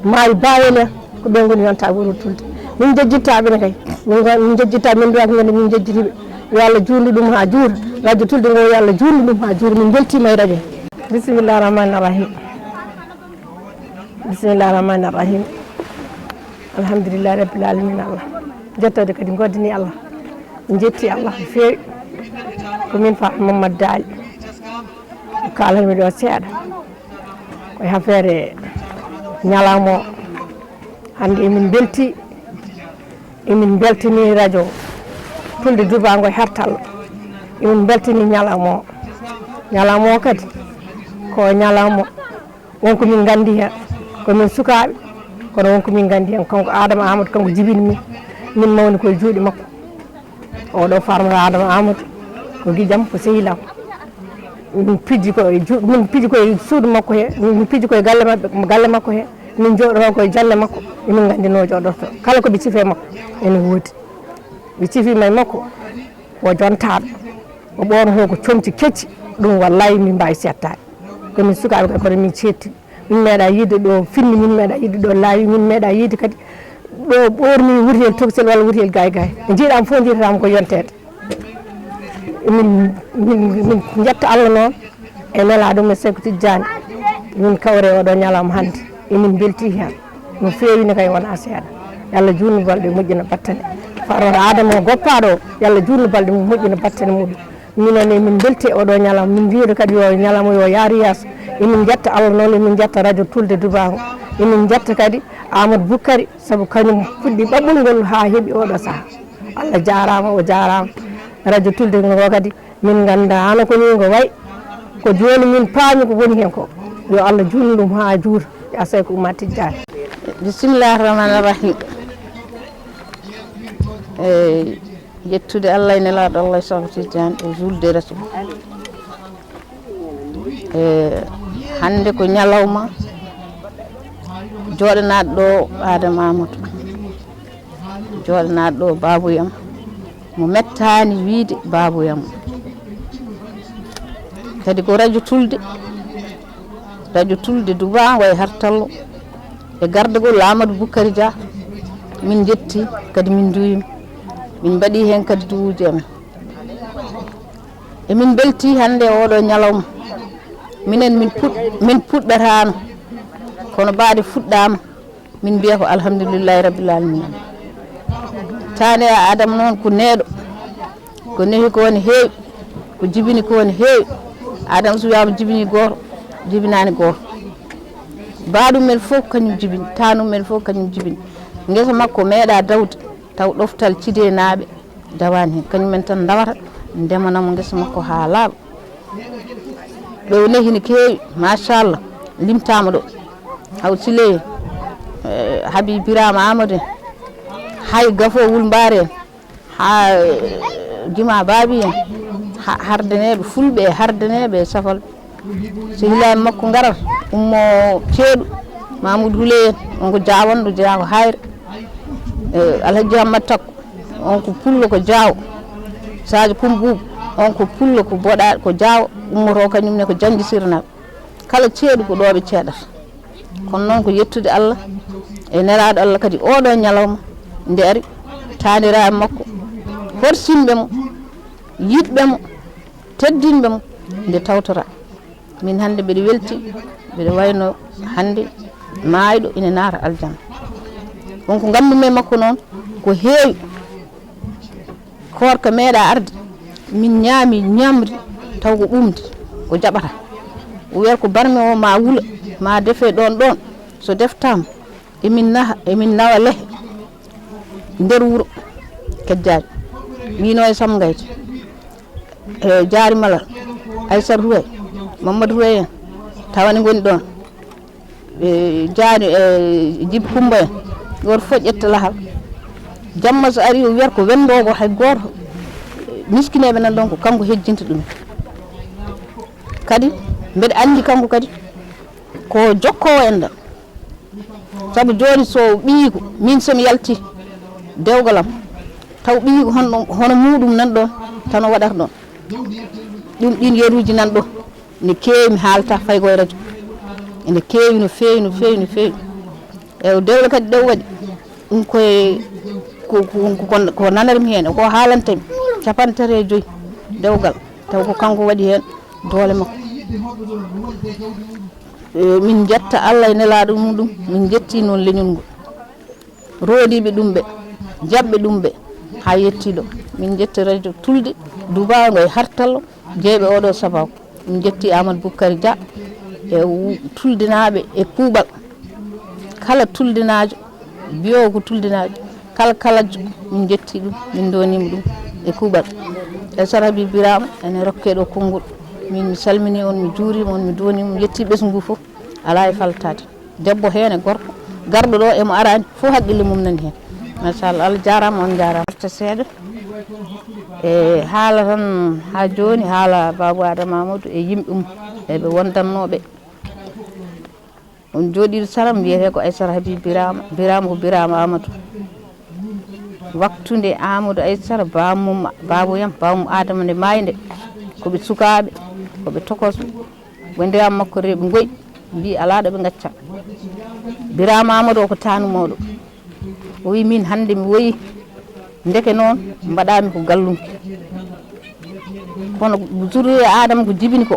Mari Bawen en ko ɓe goni yontaɓe wuuro Tulde min jejjittaɓene kay min jejjitta min duwata gande min jejjitiɓe yo Allah juurnu ɗum ha juura radio Tulde ngo yo Allah juurnu ɗum ha juura min beltima e radio bisimillahi rahmani rahim bisimillahi rahmani rahim alhamdulillahi rabbil alamin Allah jettode kadi goddini Allah min jetti Allah no feewi komin Fatou Mamadou Daly kalanmi ɗo seeɗa koye affaire ñalawma o hande emin belti emin beltani radio Tulde Dubago e hartallo emin beltani ñalawma o kadi ko ñalawma wonko min gandi hen komin sukaɓe kono wonko min gandi hen kanko Adama Amadou kanko jibini min mawni koye juuɗe makko oɗo farmata Adama Amadou ko guijam ko sehilam min pijji koye suudu makko he min pijji koye galle makko he min jooɗoto koye jalle makko emin gandino jooɗoto kala koɓe ciife makko ene woodi ɓe ciifima e makko o jontaɗo o ɓornoto ko comci kecci ɗum wallahi min mbawi settade komin sukaɓe kadi kono min cetti min meeɗa yidde ɗo finni min meeɗa yidde ɗo laawi min meeɗa yidde kadi ɗo ɓorni wurtel tokosel walla wurtel gay no jiiɗam fof jiitatama ko yontede min jetta Allah noon e nelaɗo men Sékou Tidiane min kawre oɗo ñalawma hande emin belti hen no fewini kay wona seeɗa yo Allah jurno balɗe moƴƴina battane farota Adama o goppaɗo o yo Allah jurno balɗe moƴƴina battane muɗum minen emin belti oɗo ñalawma min mbiɗo kadi yo ñalawma yo yaari yeeso emin jetta Allah noon emin jetta radio Tulde Dubago emin jetta kadi Amadou Boukary saabu kañum fuɗɗi ɓaɓɓol ngol ha heeɓi oɗo saaha Allah jarama o jarama radio Tulde ngo kadi min ganda hano ko ni ngo wayi ko joni min paami ko woni hen ko yo Allah jurnu ɗum ha juura ya Sékou Oumar Tidiane bisimillahi rahmani rahim yettude Allah e nelaɗo Allah Sékou Tidiane e julde rasul hande ko ñalawma joɗanaɗo ɗo Adama Amadou joɗanaɗo ɗo babouyam mo mettani wiide babouyam kadi ko radio Tulde Dubago e hartallo e gardagol Amadou Boukary Dia min jetti kadi min duwimi min mbaɗi hen kadi duwuji amen emin belti hande oɗo ñalawma minen min puɗɗatano kono baade fuɗɗama min mbiya ko alhamdulillahi rabbil alamin tane Adama noon ko neeɗo ko nehi ko woni heewi ko jibini ko woni heewi Adama so wiyama jibini goto jibinani goto baɗum men fof kañum jibini tanum men fof kañum jibini guesa makko meeɗa dawde taw ɗoftal Cidé naaɓe dawani hen kañumen tan dawata ndemanamo guesa makko ha laaɓa ɗo nehi ne keewi machallah limtama ɗo haw Sileye Habib Birama Amadou hay Gafo Wulmbare en ha Dima Babi en hardaneɓe fulɓe e hardaneɓe e safal so hilani makko garat ummo ceeɗu Mamoudou Houleye en on ko jawanɗo jeeya ko hayre Alhaji Hammat Takko on ko pullo ko Diawo Sadio Koumboubou on ko pullo ko boɗaɗo ko Diawo ummoto kañumne ko Diangui Sirnaɓe kala ceeɗu ko ɗo ɓe ceeɗata kono noon ko yettude Allah e nelaɗo Allah kadi oɗo ñalawma nde ari taniraɓe makko horsimɓe mo yiɗɓe mo teddinɓe mo nde tawtora min hannde mbiɗa welti mbiɗa wayno hannde maayɗo ina naata aljanna wonko nganndume makko noon ko heewi korka meeɗa arde min ñaami ñamri taw ko ɓumde o jaɓata o wiyata ko barme o ma wula ma defe ɗon so deftama emin nawa lehe nder wuuro Keddiaɗe wino e Sam Gayte e Jaari Malal Aissata Huway Mamadou Huway en tawani goni ɗon e Jaari e Djiby Coumba en goto fof ƴetta lahal jamma so ari o wiyata ko wendogo hay goto miskineɓe nan ɗon ko kanko hejjinta ɗum kadi mbeɗa andi kanko kadi ko jokkowo enɗam saabu joni so ɓiyiko min somi yalti dewgalam taw ɓiyiko hono muɗum nan ɗon tan o waɗata ɗon ɗin yeruji nan ɗo ne kewi mi haalta fay koye radio ene kewi no fewi no fewi no fewi e dewle kadi ɗew waɗi ɗum koye ko nanarmi hen ko haalantami 35 dewgal taw ko kanko waɗi hen doole makko min jetta Allah e nelaɗo muɗum min jetti noon leñol ngol roodiɓe ɗum ɓe jaɓɓe ɗum ɓe ha yettiɗo min jetti radio Tulde Dubago e Hartallo jeeɓe oɗo sababu min jetti Amadou Boukary Dia e Tuldinaɓe e kuuɓal kala Tuldinajo biyo ko Tuldinajo kala kalajjo min jetti ɗum min donima ɗum e kuuɓal e Sarabi Birama ene rokke ɗo konngol min mi salmini on mi juurima on mi donima mi yetti ɓesgu ngu fof ala e faltade debbo hen e gorko garɗo ɗo emo arani fof haqqille mum nani hen machallah Allah jarama on jarama arta seeɗa e haala tan ha joni haala Babou Adama Amadou e yimɓe mum eɓe wondannoɓe on jooɗiɗo saram wiyete ko Aissata Habiby Birama ko Birama Amadou waktude Amadou Aissata baboyam bawmum Adama nde maayi nde koɓe sukaɓe koɓe tokoso ɓe ndewam makko reɓe goyi mbi ala ɗo ɓe gacca Birama Amadou o ko tanumoɗo o wi min hande mi woyi ndeke noon mbaɗami ko gallumki kono zurriye Adama ko jibini ko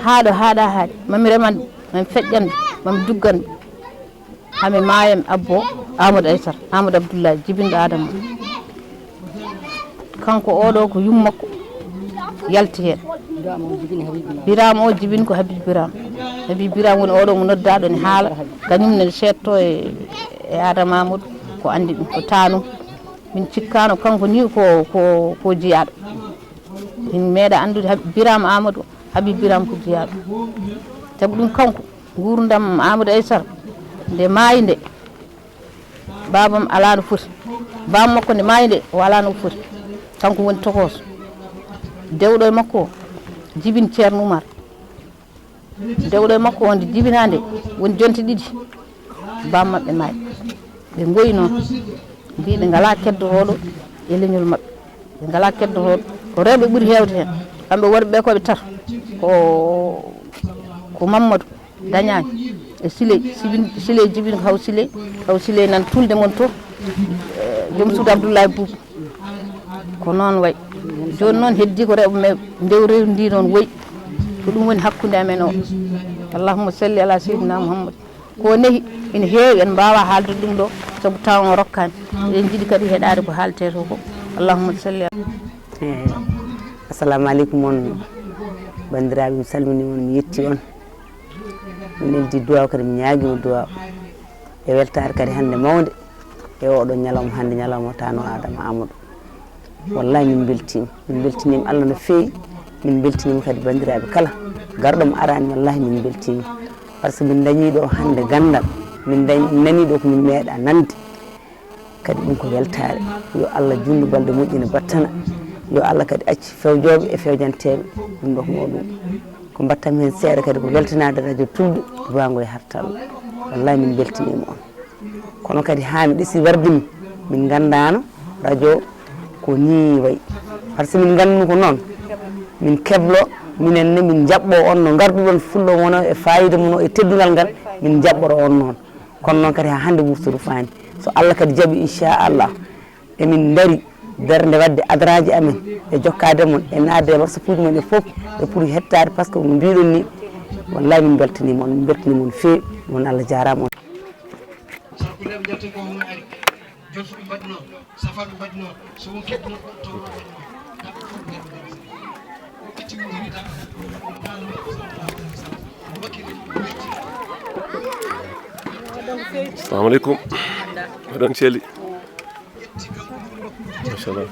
haɗo haɗa haaɗi mami remande mami feƴƴande mami duggande hami mayami abbo Amadou Aissata Amadou Abdoulaye jibinɗo Adama kanko oɗo ko yummakko yalti hen Birama o jibini ko Habiby Birama woni oɗo mo noddaɗo ne haala kañum ne setto e Adama Amadou ko andi ɗum ko tanum min cikkano kanko ni ko jiyaɗo min meeɗa andude Birama Amadou Habiby Birama ko jiyaɗo saabu ɗum kanko gurdam Amadou Aissata nde maayi nde babam ala no foti bam makko nde maayi nde o ala no foti kanko woni tokoso dewɗo e makko o jibini Ceerno Oumar dewɗo e makko o nde jibinande woni jonte ɗiɗi bam mabɓe maayi ɓe goyi noon mbi ɓe ngala keddoroɗo e leñol mabɓe ɓe ngala keddoroɗo ko rewɓe ɓuuri hewde hen kamɓe worɓe ɓe koɓe tata ko Mamadou Dañani e Siley jibini ko haw Siley nan Tulde mon to joom suudu Abdoulaye Boubou ko noon way joni noon heddi ko rewɓe dewrew ndi noon woyi ko ɗum woni hakkude amen o allahumma salli ala seydina Mouhammad ko nehi ina heewi en mbawa haalde ɗum ɗo saabu taw o rokkani eɗen jiiɗi kadi heeɗade ko haalte to ko allahumma salli assalamu aleykum on bandiraɓe mi salmini on mi yetti on min eldi duwaw kadi mi ñaaguima duwaw e weltare kadi hande mawde e oɗo ñalawma hande ñalawma tano Adama Amadou wallahi min beltinima Allah no feewi min beltinima kadi bandiraɓe kala garɗomo arani wallahi min beltinima par ce que min dañi ɗo hande gandal min nani ɗo ko min meeɗa nande kadi ɗum ko weltare yo Allah junnu balɗe moƴƴina battana yo Allah kadi acci fewjoɓe e fewjanteɓe ɗum ɗo ko mawɗum ko battami hen seeɗa kadi ko weltanade radio Tulde Dubago e Hartallo wallahi min beltinima on kono kadi ha mi ɗisi wardimi min gandano radio ko ni wayi par ce que min gandumi ko noon min keblo minenne min jaɓɓo on no garduɗon fullo mono e fayida muno e teddugal ngal min jaɓɓoro on noon kono noon kadi ha hande wurtoru fani so Allah kadi jaaɓi inchallah emin daari bernde wadde adaraji amen e jokkade mon e naade e whatsapp mon e fof e pour hettade par ce que no mbiɗon ni wallahi min beltanima on min beltanima on feewi on Allah jarama on Assalamu alaikum. Madam Chelly. Mashallah.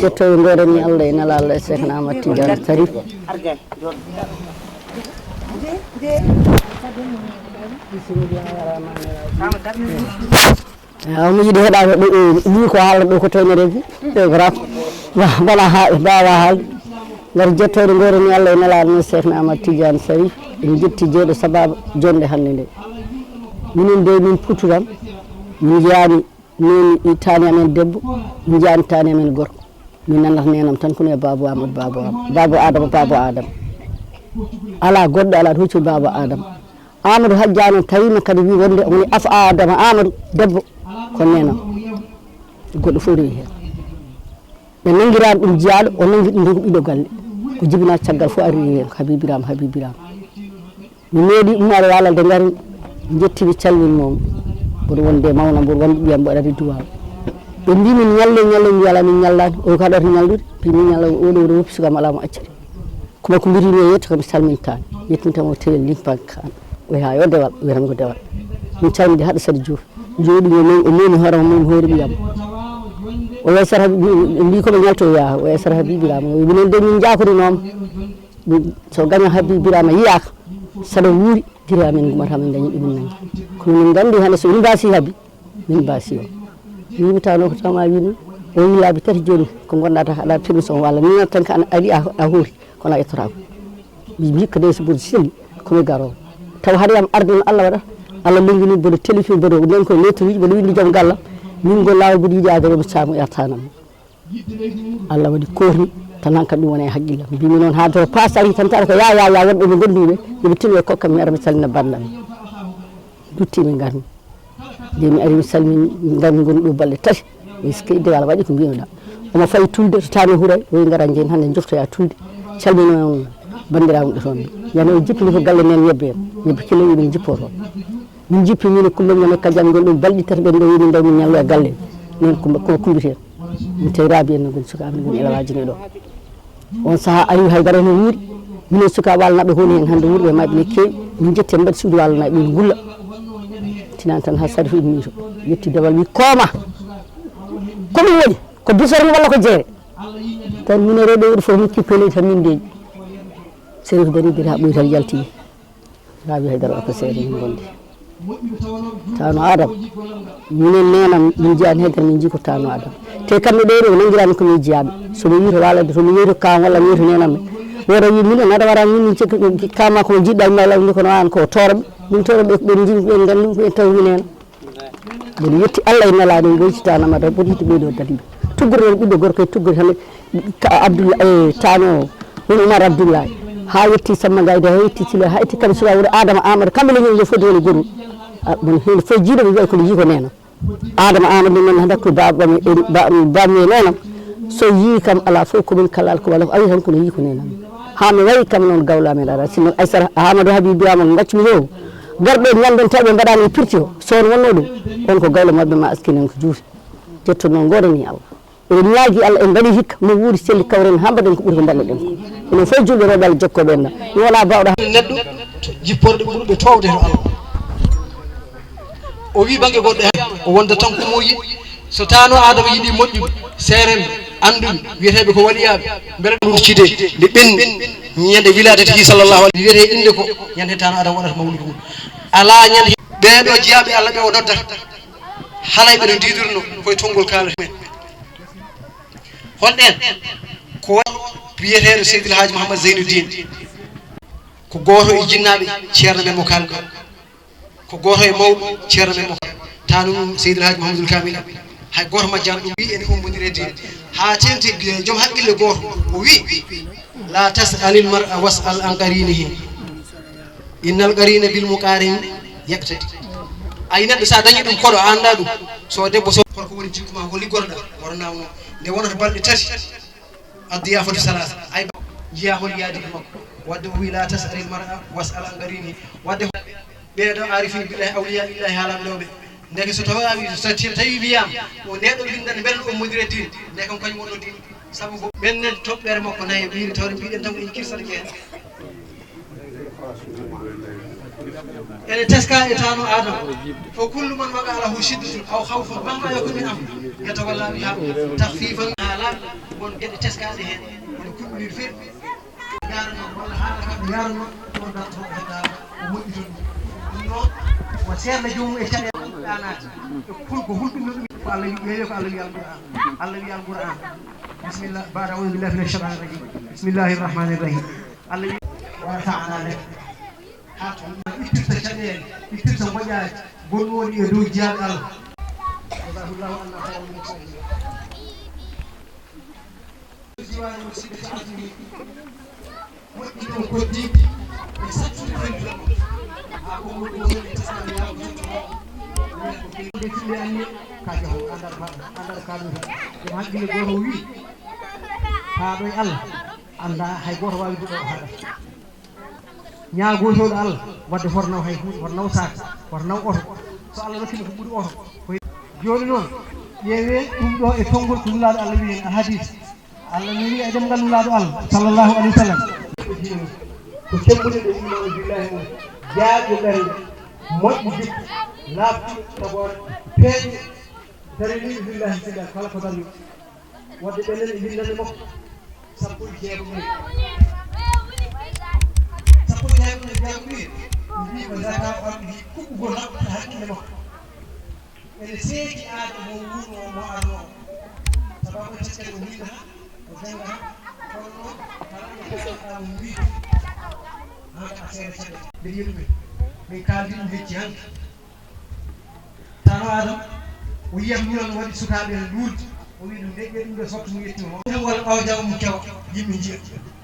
jettoɓe gorani Allah e nala Allah e Cheikhna Ahmad Tidiane Sarif mi yiiɗi heɗade ɗo wi ko haala ɗo ko toñereji ɗo grave wona ha mbawa haalde ngar jettoɗe gorani Allah e nala Allah e Cheikhna Ahmad Tidiane Sarif en jetti jeeɗo sababu jonde hande nde minen de min puturam min jeyani min tani amen debbo min jeyani tani amen gorko min nanata nenam tan kono e babou Amadou babou Adama ala goɗɗo ala to hocci babou Adama Amadou hajjano tawima kadi wi wonde woni af Adama Amadou debbo ko nenam goɗɗo fof rewi hen ɓe nanguirani ɗum jeyaɗo o nangui ɗum ko ɓiɗo galle ko jibina caggal fof ari hen Habibirama mi meeɗi ummade walande gari jettiɓe calminmomo mboɗo wonde mawna mboɗo wonde ɓiyam mboɗo ari duwaw ɓe mbi min ñalle mi wiyala min ñallani o ko haɗata ñallude pi min ñalla oɗo oɗo woppi sugam alamo acciri kono ko mbirimi e yetto komi salmintani yettimitamo tewel limpankan o ha yo dewal wiyatan ko dewal min calmide haɗa Sadi Diouf jooɗi o memi hoorema memi hoore ɓiyam o yaysata mbi koɓe ñalto yaha o yaysata Habibirama minen de min jakorinoma so gaño Habibirama yiyaka saɗa wuuri diri amen gumata min dañi ɗumen nangi kono min gandi hande so min mbasi Habi min mbasi o wimi tawno ko tawma wino o wi laabi tati joni ko gonɗa ta haɗa permission walla min tan ko ari a hoori kono a yettotako mi hikka de so mboɗo selli komi garowo taw haɗa yam arde noon Allah waɗata Allah longini mboɗo téléphone mboɗo nden koye lettre uji mboɗo windi joom gallam min gol lawol mboɗo yiiɗi aderomo saamo yartanam Allah waɗi korni tan hankkadi ɗum wona e haqqillam mbimi noon ha to passe ari tan taɗa ko ya wonɓe ɓe gonduɓe yoɓe tino e kokkam mi ara mi salmina bandam dutti min garmi nde mi ari mi salmini garmi goni ɗo balɗe tati eskey dewal waɗi ko mbinoɗa omo fayi tulde to tami Huuray woyi gara jeen hannde joftoya tulde calmino bandiraɓe ɗo toon ɓe yani o jippini ko galle men ñebbe kilo min jippo toon min jippi min kullon ñame kadiam gon ɗum balɗe tati ɓen ɗo wi min daw min ñallo e galle min ko kumbiten min tawi Rabi en no goni sukaɓe no goni élevage ɗo on saaha ari haydara no wuuri minen sukaɓe walnaɓe honi hen hannde wuurɓe mabɓe ne kewi min jetti en mbaɗi suudu walanaɓe min gulla tinani tan ha Sarifu immi to yetti dewal wi kooma koɗum woni ko bisormi walla ko jeere tan minen rewɓe wuuro fof min kippeleydi tan min deeƴi Sarifu dari biri ha ɓoyi tan yaltimi Rabi haydara o ko seeɗa min gondi tawno Adama minen nenam min jiyani haydara min jii ko tawno Adama te kamɓe ɗo ɗo nangirani komin jiyaɓe somi wi to walade tomi yeeyi to kam walla mi yeeyi to nenam ɓe woto wi minen aɗa wara min kama komo jiɗɗa mi lawni kono an ko toroɓe min toroɓe ɓen jii ɓen gandi ɓen tawi min hen mboɗo yetti Allah e nalade mi goytitanama taw mboɗo yitti ɓeydo dadiɓe tuggorɗen ɓiɗɗo gorko e tuggori tan Abdoulaye tano woni Oumar Abdoulaye ha yetti Samba Gayde ha yetti Thilo ha yetti kamɓe suka woni Adama Amadou kamɓe leñol jo foti woni goɗɗum mon hen fof jiiɗo ɓe wiya kono yii ko nenam Adama Amadou noon hakkude bammi e nenam so yii kam ala fof komin kalal ko walla awi tan kono yii ko nenam ha mi wayi kam noon gawla men ara sinno Aissata Amadou Habibirama gaccumi ɗo garɓe ñanden taɓe mbaɗani pirti o soon wonno ɗum on ko gawle mabɓe ma askinen ko juuti jetto noon gorani Allah eɗen ñaagui Allah en mbaɗi hikka mo wuuri selli kawren ha mbaɗen ko ɓuuri ko mballoɗen ko enen fof julɓe rewɓe Allah jokkoɓe en mi wona bawɗo neɗɗo jipporɗe ɓurɓe towde to Allah o wi banggue goɗɗo o wonda tan ko mo yiɗi so tawno Adama yiiɗi moƴƴude seerende anduɓe wiyeteɓe ko waliyaɓe beele ɗurcide nde ɓenni ñande wilade tigi sallllahu alih wiyete inde ko ñande tawno Adama waɗata mawludu mum ala ñande ɓeɗo jeeyaɓe Allah ɓe o noddata halayɓe no didurno koye tongol kalata men holɗen ko wiyeteɗo Seydil Hadji Mouhammad Zeynoudine ko goto e jinnaɓe ceerno men mo kalɗo ko goto e mawɓe ceerno men mo tanum Seydil Hadji Mouhamadoul Kamil hay goto majjano ɗum wi ene ummodiri de ha tenti joom haqqille goto o wi la tasalil mar'a was'al an qarinihi innal qarina bil muqarin yaqtadi ay neɗɗo sa dañi ɗum koɗo a anda ɗum so debbo so ko woni jikkuma ko liggorɗa woto nawno nde wonata balɗe tati addiyafatu salasa ay jiya hol yaadi e makko wadde o wi la tasalil mar'a was'al an qarinihi wadde ɓeeɗo arifin billahi awliya illahi haalaɓe ɗoɓe ndeke so tawi wiyama o neɗɗo windande beele o modire diine nde kam kañum wonno diine saabu ko ɓennen toɓɓere makko nayi ɓiiri tawde mbiɗen tan ko en kirsata ko hen ene teska e tano adama fo kullu man waga ala hu shiddatun aw khawfun mamma yakun min amri yatawalla biha takhfifan ala won gueɗe teskaɗe hen ene kuɓɓinir feewi yarano walla haala kamɓe yarano ɗon dan to hedda o moƴƴi toon ɗum noon o serna joomum e caɗe ɗanati ko hulɓinno ɗum ko Allah yeewi ko Allah wi alquran Allah wi alquran bismillah ba'da a'udhu billahi minash shaitanir rajim bismillahir rahmanir rahim Allah wi wa ta'ala lak hato ittirta caɗele ittirta moƴƴaji gonɗum woni e dow jiyaaɗe Allah jazahullahu anna khayral mursalin diwani musidɓe ta'atimi moƴƴi ɗon koddi e sattude fendude ha ko woni woni tasani yawo ɓe tille anni ka jaho andar kaɗum ɗum haqqille goto wi haaɗo e Allah anda hay goto wawi duɗo o haɗata ñaagotoɗo Allah wadde hoto naw hay hunde hoto naw sac hoto naw oto so Allah rokkima ko ɓuuri oto joni noon ƴeewe ɗum ɗo e konngol ko nulaɗo Allah wi hen alhadis Allah mi wi e ɗemgal nulaɗo Allah sallllahu alayhi wa sallam ko temmude ɗo imanu billahi mum jaaƴo ɓernde moƴƴi jikku laabtu tabore peeƴe darini billahi siɗa kala ko darni wadde ɓenen e windande makko sappo e jeegoɗi sappo e jeegoɗi mbi ko zaka on mbi kuɓɓugol haɓɓata haqqille makko ene seedi aada mo wuurno mo arno sababu e tekkere o windata o jangata kono noon kala mo wiide hanka a seeɗa caɗe mbeɗa yiya ɗumen min kaldi ɗum hecci hanke tano adam o yiyam ñunon waɗi sukaɓe ene luurde o wi ɗum deƴƴe ɗum ɗo sotto mu yettima walla ɓawa jama mum kewa yimɓe jiya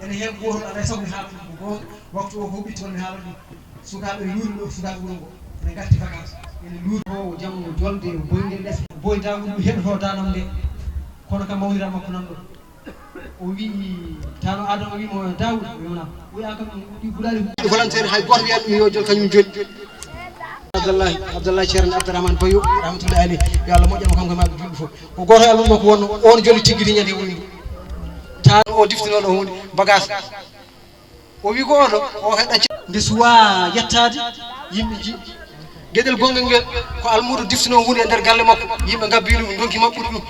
ene hen goto aɗa sawni haala ɗum ko goto waktu o ko ɓitti wonmi haala ɗum sukaɓe luurde ɗo sukaɓe wuuro ngo ene gatti vacance ene luurde o jammo jolde boyde less boydago ɗum heɗoto danam nde kono kam mawniram makko nan ɗo o wi tano adama o wimo Dawud wimna o wiya kam ɗi gulaɗi volontaire hay goto wiya ɗum yo joni kañum joni Abdallah Ceerno Abdourahmane Bayo rahmatullahi alayhi yo Allah moƴƴama kanko e maɓe julɓe fof ko goto e almum ko wonno on joli tigguiti ñande woni ndu tan o diftinoɗo hunde bagage o wi ko oɗo o heɗɗa nde suwa yettade yimɓe ji gueɗel gonguel nguel ko almudo diftino hunde e nder galle makko yimɓe gabbi ɗum donki mabɓude ɗum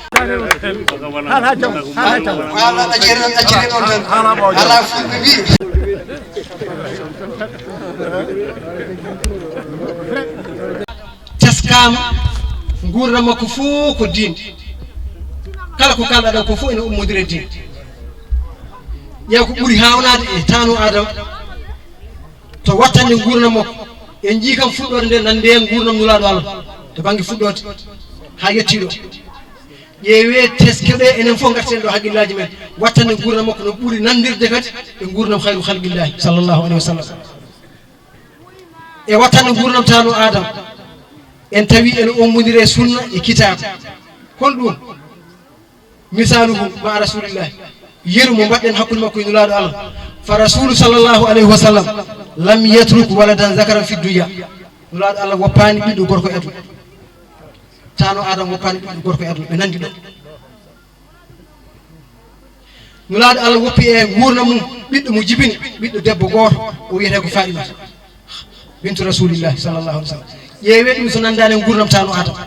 ala ɗaccere ɗon ɗaccire ɗon tan ala fulɓe mbi teskama gurdam makko fof ko diine kala ko kalɗa ko fof ene ummodiri e diine ƴeew ko ɓuuri hawnade e tano adama to wattande gurdam makko en jii kam fuɗɗode nde nande gurdam nulaɗo Allah to banggue fuɗɗode ha yettiɗo ƴeewe teskeɗe enen fof garten ɗo haqqillaji men wattande gurdam makko no ɓuuri nandirde kadi e gurdam hayru halqillahi sallllahu alayhi wa sallam e wattande gurdam tano adama en tawi ene ummodiri e sunna e kitab holɗum misaluhu ma rasulillahi yeru mo mbaɗɗen hakkude makko e nulaɗo Allah fa rasulu sallllahu alayhi wa sallam lam yatruk waladan zakaran fi dunya nulaɗo Allah woppani ɓiɗɗo gorko e aduna tano adama woppani ɓiɗɗo gorko e aduna ɓe nandi ɗo nulaɗo Allah woppi e gurdam mum ɓiɗɗo mo jibini ɓiɗɗo debbo goto o wiyete ko Fatimata bintu rasulillahi sallllahu alih w sallam ƴeewe ɗum so nandani e gurdam tano adama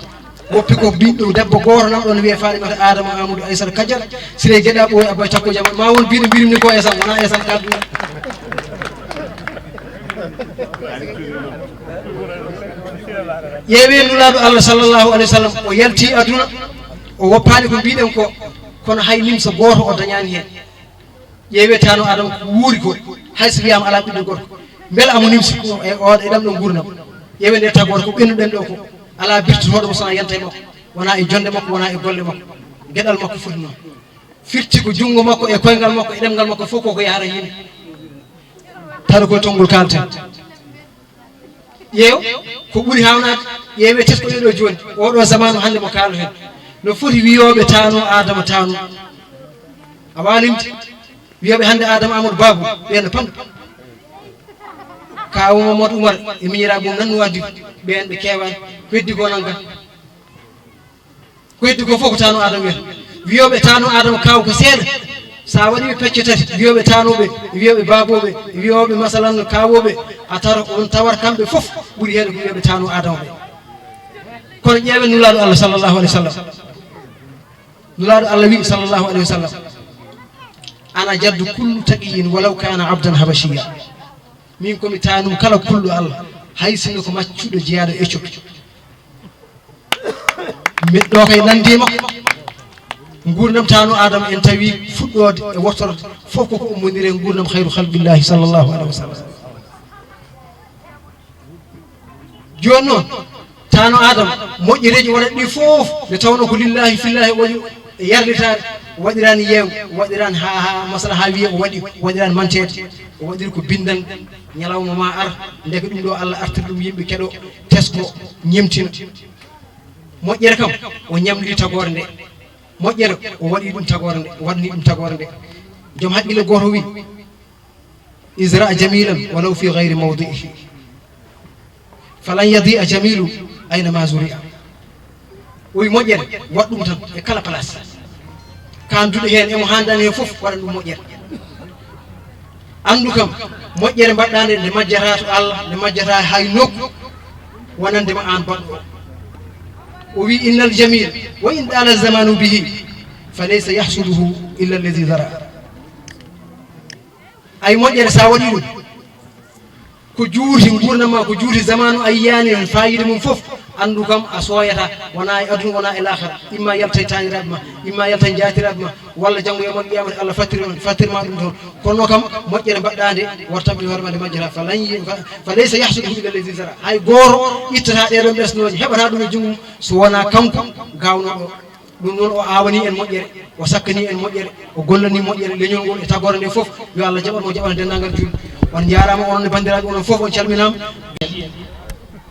woppi ko ɓiɗɗo debbo goto namɗo ne wiye Fatimata Adama Amadou Aissata Kadiata sire gueɗa ɓooy Abay Takko Jama ma won mbiɗo mbirimni ko Esan wona Esan kaldu ƴeewe nulaɗo Allah sallllahu alayhi wa sallam o yalti aduna o woppani ko mbiɗen ko kono hay limsa goto o dañani hen ƴeewe tano adama ko wuuri ko hayso wiyama ala ɓiɗɗo gorko beela amo nimsi e oɗo e ɗam ɗo gurdam yewe nde tagore ko ɓennuɗen ɗo ko ala birtotoɗomo sona yanta e makko wona e jonde makko wona e golle makko gueɗal makko foti noon firti ko junngo makko e koyngal makko e ɗemgal makko fof koko yahata yimɓe tawa koye tonggol kalten ƴeew ko ɓuuri hawnade ƴeewe tesko ɗeɗo joni oɗo zamanu hande mo kaalo hen no foti wiyoɓe tano adama tano a walimde wiyoɓe hande adama amadou babou ɓen pamɗo kawu mamadou oumar e miñiraɓe mum nannu waddi ɓen ɓe kewani ko heddi ko nan gan ko heddi ko fof ko tano adama wiyata wiyoɓe tano adama kaw ko seeɗa sa waɗiɓe pecce tati wiyoɓe tanoɓe wiyoɓe baboɓe wiyoɓe masalan kawoɓe a tara on tawat kamɓe fof ɓuuri heeɗe ko wiyoɓe tano adama ɓe kono ƴeewen nulaɗo allah sallllahu alayhi wa sallam nulaɗo allah wi sallllahu alayhi wa sallam ana jaddu kullu taqiyin walaw kana abdan habashiya min komi tanum kala kulɗo allah hay sinno ko maccuɗo jeyaɗo eccoki miɗɗo kay nandima gurdam tano adama en tawi fuɗɗode e wottorde fof koko ummodiri e gurdam hayru halqillahi sallllahu alayhi wa sallam joni noon tano adama moƴƴereji waɗat ɗi fof nde tawno ko lillahi fillahi waɗi e yarlitade waɗirani yeew waɗirani ha masala ha wiye o waɗi waɗirani mantede o waɗiri ko bindan ñalawma ma ar ndeke ɗum ɗo allah artiri ɗum yimɓe keɗo tesko ñemtina moƴƴere kam o ñamɗiri tagore nde moƴƴere o waɗi ɗum tagore nde o waɗani ɗum tagore nde joom haqqille goto wi isra jamilan walaw fi gayri mawdiihi falan yadia jamilu aynama zuria o wi moƴƴere waɗ ɗum tan e kala place kanduɗo hen emo handani hen foof waɗan ɗum moƴƴere andu kam moƴƴere mbaɗɗande nde majjata to Allah nde majjata hay nokku wonandema an baɗɗo o wi innal jamil wa in ɗala zamanu bihi fa laysa yahsuduhu illa alladi zara ay moƴƴere sa waɗi ɗum ko juuti gurdama ko juuti zamanu a yiyani hen fayida mum foof andu kam a sooyata wona e aduna wona e lahara imma yalta e taniraɓe ma imma yalta e jatiraɓe ma walla janggo yomon qiyamata Allah fattirma ɗum toon kono kam moƴƴere mbaɗɗande wartaɓe hoorema nde majjata fa laysa yahsuduhu illa alladi zara hay goto ittata ɗeɗon ɓesnoje heɓata ɗum e junggum so wona kanko gawnoɗo ɗum noon o awani en moƴƴere o sakkani en moƴƴere o gollani moƴƴere leñol ngol e tagore nde foof yo Allah jaɓatmo jaɓana dendagal julɓe on jarama onon e bandiraɓe onon foof on calminama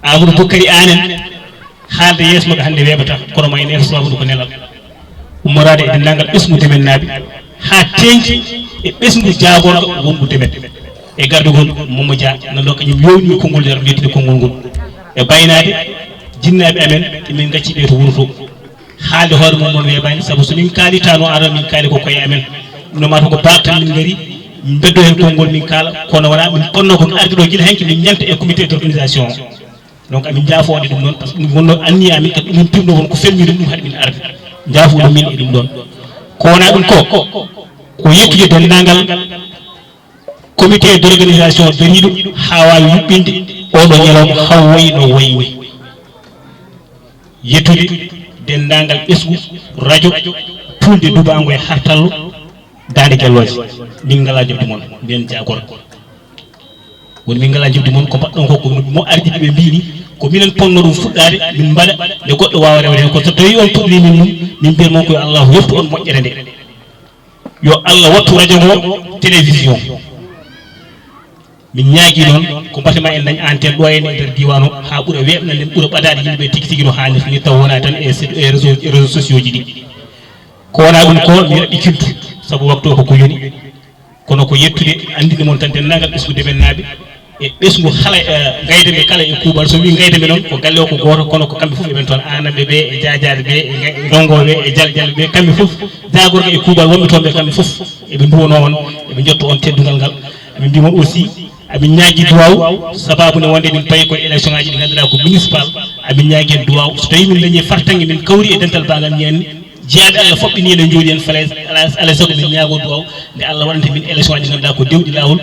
Amadou Boukary Anen haalde yeeso maɓɓe hannde weeɓata kono ma en ersowamudu ko nelal ummorade e dendagal ɓesgude men naaɓe ha teñti e ɓesgu jagorɗo wonɓude men e gardugol Momo Dia nanɗo kañum yowni konngol nder mbiyettude konngol ngol e baynade jinnaɓe amen emin gacci ɓe to wuuro to haalde hoore mum noon weeɓani saabu somin kaali tano aɗon min kaali ko koye amen ɗum no mata ko baab tan min gaari min beddo hen konngol min kaala kono wona min ponno ko ardi ɗo guila henke min ñalta e comité d' organisation donc amin jaafode ɗum ɗon par ce que ɗum wonno anni amin kadi ɗum timɗo won ko felmide ɗum haade min arde jaafuɗo min e ɗum ɗon ko wona ɗum ko yettude dendagal comité d' organisation dariɗo ha wawi yuɓɓinde oɗo ñalawma haw wayi no wayni yettude dendagal ɓesgu radio tulde dubango e hartallo dande gelloje min ngala jobdi moon mbiyen jagor woni min ngala jobdi moon ko mbaɗɗon ko ko mo ardi ɓe mbini ko minen ponno ɗum fuɗɗade min mbaɗa nde goɗɗo wawa rewde hen kono so tawi on puɗɗori min mum min mbiyat moon koye Allah yeftu on moƴƴere nde yo Allah wattu radio ngo télévision min ñaagui noon ko mbatema en dañ antenne ɗo henne e nder diwan o ha ɓuura weɓnande ɓuura ɓadade yimɓeɓe tigui tigui no hannirta ni taw wona tan e réseau sociaux ji ɗi ko wona ɗum ko mi raɓɓi kiltu saabu waktu o koko yoni kono ko yettude andinde moon tan dendagal ɓesgude men naaɓe e ɓesgu haala gayde ɓe kala e kuuɓal so wi gayde ɓe noon ko galle o ko goto kono ko kamɓe foof eɓen toon anaɓe ɓe e jajade ɓe e dongoɓe e jaljalɓe ɓe kamɓe foof jagorɓe e kuuɓal wonɓe toon ɓe kamɓe foof eɓe duwono on eɓe jetto on teddugal ngal eɓe mbimon aussi amin ñaagui duwaw sababu ne wonde min payi koye élection ngaji ɗi ganduɗa ko municipal amin ñaagui en duwaw so tawi min dañi fartangue min kawri e dental bagal ñen jeyaɓe Allah foɓɓini eɗen jooɗi en falaise alay saago min ñaago duwaw nde Allah waɗante min élection aji ganduɗa ko dewɗi lawol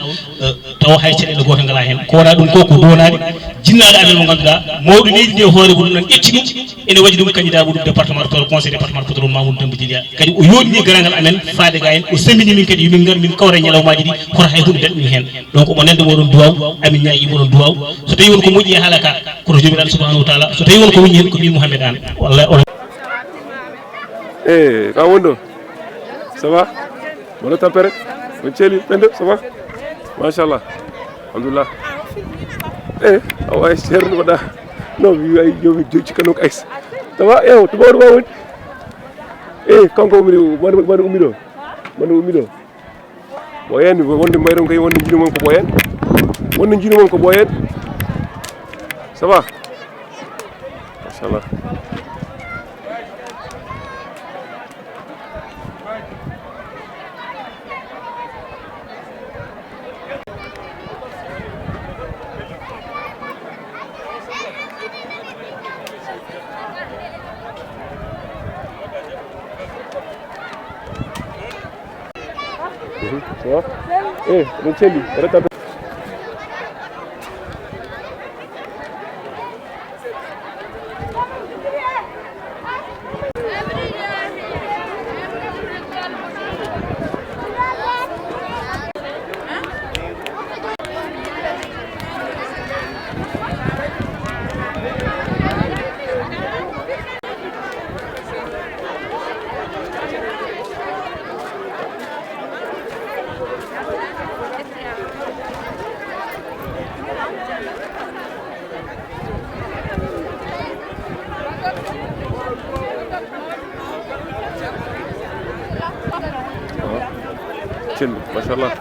taw hay caɗele goto ngala hen ko wona ɗum ko donade jinnaɗo amen mo ganduɗa mawɗo leydi ndi hoore ko ɗum ɗon ƴetti ɗum ene waɗi ɗum candidat muɗum département to conseil département Podor Mamoudou Demba Djilia kadi o yooɗini garagal amen faade ga hen o semini min kadi yomin gar min kawra ñalawmaji ɗi koto hay hunde daɗɗumi hen donc omo nande moɗon duwaw amin ñaagui moɗon duwaw so tawi wonko moƴƴi e haala ka koto jomiraɗo subahanahu wa taala so tawi wonko woni hen ko min Mouhamed Anne wallahi ka wondo ça va wala tapere on celi pende ça va machallah alhamdulillah awa serno wada no wi ay jomi joci kanok ay ça va ew to bodo wawon kanko umiri man umido boyen wonde mayron kay wonde jino mom ko boyen wonde jino mom ko boyen ça va machallah ça va non celli resta ما شاء الله